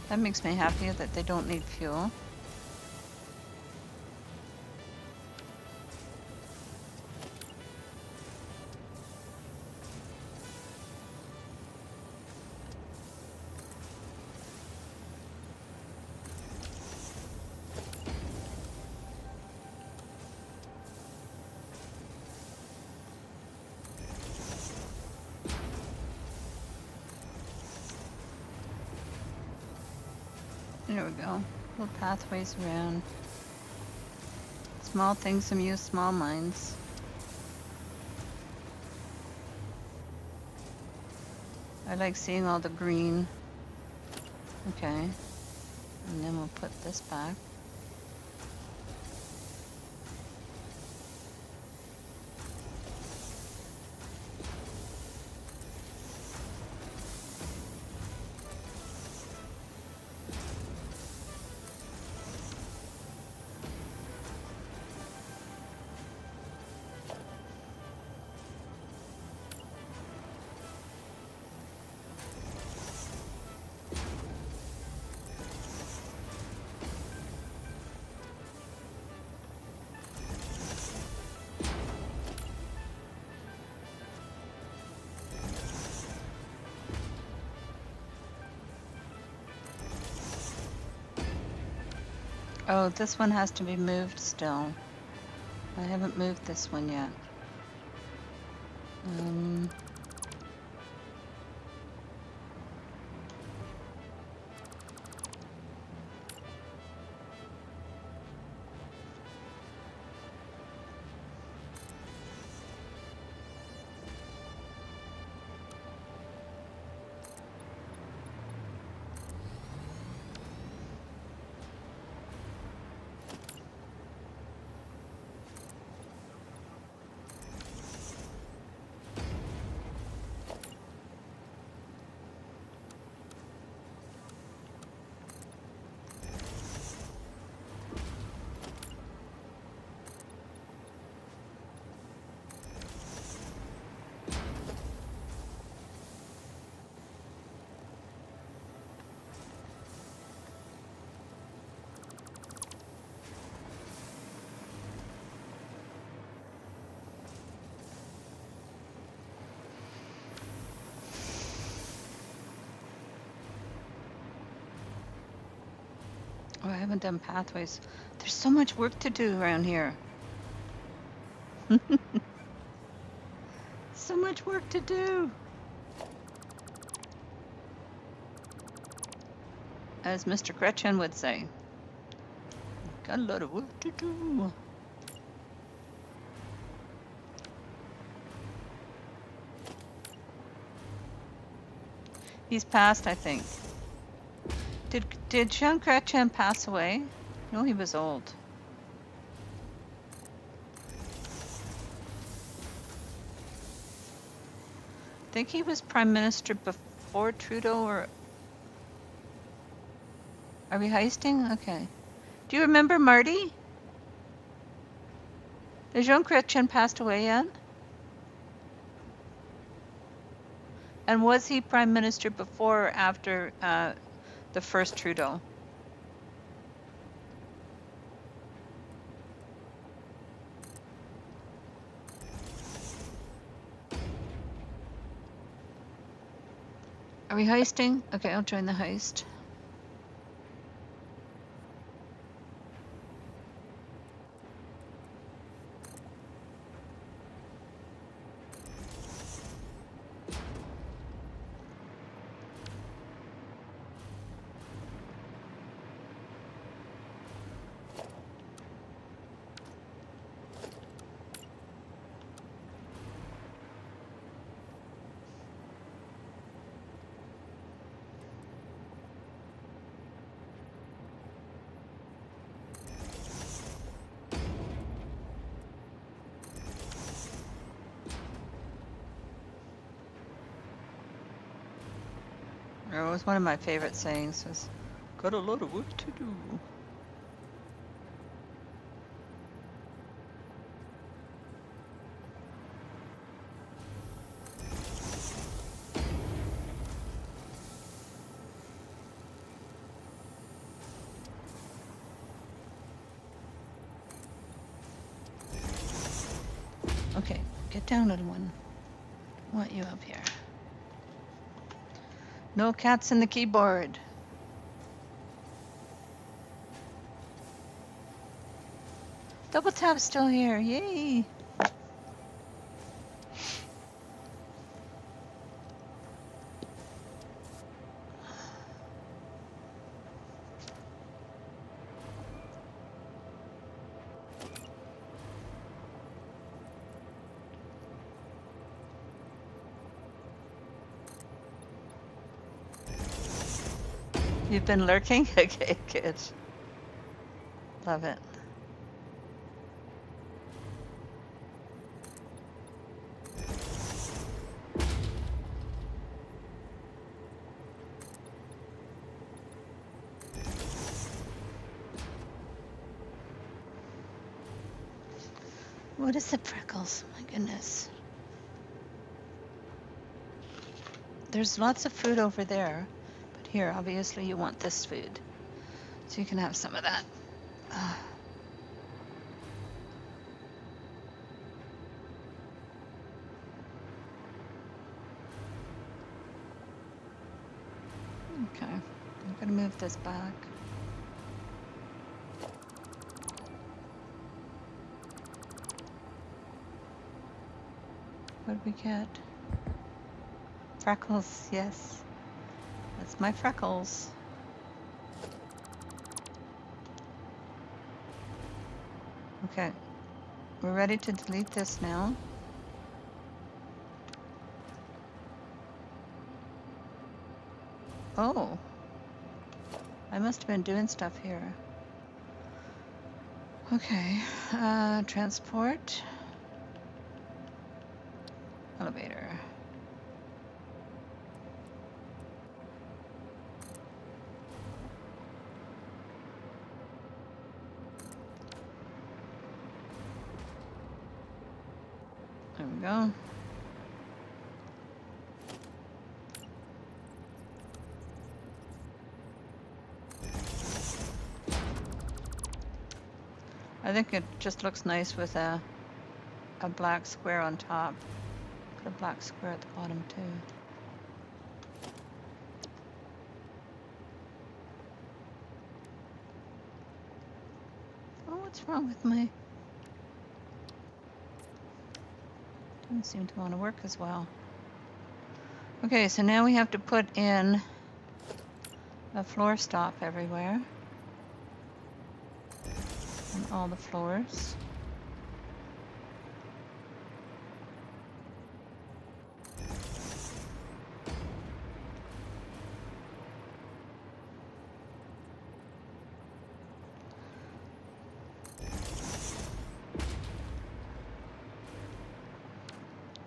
That makes me happy that they don't need fuel. There we go. Little pathways around. Small things amuse small minds. I like seeing all the green. Okay. And then we'll put this back. Oh, this one has to be moved still. I haven't moved this one yet. Oh, I haven't done pathways. There's so much work to do around here. So much work to do. As Mr. Catrien would say. Got a lot of work to do. He's passed, I think. Did Jean Catrien pass away? No, he was old. I think he was prime minister before Trudeau, or are we heisting? Okay. Do you remember Marty? Has Jean Chrétien passed away yet? And was he prime minister before or after the first Trudeau? Are we heisting? Okay, I'll join the heist. It was one of my favorite sayings, was, got a lot of work to do. Okay, get down, little one. I want you up here. No cats in the keyboard. Double tap's still here, yay! You've been lurking? Okay, good. Love it. What is the prickles? My goodness. There's lots of food over there. Here, obviously you want this food, so you can have some of that. Okay, I'm gonna move this back. What did we get? Freckles, yes. That's my freckles. Okay, we're ready to delete this now. Oh, I must have been doing stuff here. Okay, transport, elevator. There we go. I think it just looks nice with a black square on top. Put a black square at the bottom too. Oh, what's wrong with my... Doesn't seem to want to work as well. Okay, so now we have to put in a floor stop everywhere. On all the floors.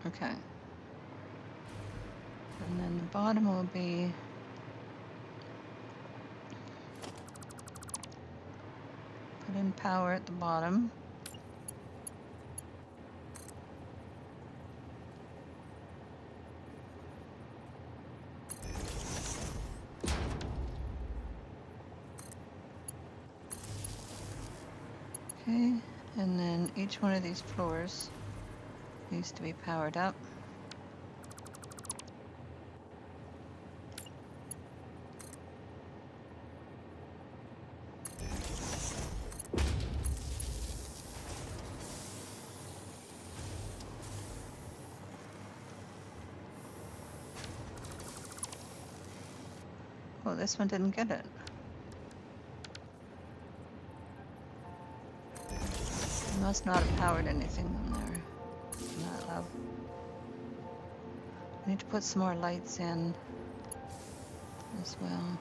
Okay. And then the bottom will be put in power at the bottom. Okay, and then each one of these floors needs to be powered up. Oh, this one didn't get it. Must not have powered anything in there. Not loud. I need to put some more lights in as well.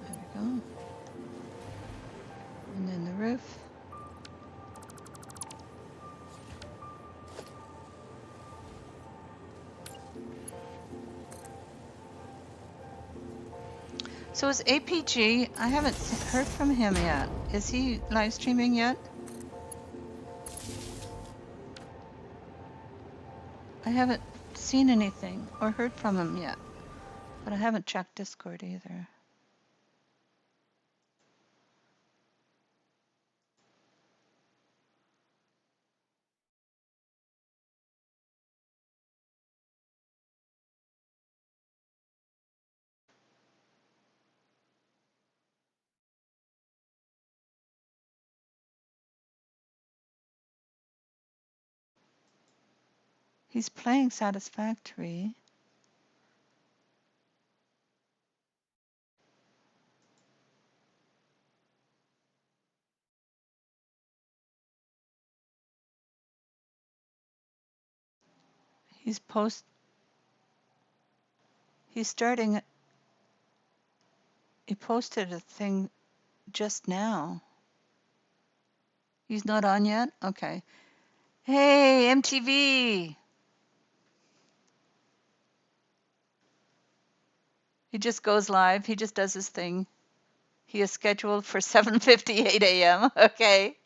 There we go. And then the roof. So is APG, I haven't heard from him yet. Is he live streaming yet? I haven't seen anything or heard from him yet, but I haven't checked Discord either. He's playing Satisfactory. He's starting, he posted a thing just now. He's not on yet? Okay. Hey, MTV! He just goes live. He just does his thing. He is scheduled for 7:58 a.m. Okay.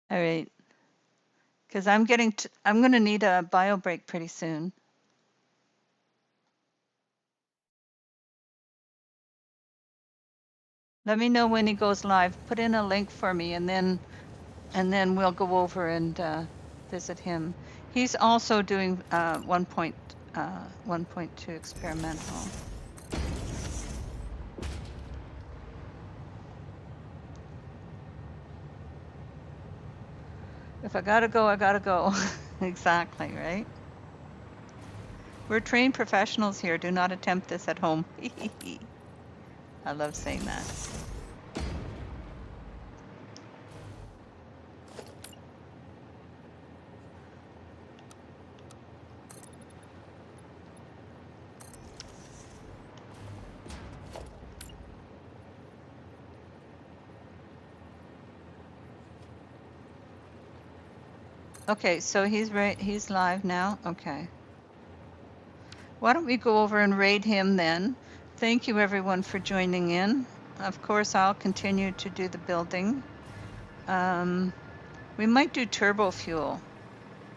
All right. Because I'm going to need a bio break pretty soon. Let me know when he goes live. Put in a link for me, and then we'll go over and visit him. He's also doing 1.2 experimental. If I gotta go, I gotta go. Exactly, right? We're trained professionals here. Do not attempt this at home. I love saying that. Okay, so he's live now. Okay. Why don't we go over and raid him then? Thank you everyone for joining in. Of course, I'll continue to do the building. We might do turbo fuel.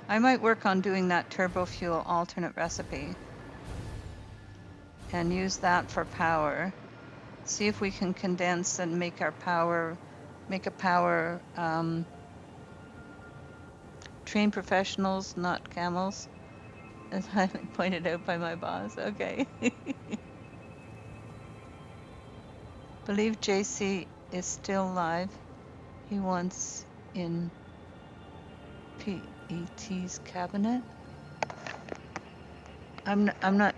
I might work on doing that turbo fuel alternate recipe and use that for power. See if we can condense and make a power train professionals, not camels, as highly pointed out by my boss. Okay. Believe JC is still live. He wants in PET's cabinet. I'm not.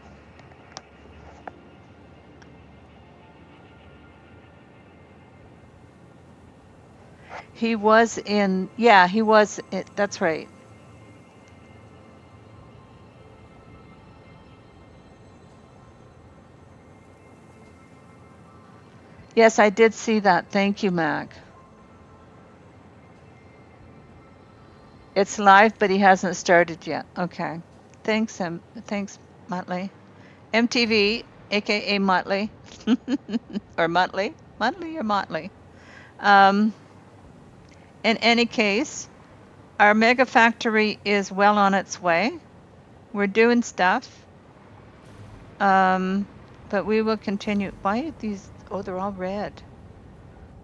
He was in, yeah, he was, that's right. Yes, I did see that. Thank you, Mac. It's live, but he hasn't started yet. Okay. Thanks, thanks, Motley. MTV, aka Motley, or Motley, Motley or Motley. In any case, our mega factory is well on its way. We're doing stuff. But we will continue. Why are these? Oh, they're all red.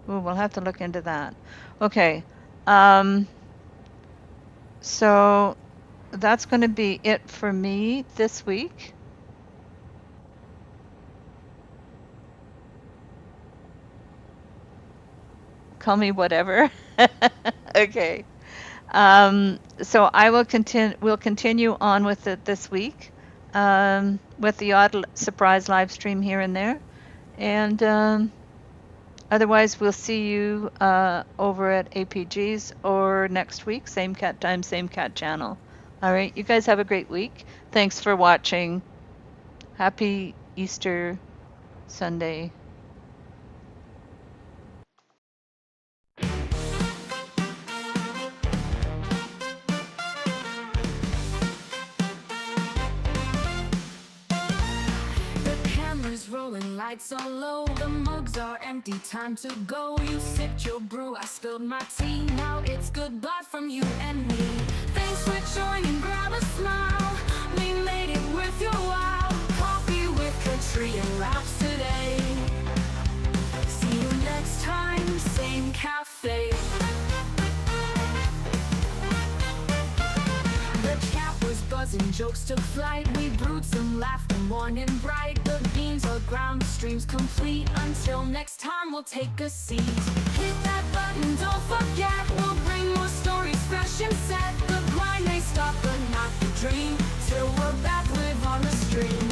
Ooh, we'll have to look into that. Okay. So that's going to be it for me this week. Call me whatever. Okay. So I will continue. We'll continue on with it this week, with the odd surprise live stream here and there, and otherwise we'll see you over at APG's or next week, same cat time, same cat channel. All right. You guys have a great week. Thanks for watching. Happy Easter Sunday. The camera's rolling, lights are low, the mugs are empty, time to go. You sipped your brew, I spilled my tea. Now it's goodbye from you and me. Thanks for joining, grab a smile. We made it worth your while. Coffee with Catrien wraps today. See you next time, same cafe. The cat was buzzing, jokes took flight. We brewed some laughter, morning bright. The beans are ground, the stream's complete. Until next time, we'll take a seat. Hit that button, don't forget. We'll bring more stories fresh and set. The grind may stop, but not the dream. Till we're back, live on the stream.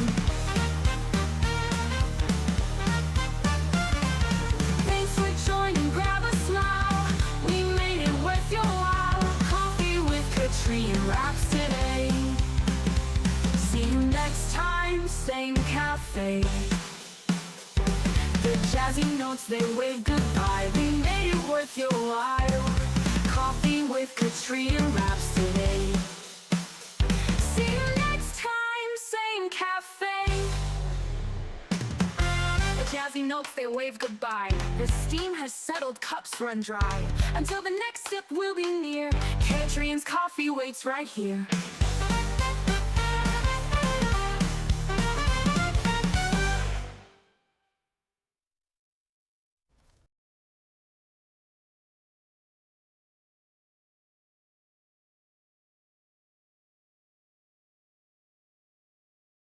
Thanks for joining, grab a smile. We made it worth your while. Coffee with Catrien wraps today. See you next time, same cafe. The jazzy notes, they wave goodbye. We made it worth your while. Coffee with Catrien wraps today. See you next time, same cafe. The jazzy notes, they wave goodbye. The steam has settled, cups run dry. Until the next sip will be near, Catrien's coffee waits right here.